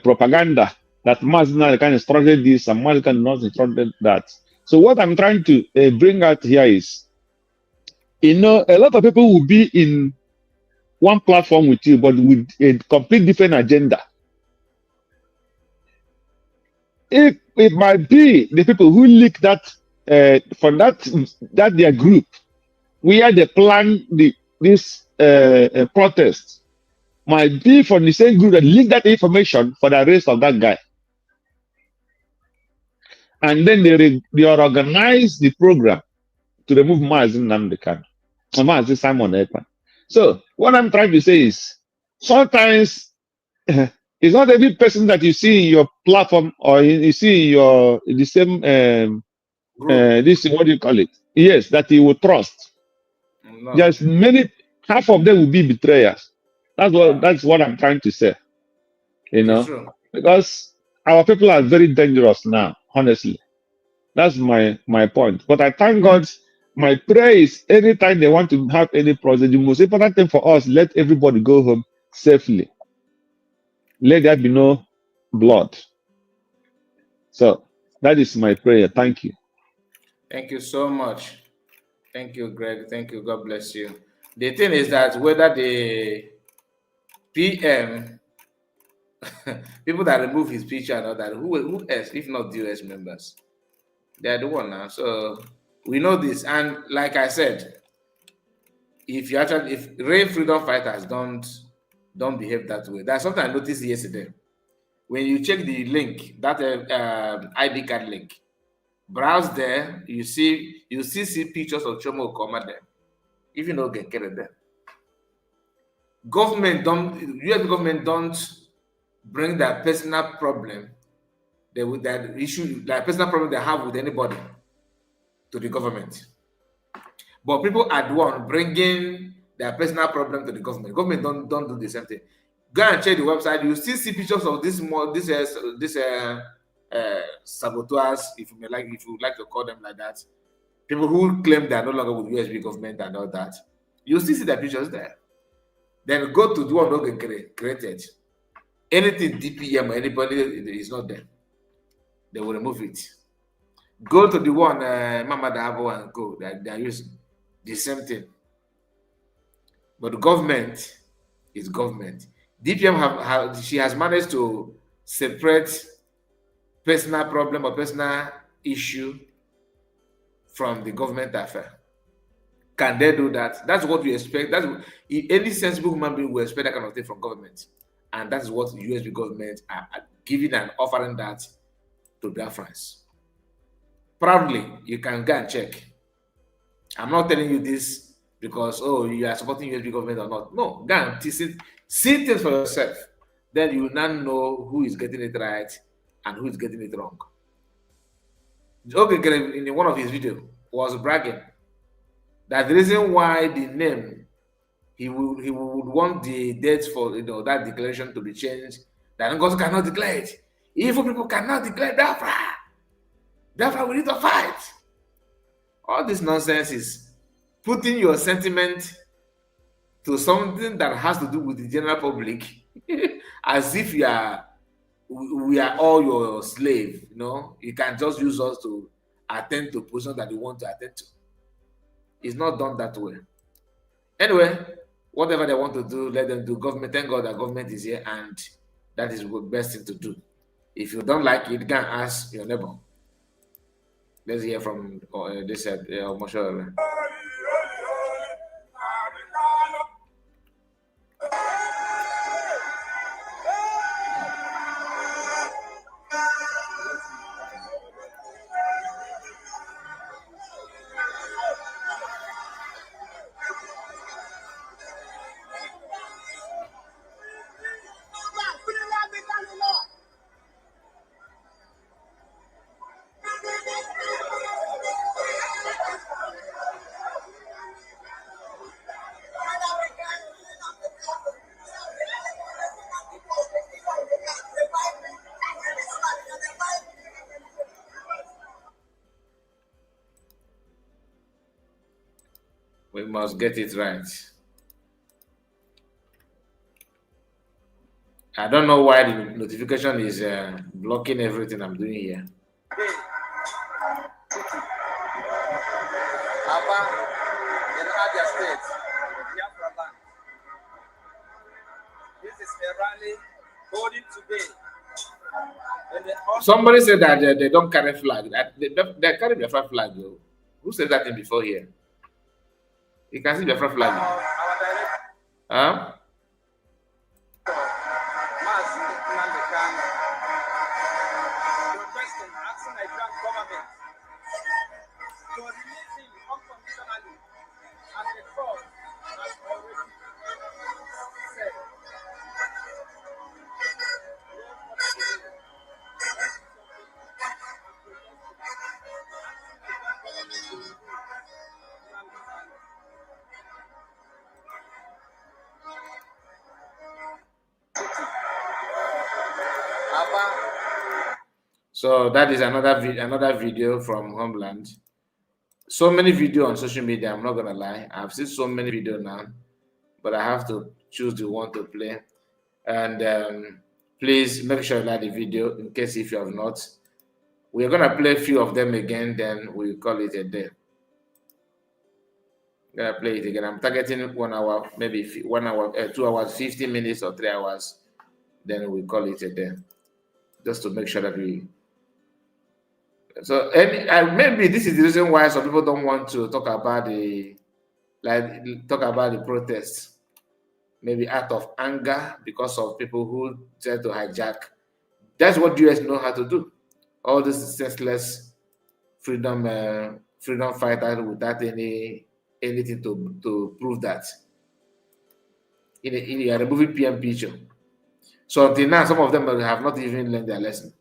propaganda that MAZI Nnamdi Kanu instructed this and MAZI Kanu not instructed that. So what I'm trying to bring out here is, a lot of people will be in one platform with you, but with a complete different agenda. It might be the people who leak that from that their group, where they plan this protest, might be from the same group that leaked that information for the arrest of that guy. And then they organize the program to remove MAZI Nnamdi Kanu, MAZI Simon Ekpa. So what I'm trying to say is, sometimes it's not every person that you see in your platform or you see in the same this what do you call it? Yes, that you will trust. No. There's half of them will be betrayers. That's what I'm trying to say. It's true. Because our people are very dangerous now, honestly. That's my point. But I thank God. My prayer is, anytime they want to have any process, the most important thing for us, let everybody go home safely. Let there be no blood. So that is my prayer. Thank you. Thank you so much. Thank you, Greg. Thank you. God bless you. The thing is that whether the PM, people that remove his picture and all that, who else, if not the US members? They are the one now. So we know this. And like I said, if real freedom fighters don't behave that way. That's something I noticed yesterday. When you check the link, that ID card link, browse there, you see pictures of Chomo Okoma there. If you don't get carried there. US government don't bring that personal problem, that issue, that personal problem they have with anybody to the government. But people are the one bringing their personal problem to the government. Government don't do the same thing. Go and check the website. You still see pictures of this saboteurs, if you like to call them like that. People who claim they are no longer with USB government and all that. You still see the pictures there. Then go to the one that get created. Anything DPM or anybody is not there, they will remove it. Go to the one Mama Dabo and go. They are using the same thing. But the government is government. DPM she has managed to separate personal problem or personal issue from the government affair. Can they do that? That's what we expect. Any sensible human being will expect that kind of thing from government. And that's what the USB government are giving and offering that to Biafrans. Proudly, you can go and check. I'm not telling you this because, you are supporting USB government or not. No, go and see things for yourself. Then you will now know who is getting it right and who is getting it wrong. Okay, in one of his videos was bragging that the reason why the name he would want the dates for that declaration to be changed, that Ngozi cannot declare it. Evil people cannot declare Biafra. Biafra, we need to fight. All this nonsense is putting your sentiment to something that has to do with the general public, as if we are all your slave. You can just use us to attend to positions that you want to attend to. It's not done that way. Anyway, whatever they want to do, let them do. Government, thank God that government is here, and that is the best thing to do. If you don't like it, go and ask your neighbor. Let's hear from this Moshe. We must get it right. I don't know why the notification is blocking everything I'm doing here. This is a rally holding today. Somebody said that they don't carry flag. They carry the flag. Though. Who said that thing before here? You can see the flag. Huh? MAZI, protesting, asking Nigerian government to release him unconditionally as the court has already said. So that is another video from Homeland. So many videos on social media. I'm not gonna lie. I've seen so many videos now, but I have to choose the one to play. And please make sure you like the video in case if you have not. We're gonna play a few of them again, then we'll call it a day. Gonna play it again. I'm targeting 1 hour, maybe 1 hour, 2 hours, 15 minutes, or 3 hours. Then we call it a day, just to make sure that we. So maybe this is the reason why some people don't want to talk about the protests. Maybe out of anger because of people who try to hijack. That's what US know how to do. All this senseless freedom fighters without anything to prove that. In a removing PM picture. So until now, some of them have not even learned their lesson.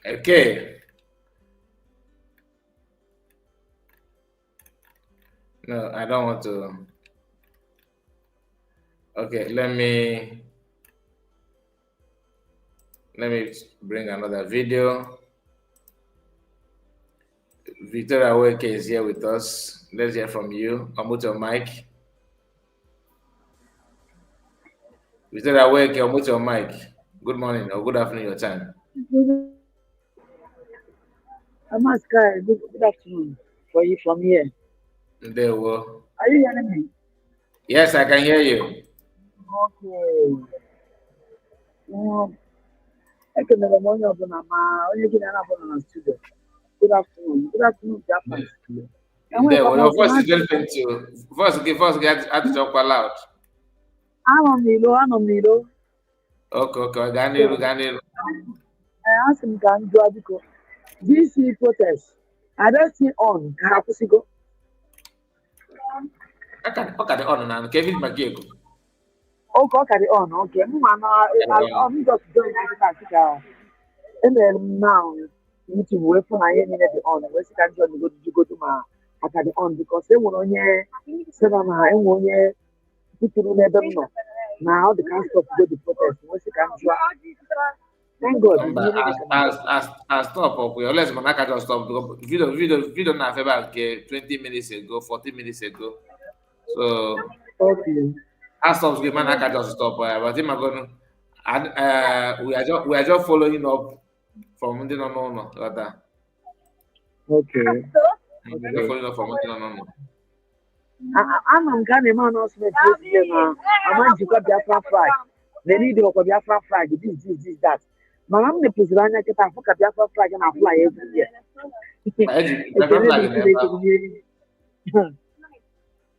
Okay. No, I don't want to. Okay, let me bring another video. Victoria Weke is here with us. Let's hear from you. Unmute your mic. Victoria Weke, unmute your mic. Good morning or good afternoon, your time. Good afternoon for you from here. There we go. Are you hearing me? Yes, I can hear you. Okay. I can never mind of only get an studio. Good afternoon. Good afternoon, Japan. There, well, your voice is very faint too. First get out to talk quite loud. I'm on Milo. Okay, Ganil. I asked him, can do because this protest, I don't see on Karapusigo. Okay, the on and Kevin McGee. Oh, okay, on. Okay, I'm just doing Africa. And then now, you need to wait for my enemy the on. Where's the country to go to my Akadi on because they won't hear 7 and 1 year. People never know. Now the cast of the protest. Where's the country? Thank God. As stop up. Let's Manaka just stop. Video na about 20 minutes ago, 40 minutes ago. So okay. As of the man, I can just stop. But him, I'm gonna, and we are just following up from the no. Okay. We are just following up from the no. I'm gonna man announcement yesterday now. I'm going to got Biafra flag. They need to go Biafra flag. This, that. Man, I'm the president. I get a Biafra flag and I fly every year.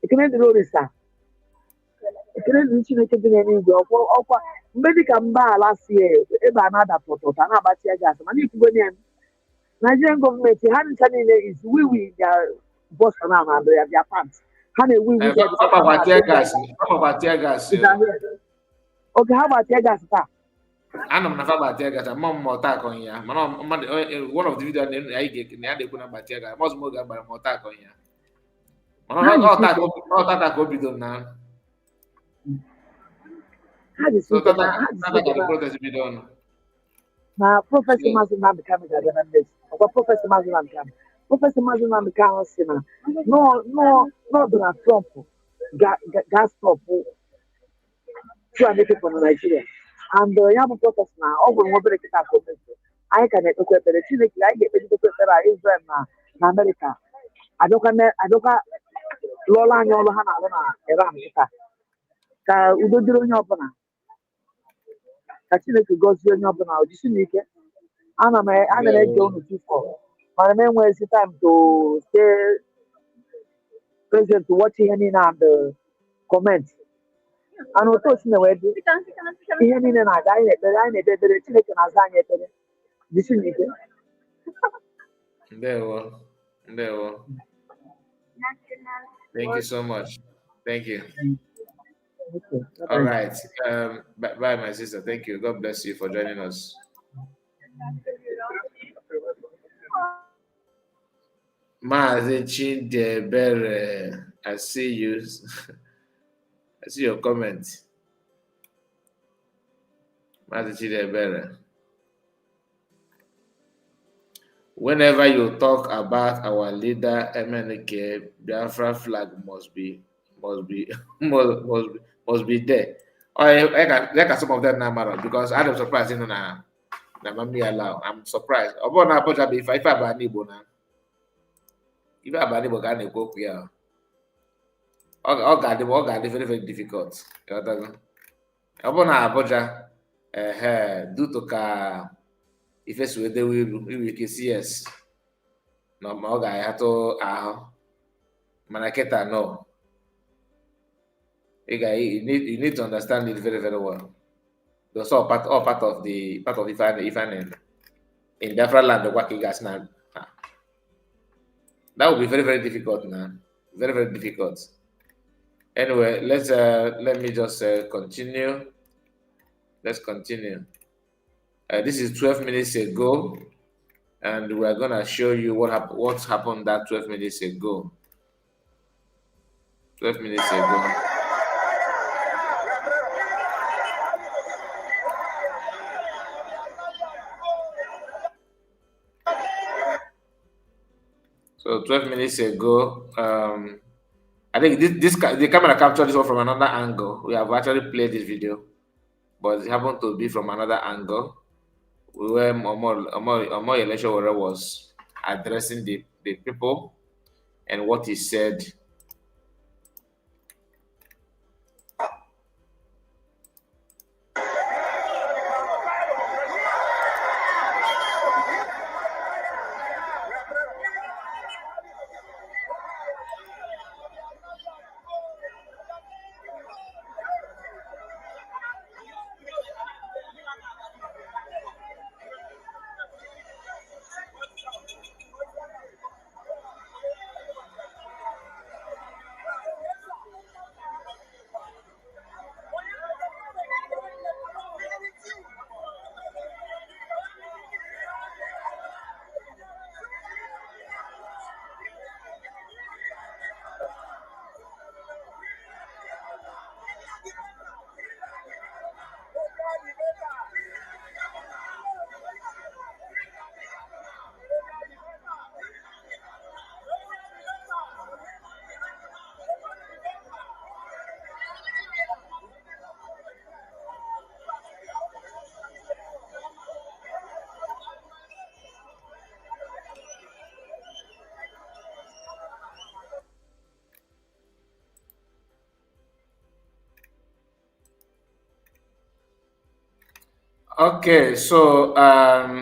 Ekene dị n'ori sa. Ekene dị Chineke dị n'eluigwe ọkwa mgbe dịka mba ala si ebe a na-ada pọtọta na-agbatị ya gasị mana ikwugo nye m Nigerian gọọmenti ha ncha niile is wiwi their boss na na their pants ha na-ewu iwu Papa tear gas. oge ha gbatịa gasị taa Ana m na fa batia gas ama m ọta akọ ya mana one of the video na anyị ga-eke na ya na-ekwu na batia gas mọzụ m oge agbara m ọta akọ ya mana ọta ka o bido na ha ji so tata protest bido ọnụ na prọfesọ Maazị Nnamdi Kanu ga-abịa na mmezi ọkwa prọfesọ Maazị Nnamdi Kanu si na Donald Trump ga-stọpụ 200 people na Nigeria and ya bụ prọfesọ na ọ bụrụ nwa obere kịta ka omezi anyị ka na-ekpekwa ekpere Chineke anyị ga-ekpejidekwa ekpere a Israel na Amerịka adọka lụọla anyị ọrụ ha na-alụ na Iran kịta ka udo dịrị onye ọbụla ka Chineke gọzie onye ọbụla ojisi n'ike ana m ege unu tufọ mana m enweghịzi time to stay present to watch ihe niile and comment ana otu osi na wee dị ihe niile na-aga anyị na-ekpe ekpere Chineke na-aza anyị ekpere jisi n'ike Ndewo. Thank you so much. Thank you. Okay. All right. Bye, my sister. Thank you. God bless you for joining us. MAZI Chidebere, I see you. I see your comment. MAZI Chidebere. Whenever you talk about our leader, MNK, Biafra flag must be there. I got some of them now, because I'm surprised, na Mami allow. I'm surprised. About na Abuja, if I ban Igbo now, if I ban Igbo, can go here? All got very, very difficult. About na Abuja, due to ka if we will see yes. No, my guy had to Manaketa no. You need to understand it very, very well. Those all part of Ifan in Biafra land the working gas now. That would be very, very difficult now. Very, very difficult. Anyway, let me just continue. Let's continue. This is 12 minutes ago, and we are gonna show you what happened that 12 minutes ago. 12 minutes ago. So 12 minutes ago, I think the camera captured this one from another angle. We have actually played this video, but it happened to be from another angle. Where Omo election was addressing the people and what he said. Okay, so Our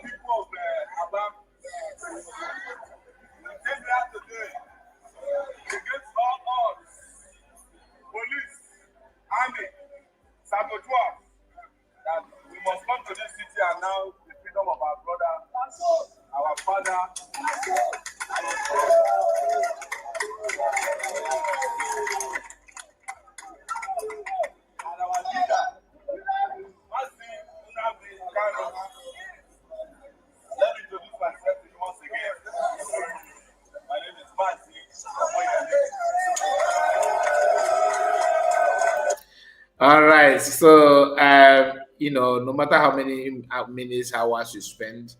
people of Abam, they are today against all odds. Police, army, sabotage. That we must come to this city and now the freedom of our brother, our father. And our leader, MAZI, Kanu. Let me introduce myself to you once again. My name is MAZI. all right. So no matter how many minutes, hours you spend,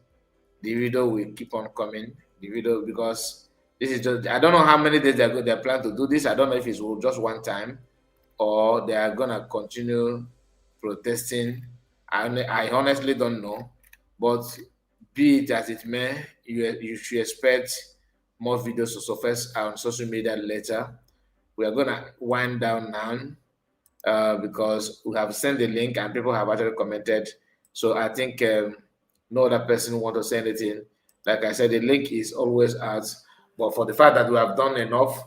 the video will keep on coming. The video, because this is just, I don't know how many days they're planning to do this. I don't know if it's just one time or they are gonna continue protesting. I honestly don't know, but be it as it may, you should expect more videos to surface on social media later. We are gonna wind down now because we have sent the link and people have actually commented. So I think no other person want to say anything. Like I said, the link is always out, but for the fact that we have done enough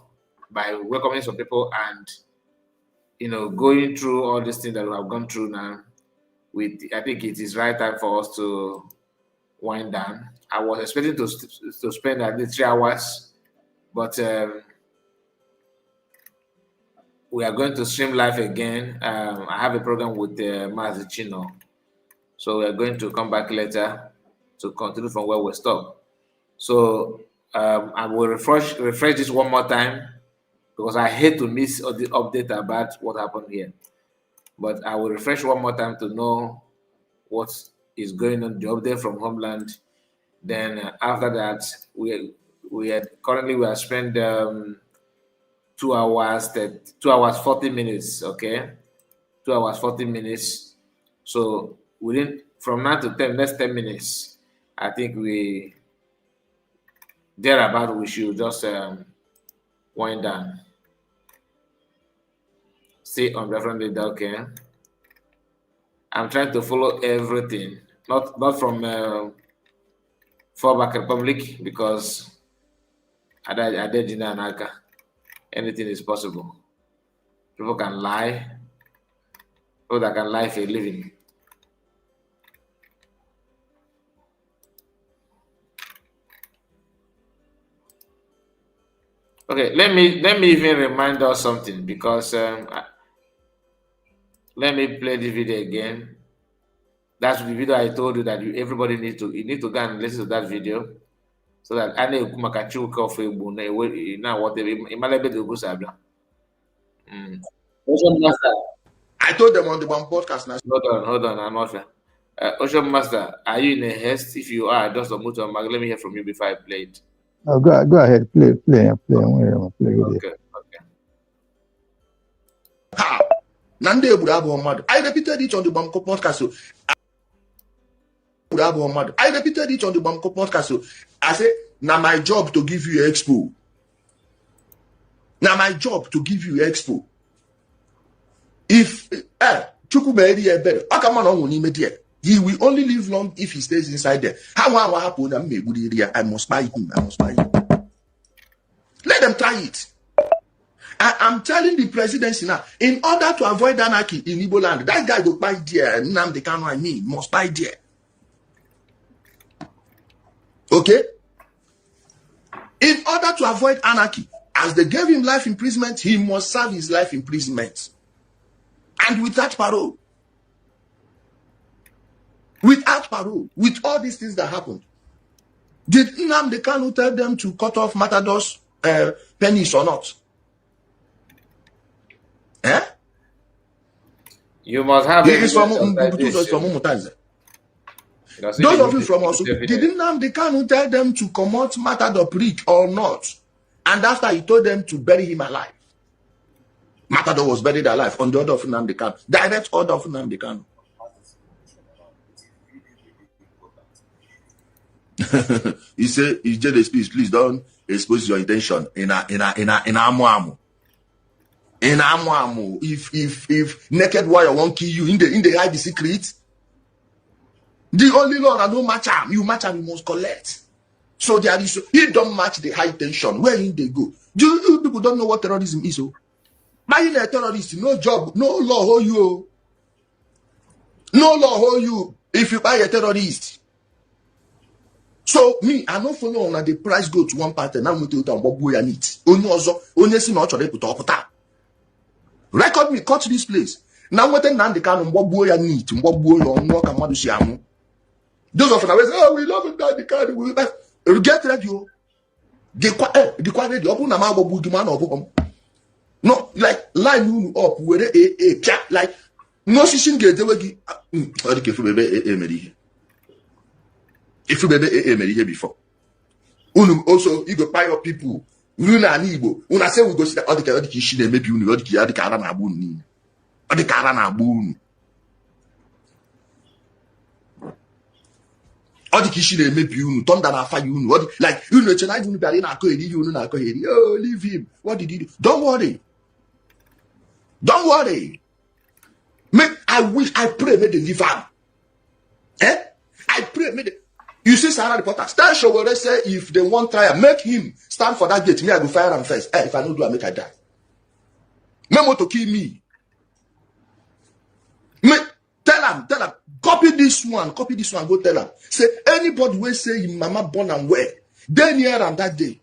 by welcoming some people and going through all these things that we have gone through now, I think it is right time for us to wind down. I was expecting to spend at least 3 hours, but we are going to stream live again. I have a program with MAZI Chino, so we are going to come back later to continue from where we stop. So I will refresh this one more time because I hate to miss the update about what happened here. But I will refresh one more time to know what is going on, the update from Homeland. Then after that, we are spent 2 hours 40 minutes. Okay, 2 hours 40 minutes. So from now to 10, next 10 minutes, I think we should just wind down. Stay on reference data, okay? I'm trying to follow everything, not from Fallback Republic, because I did in Anaka. Anything is possible. People can lie. People that can lie for a living. Okay, let me even remind us something, because let me play the video again. That's the video I told you that everybody need to go and listen to that video, so that I know now whatever Ocean Master. I told them on the one podcast now. Hold on, I'm not fair. Ocean Master, are you in a haste? If you are, just unmute your mic. Let me hear from you before I play it. Oh, go ahead, play. Okay. Ha! Nande Burabo Mad. I repeated it on the Bamko podcast. So I repeated it on the Bamko podcast. So I said, now my job to give you expo. Now my job to give you expo. If he will only live long if he stays inside there. How happen? I must buy him. Let them try it. I'm telling the presidency now, in order to avoid anarchy in Igbo land, that guy will buy there. NNAMUDI Kanu, must buy there. Okay? In order to avoid anarchy, as they gave him life imprisonment, he must serve his life imprisonment. And without parole. Without parole. With all these things that happened. Did NNAMUDI Kanu tell them to cut off Matador's penis or not? Eh? You must have Those of you from us, did NNAMUDI Kanu tell them to come out Matador prick or not? And after he told them to bury him alive. Matador was buried alive on the order of NNAMUDI Kanu. Direct order of NNAMUDI Kanu. You say, you just the speech, please don't expose your intention in amu. In amu. If naked warrior won't kill you, in the hide the secret. The only Lord that don't match him, you must collect. So there is, he don't match the high tension. Where in they go? You people don't know what terrorism is. Oh, buying a terrorist, no job, no law hold you. No law hold you if you buy a terrorist. So me, I don't follow on the price go to one party. Now we tell them what boy I need. Only see not to put up. Record me, cut this place. Now what then the kind of what boy I need, what boy on work and what do you see? Those of them say, oh, we love it that the car will get ready. The quiet open a mouth of man of no, like line you up where a chat like no shishin get the way. If you baby here before. Also, you go buy your people. Una Igbo. Una say we go see the other kishi maybe you know the other cara na bun. Other cara na bun. Other kishi maybe you thunder na fire you know like you know tonight you be na ko edi you know na ko edi. Oh, leave him. What did he do? Don't worry. Don't worry. I pray may they leave him. I pray may they. You see Sarah reporter, stand show where they say if they want trial, make him stand for that gate. Me, I go fire him first. If I don't do, I make I die. Memo to kill me. Tell him, copy this one, go tell him. Say anybody will say him mama born and where, they near him that day.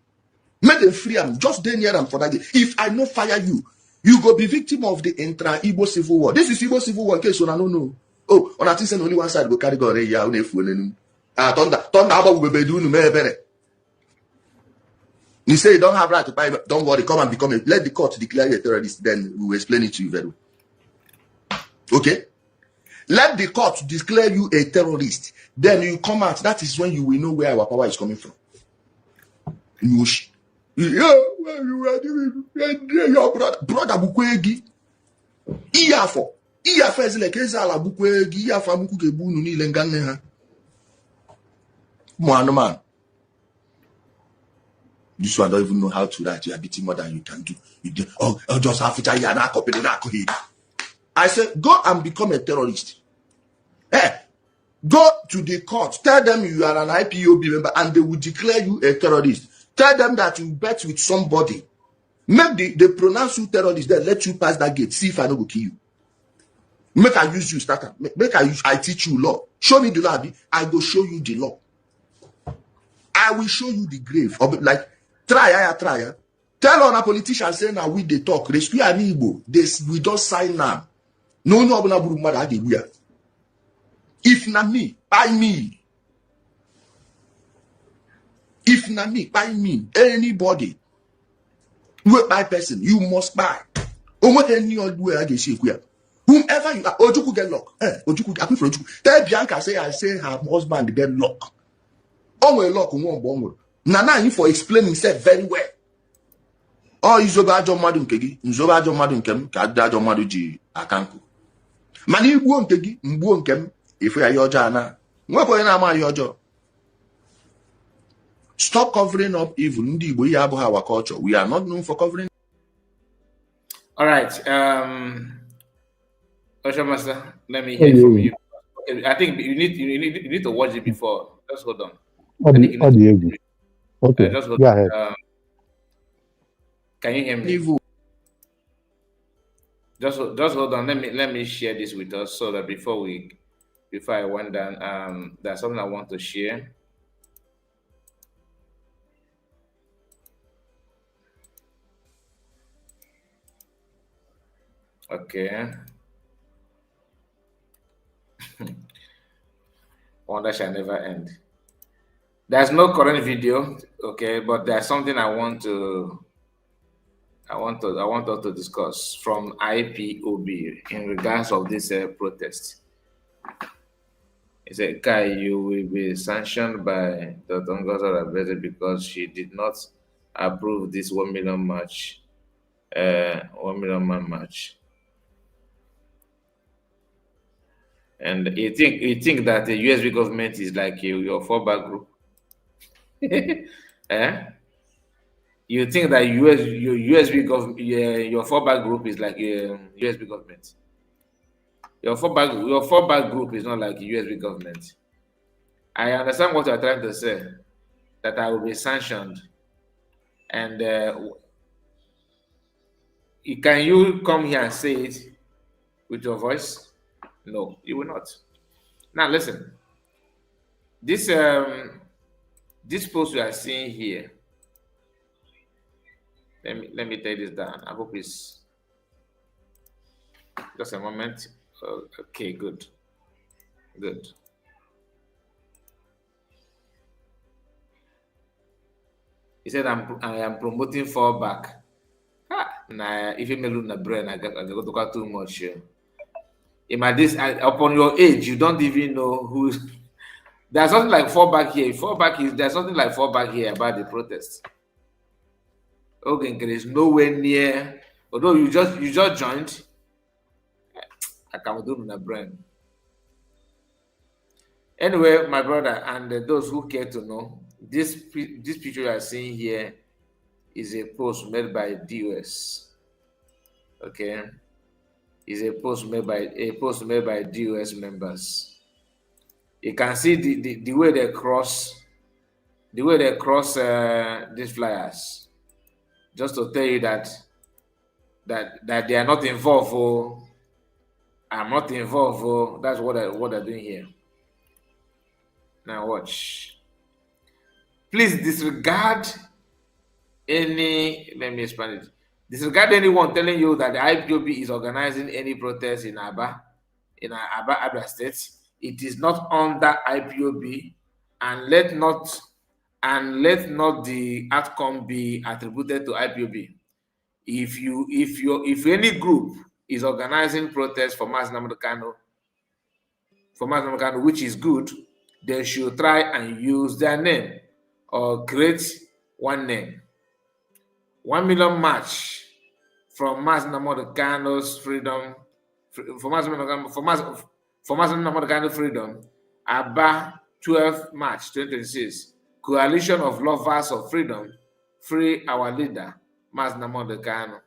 Make them free him, just they near him for that day. If I no fire you, you go be victim of the intra-Igbo civil war. This is Igbo civil war in case you don't know. Oh, on a thing only one side go carry go ya thunder about we be doing me. You say you don't have right to buy, don't worry, come and become let the court declare you a terrorist, then we will explain it to you very well. Okay? Let the court declare you a terrorist, then you come out. That is when you will know where our power is coming from. Your brother Bukwegi. Iyafo is like Ezala Bukwegi, Iyafa Bukugebunu ni lengane ha. Man. This one don't even know how to write. You are beating more than you can do. You do just have it. I said, go and become a terrorist. Go to the court. Tell them you are an IPOB member and they will declare you a terrorist. Tell them that you bet with somebody. Make they pronounce you terrorist, then let you pass that gate. See if I don't go kill you. Make I use you, starter. I teach you law. Show me the law. I go show you the law. I will show you the grave. Like, try. Tell on a politician saying now we they talk. Rescue an Igbo. We don't sign now. No, if na me, buy me. If na me, buy me. Anybody. You buy person, you must buy. Whomever you are, whomever you are, Ojuku get lock. Ojuku, I prefer Ojuku. Tell Bianca I say her husband get lock. Onwe lock won't bomb. Nana you for explaining himself very well. Oh, izoba ajo madu nkegi, nzoba ajo madu nkem, ka ajo madu ji akanku. Mani igbo nkegi, mgbo nkem, ifu ya yoja ana. Mwepo yana ama yojo. Stop covering up evil. Ndi igbo ya abu our culture. We are not known for covering. All right. Osha Master, let me hear from you. Okay, I think you need to watch it before. Just hold on. Okay. Just hold Go on. ahead. Can you hear me? Just hold on. Let me share this with us so that before I went down, there's something I want to share. Okay. Wonder shall never end. There's no current video, okay, but there's something I want us to discuss from IPOB in regards of this protest. He said, Kai, you will be sanctioned by the Tongoza because she did not approve this 1 million march, 1 million man march. And you think that the USB government is like your fallback group? Eh? You think that your USB government, your fallback group is like USB government. Your fallback group is not like USB government. I understand what you're trying to say, that I will be sanctioned. And can you come here and say it with your voice? No, you will not. Now listen. This post we are seeing here. Let me take this down. I hope it's just a moment. Okay, good. Good. He said I am promoting fallback. Nah, if you may lose the brain, I got to go too much here. Upon your age, you don't even know who's. There's something like fallback here. There's something like fallback here about the protest. Okay, there is nowhere near. Although you just joined, I can do my brain. Anyway, my brother and those who care to know, this picture you are seeing here is a post made by DOS. Okay, is a post made by DOS members. You can see the way they cross these flyers, just to tell you that they are not involved. Oh, I'm not involved. Oh, that's what they're doing here. Now watch. Please disregard any. Let me expand it. Disregard anyone telling you that the IPOB is organizing any protest in Aba State. It is not under IPOB, and let not the outcome be attributed to IPOB. If any group is organizing protest for MAZI Nnamdi Kanu, which is good, they should try and use their name or create one name. 1 million march from MAZI Nnamdi Kanu's freedom, for MAZI Nnamdi Kanu freedom, Aba 12 March 2026. Coalition of lovers of freedom, free our leader, MAZI Nnamdi Kanu.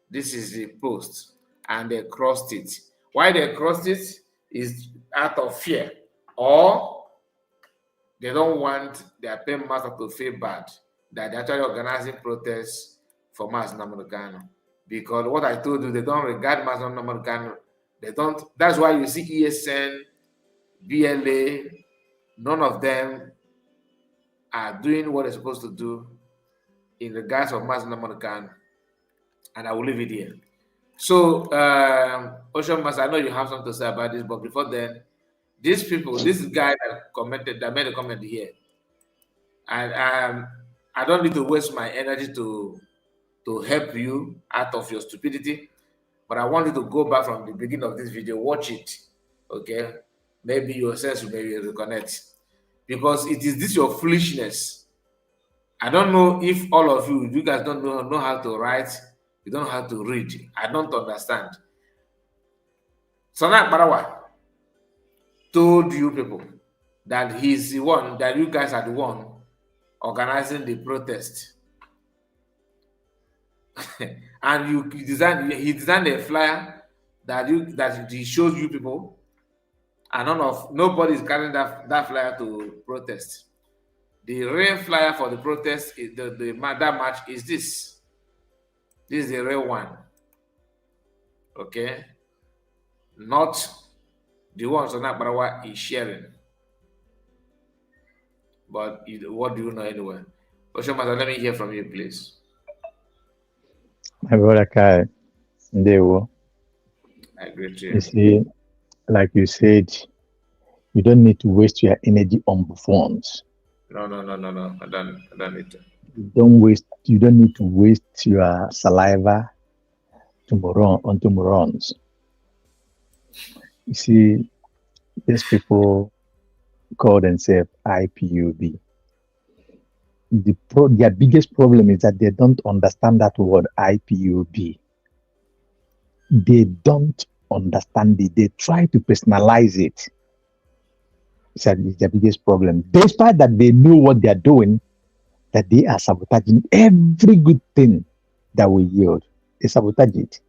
This is the post, and they crossed it. Why they crossed it is out of fear, or they don't want their paymaster to feel bad that they're actually organizing protests for MAZI Nnamdi Kanu. Because what I told you, they don't regard MAZI Nnamdi Kanu. They don't. That's why you see ESN, BLA, none of them are doing what they're supposed to do in regards of MAZI Nnamdi Kanu. And I will leave it here. So, Ocean Master, I know you have something to say about this, but before then, these people, this guy that made a comment here, and I don't need to waste my energy to help you out of your stupidity, but I want you to go back from the beginning of this video, watch it, okay? Maybe your sense will maybe reconnect, because it is this your foolishness. I don't know if all of you guys don't know how to write, you don't know how to read. I don't understand. Sana Barawa told you people that he's the one, that you guys are the one organizing the protest. And he designed a flyer that he shows you people, and nobody is carrying that flyer to protest. The real flyer for the protest is that march is this. This is the real one. Okay? Not the one Sana Barawa is sharing. But what do you know anyway? Oshomata, let me hear from you, please. My brother Kai, they will. I agree to you. You see, like you said, you don't need to waste your energy on buffoons. No. I don't need to. You don't need to waste your saliva on morons. You see, these people call themselves IPUB. Their biggest problem is that they don't understand that word IPUB. They don't understand it. They try to personalize it. It's the biggest problem. Despite that they know what they are doing, that they are sabotaging every good thing that we yield. They sabotage it.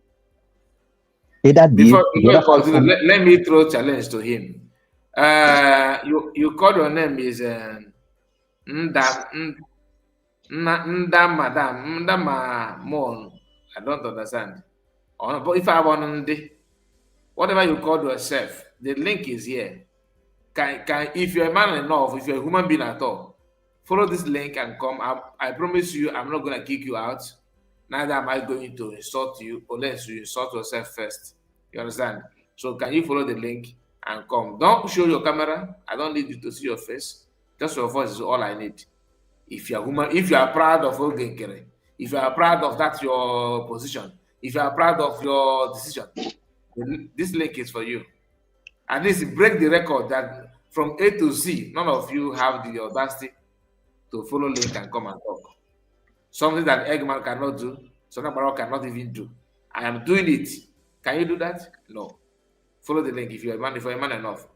Either Before the you other continue, person, let me throw challenge to him. You called your name is Nda Madam Mon. I don't understand. But if I want Nde, whatever you call yourself, the link is here. Can if you're a man enough, if you're a human being at all, follow this link and come. I promise you, I'm not gonna kick you out. Neither am I going to insult you unless you insult yourself first. You understand? So can you follow the link and come? Don't show your camera. I don't need you to see your face. Just your voice is all I need. If you're human, if you are proud of Ogenkere, if you are proud of that your position, if you are proud of your decision, then this link is for you. At least break the record that from A to Z, none of you have the audacity to follow link and come and talk. Something that Eggman cannot do, something Barrow cannot even do. I am doing it. Can you do that? No. Follow the link if you're a man, enough.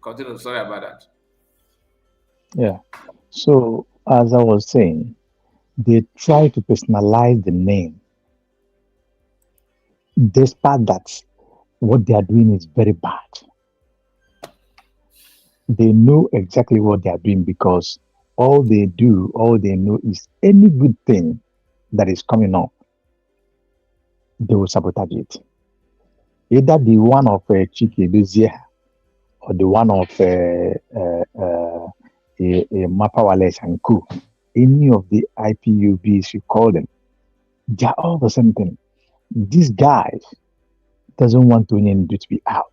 Continue. Sorry about that. yeah. So as I was saying, they try to personalize the name. Despite that, what they are doing is very bad. They know exactly what they are doing because all they know is any good thing that is coming up, they will sabotage it. Either the one of Chike Bezier or the one of Mapawales and Co. Any of the IPUBs, you call them, they are all the same thing. These guys doesn't want Onyendu to be out.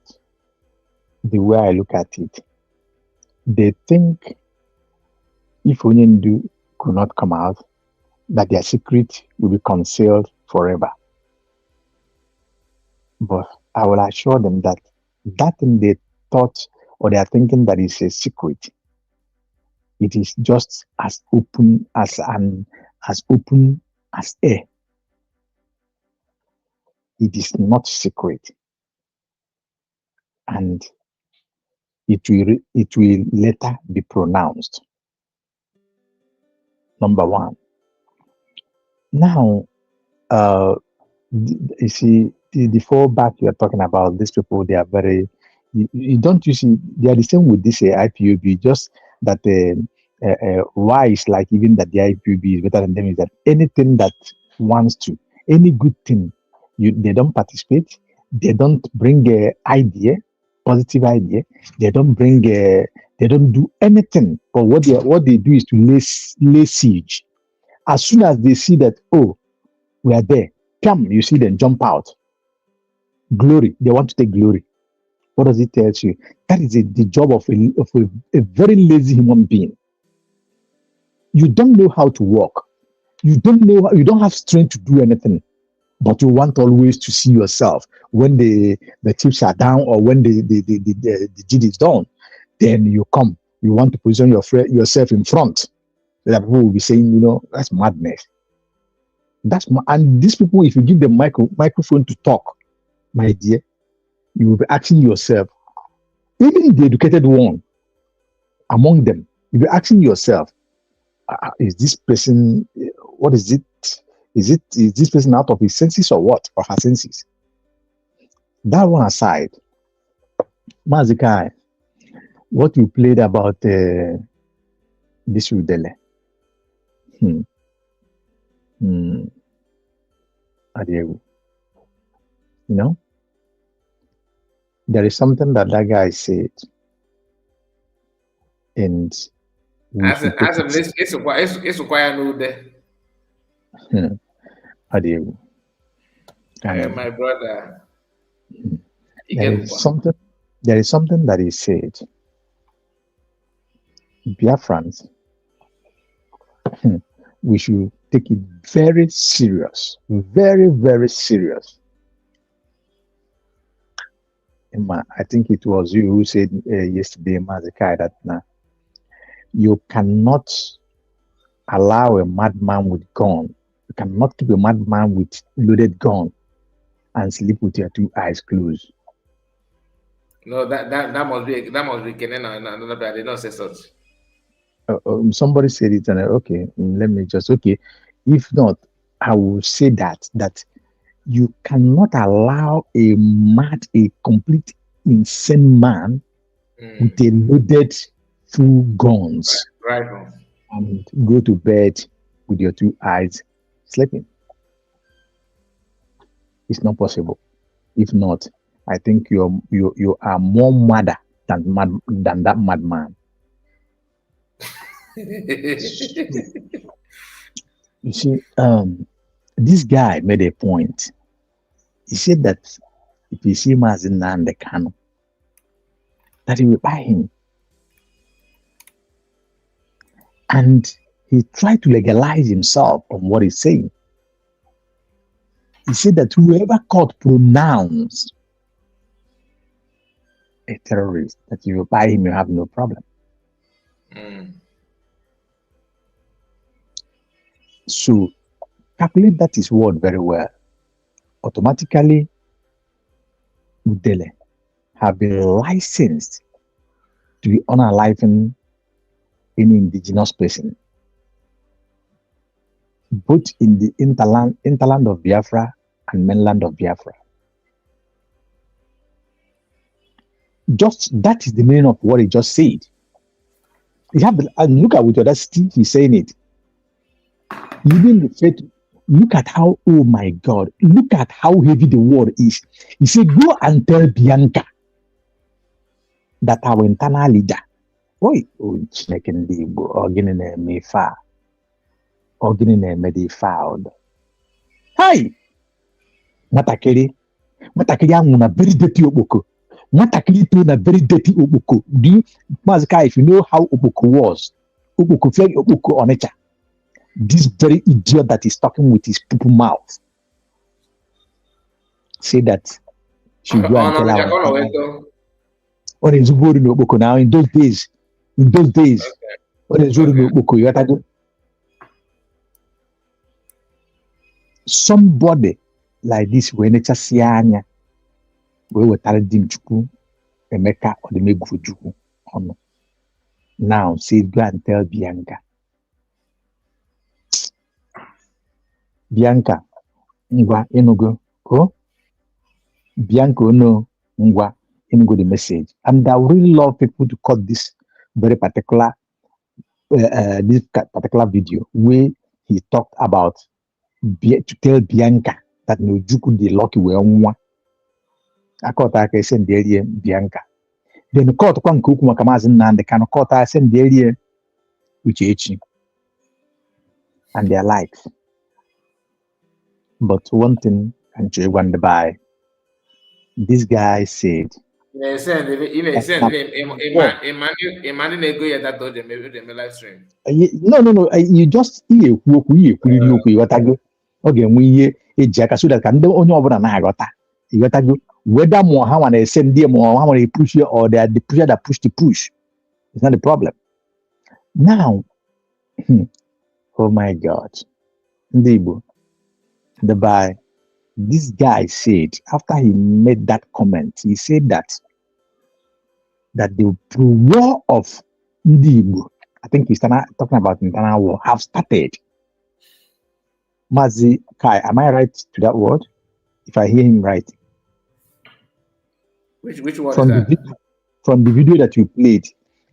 The way I look at it, they think if Onyendu could not come out, that their secret will be concealed forever. But I will assure them that that thing they thought or they are thinking that is a secret, it is just as open as air. It is not secret, and it will later be pronounced. Number one. Now, you see, the fallback you are talking about, these people, they are very, you see, they are the same with this IPOB, just that why it's like even that the IPOB is better than them is that anything that wants to, any good thing, they don't participate, they don't bring a idea, positive idea, they don't bring they don't do anything, but what they do is to lay siege. As soon as they see that, oh, we are there, come, you see them jump out. Glory, they want to take glory. What does it tell you? That is the job of a very lazy human being. You don't know how to walk. You don't have strength to do anything, but you want always to see yourself when the chips are down or when the deed is done. Then you come. You want to position yourself in front, so that people will be saying, that's madness. And these people, if you give them microphone to talk, my dear, you will be asking yourself, even the educated one among them, you'll be asking yourself, is this person, what is it? Is this person out of his senses or what? Or her senses? That one aside, Mazikai, what you played about this Udele. Adieu. There is something that guy said, and it's required no there. Adieu. My brother. There is something that he said. Biafrans, we should take it very serious, very, very serious. I think it was you who said yesterday, Mazikai, that you cannot allow a madman with gun. You cannot keep a madman with loaded gun and sleep with your two eyes closed. No, that must be Kenen and another guy. They don't say such. Somebody said it, and okay, let me just okay. If not, I will say that you cannot allow a complete insane man with a loaded full guns Right. and go to bed with your two eyes sleeping. It's not possible. If not, I think you are more madder than that madman. You see, this guy made a point. He said that if you see MAZI and the Kanu, that he will buy him. And he tried to legalize himself on what he's saying. He said that whoever court pronounced a terrorist, that you will buy him, you have no problem. So calculate that his word very well. Automatically, Udele have been licensed to be unaliving any indigenous person, both in the interland of Biafra and mainland of Biafra. Just that is the meaning of what he just said. You have and look at with audacity he's saying it. Even the faith, look at how, oh my God, look at how heavy the word is. He said, go and tell Bianca that our internal leader, oh, checking the organ in me far, organ in me found. Hi, Matakiri, I'm on a very dirty oboko. Matakiri to a very dirty oboko. Do you, Mazika, if you know how oboko was, oboko flag oboko on it. This very idiot that is talking with his people mouth say that she go and tell her what is word no book now in those days what is word no book you got to do somebody like this when it's a sianya we will tell them chuku emeka or the megwu chuku now say go and tell Bianca, ngwa inugo, oh? Bianca no ngwa inugo the message. And I really love people to cut this very particular video where he talked about to tell Bianca that no juku the lucky we on. I caught I send the area Bianca. Then the court can cook makamazin and the kind of court I send the area which and their likes. But one thing and you wonder by this guy said no, you just hear what I go okay we a jack so that can do only over an agata. You got to go whether more how and send them or how they push you or they are the pusher that push the push. It's not the problem. Now, oh my God. Ndibo. The by this guy said after he made that comment, he said that the war of Ndibo, I think he's talking about internal war, have started. MAZI Kai, am I right to that word? If I hear him right. Which word is that? From the video that you played,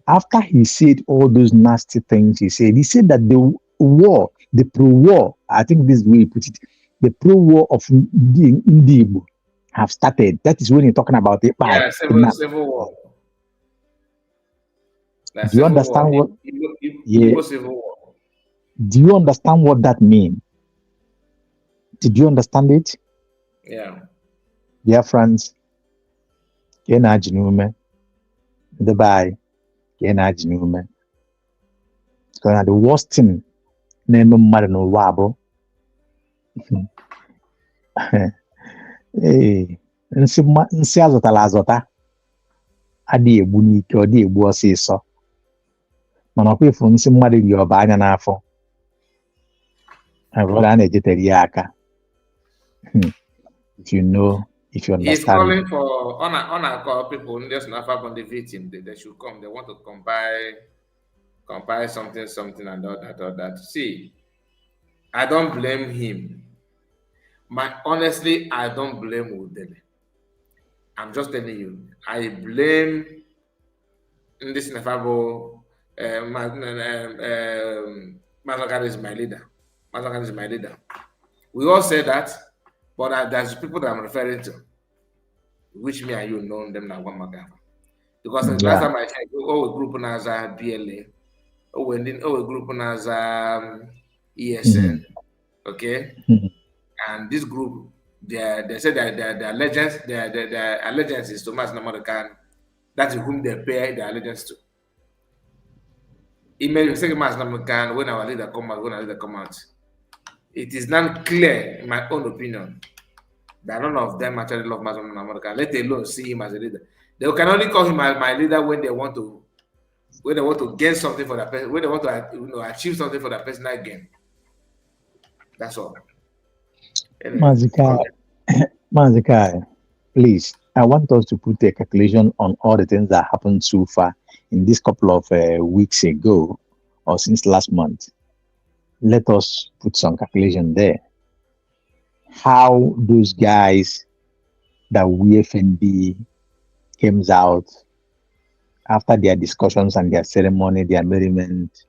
after he said all those nasty things, he said that the war, the pro-war, I think this is the way he put it, the pro-war of Ndibo have started. That is when you're talking about it. Yeah, civil war. Do you understand what? Yeah. Civil war. Do you understand what that means? Did you understand it? Yeah. Dear friends, the worst thing name Marino Wabo. Hey, nsi azụtala azụta adịghị egbu n'ike ọ dị egbu ọsịsọ mana ọkwa ifu nsị mmadụ ri ọba anya n'afọ abụrụ a na-ejetere ya aka if you know if you He's understand. calling for on a call people just not on the victim. They should come. They want to compile something and all that. See, I don't blame him. Honestly, I don't blame Udele. I'm just telling you. I blame this Nefabo. Mazagari is my leader. Mazagari is my leader. We all say that, but there's people that I'm referring to, which me and you know them now one Magafa. Because the last time I checked, we group as a BLA, we group as ESN, okay? And this group, they say that their allegiance, their allegiance is to Mas Namadakan. That is whom they pay their allegiance to. It may say Mas Namadakan when our leader come out, when our leader come out. It is not clear, in my own opinion, that none of them actually love Mas Namadakan. Let alone see him as a leader. They can only call him my leader when they want to gain something for that person, when they want to achieve something for that personal gain. That's all. Anyway, Mazikai, please, I want us to put a calculation on all the things that happened so far in this couple of weeks ago or since last month. Let us put some calculation there. How those guys that WFNB came out after their discussions and their ceremony, their merriment,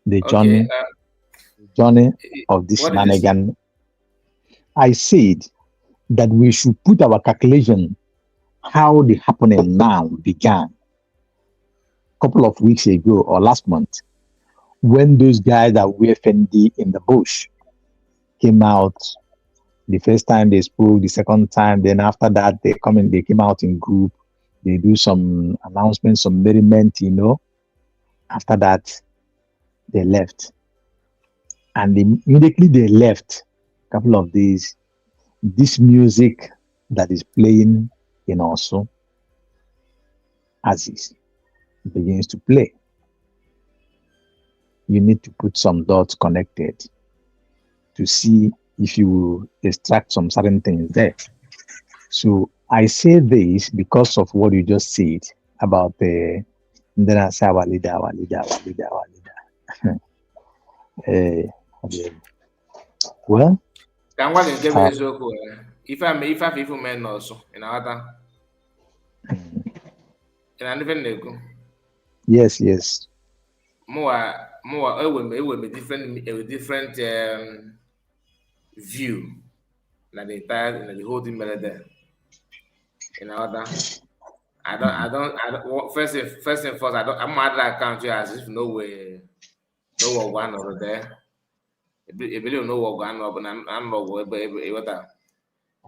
the journey of this shenanigan. I said that we should put our calculation how the happening now began a couple of weeks ago or last month when those guys that were FND in the bush came out. The first time they spoke, the second time, then after that they came out in group, they do some announcements, some merriment, After that, they left. And immediately they left, a couple of days, this music that is playing in also Aziz begins to play. You need to put some dots connected to see if you extract some certain things there. So I say this because of what you just said about the then I say our leader. Well, if I people men also in other yes. More it will be different view like the entire the whole thing better there. In other, I don't first and first, I'm mad that account as if no one over there. If you know what going on, but I'm not what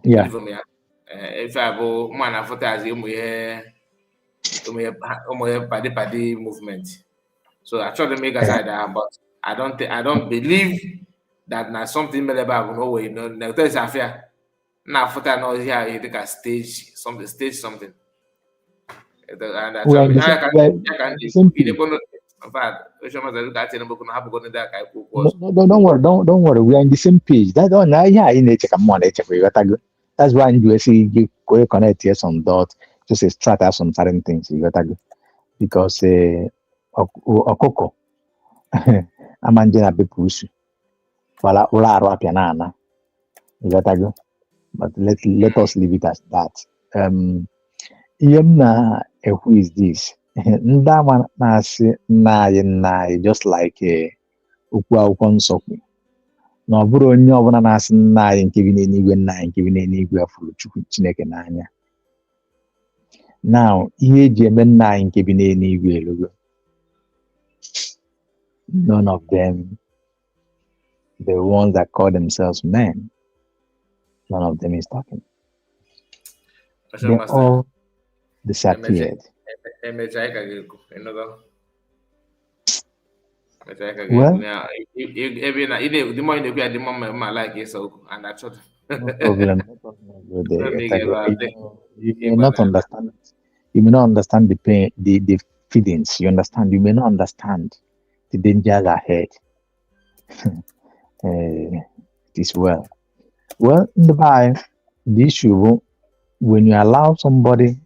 if I go man after as you party movement. So I try to make aside that, but I don't believe that now something better about no way. No, there's a fear. Now for that, no here you take a stage something. And I try don't worry. We are in the same page. That's why you see you connect here some dots, just extract out some certain things. You got to go because okoko amanjena bepusu wala aro apianana. You got to go. But let us leave it as that. Who is this? Ndama nasi na just like ukwu akwụkwọ nsọ kwu na ọ bụrụ onye ọbụla na-asị nna anyị nke bi n'eluigwe nna anyị nke bi n'eluigwe afụrụ Chukwu Chineke n'anya. Now ihe eji eme nna anyị nke bi n'eluigwe elugo, none of them, the ones that call themselves men, none of them is talking. They all disappeared. Well, the more you the more like it, so and that's what. No problem. You may not understand. You may not understand the pain, the feelings. You understand. You may not understand the dangers ahead. It is well. Well, in the Bible, the issue when you allow somebody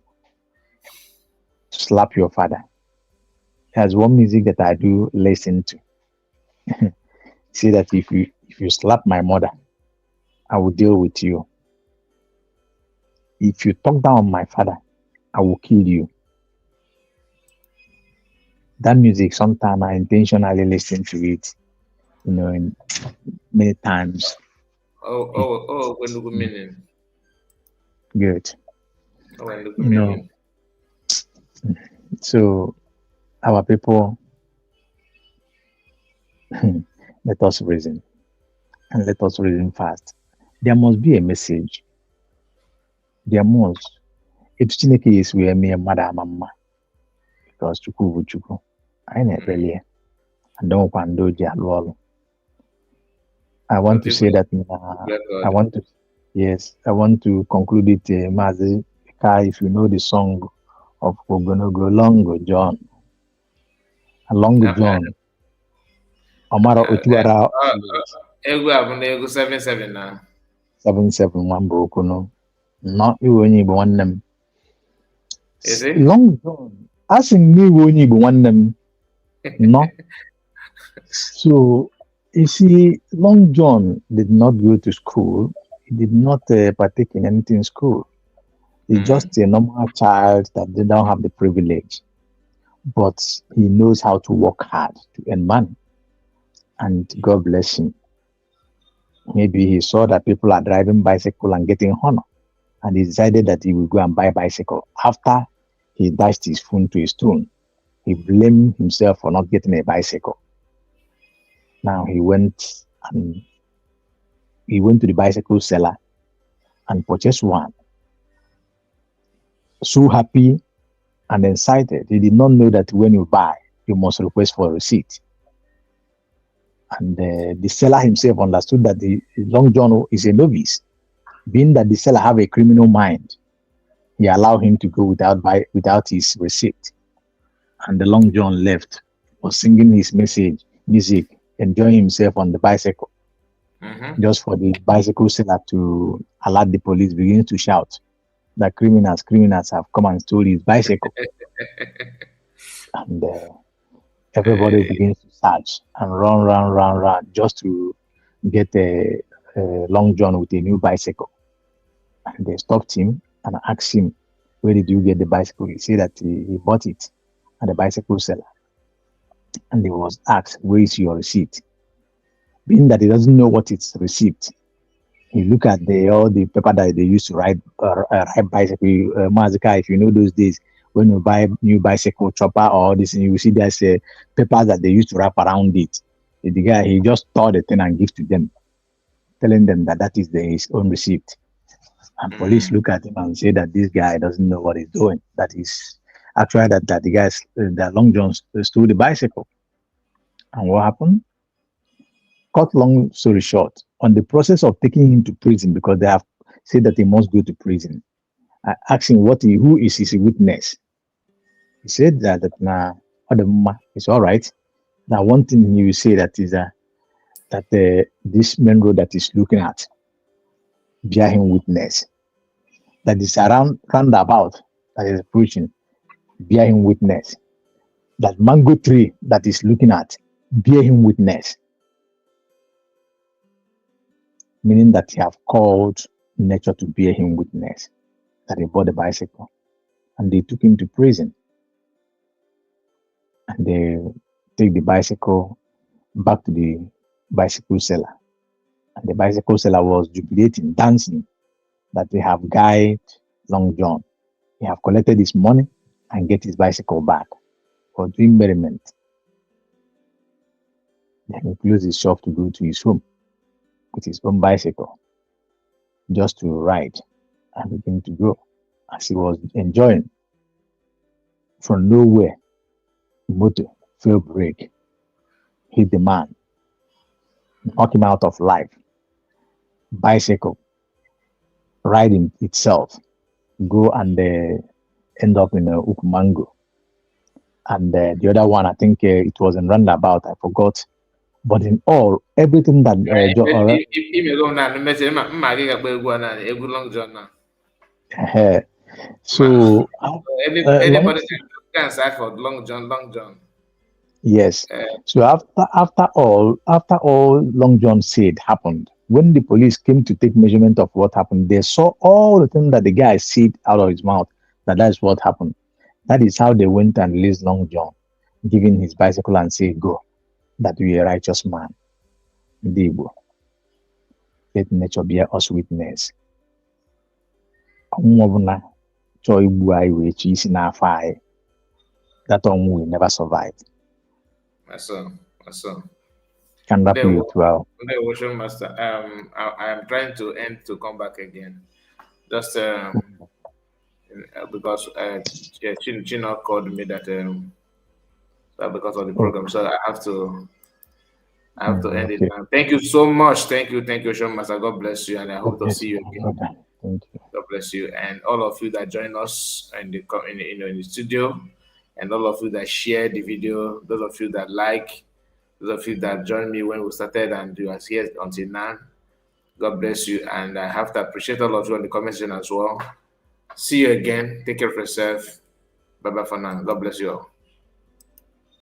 to slap your father, there's one music that I do listen to. Say that if you slap my mother, I will deal with you. If you talk down on my father, I will kill you. That music, sometimes I intentionally listen to it, in many times. When do you mean? Good. When do you mean? So our people, let us reason, and let us reason fast. There must be a message. There must. If Chineke is where me and mother mama, because Chuku, I never really, and don't want to do all. I want to say that I want to, yes, I want to conclude it, MAZI, if you know the song of Ogonogo Longo John, Longo John, Omara Otuara, Ego abụ na ego 77 na 77 nwamba okuno, no iwe onye Igbo nwanne m. Is it? Long John, asị m na iwe onye Igbo nwanne m, no. So, you see, Long John did not go to school. He did not partake in anything in school. He's just a normal child that did not have the privilege. But he knows how to work hard to earn money. And God bless him. Maybe he saw that people are driving bicycle and getting honor. And he decided that he will go and buy a bicycle. After he dashed his phone to his stone, he blamed himself for not getting a bicycle. Now he went to the bicycle seller and purchased one. So happy and excited. He did not know that when you buy, you must request for a receipt. And the seller himself understood that the Long John is a novice. Being that the seller have a criminal mind, he allowed him to go without his receipt. And the Long John left, was singing his music, enjoying himself on the bicycle. Just for the bicycle seller to alert the police, begins to shout that criminals have come and stole his bicycle. And everybody begins to search and run, just to get a Long John with a new bicycle. And they stopped him and asked him, where did you get the bicycle? He said that he bought it at the bicycle seller. And he was asked, where is your receipt? Being that he doesn't know what it's receipt, he look at all the paper that they used to ride bicycle. Mazika, if you know those days, when you buy new bicycle chopper or this, you will see there's a paper that they used to wrap around it. The guy, he just tore the thing and give to them, telling them that is his own receipt. And police look at him and say that this guy doesn't know what he's doing. That is actually that the guy, that Long John stole the bicycle. And what happened? Cut long story short, on the process of taking him to prison, because they have said that he must go to prison, I asked him who is his witness. He said that it's all right. Now one thing he will say that is that this main road that he's looking at, bear him witness. That is around roundabout that is approaching, bear him witness. That mango tree that is looking at, bear him witness. Meaning that he have called nature to bear him witness that he bought the bicycle. And they took him to prison. And they take the bicycle back to the bicycle seller. And the bicycle seller was jubilating, dancing, that they have guided Long John. He have collected his money and get his bicycle back for doing merriment. Then he closed his shop to go to his home with his own bicycle, just to ride and begin to go. As he was enjoying, from nowhere, motor failed brake, hit the man, knock him out of life. Bicycle, riding itself, go and end up in Ukumango. And the other one, I think it was in roundabout, I forgot But in all, everything that Long John now. so long, Anybody can search for Long John, Long John. yes. So after all Long John said happened, when the police came to take measurement of what happened, they saw all the things that the guy said out of his mouth. That's what happened. That is how they went and released Long John, giving his bicycle and say, "Go, that we a righteous man." Debo, let nature bear us witness. That will never survive. That's all. Can that be it well? Ocean Master. I am trying to end to come back again. Just because Chino called me that because of the program, so I have to end it now. Thank you so much. Thank you, Ocean Master. God bless you, and I hope to see you again. Thank you. God bless you, and all of you that join us in the studio, and all of you that share the video, those of you that like, those of you that joined me when we started and you are here until now. God bless you, and I have to appreciate all of you in the comment section as well. See you again. Take care of yourself. Bye bye for now. God bless you all.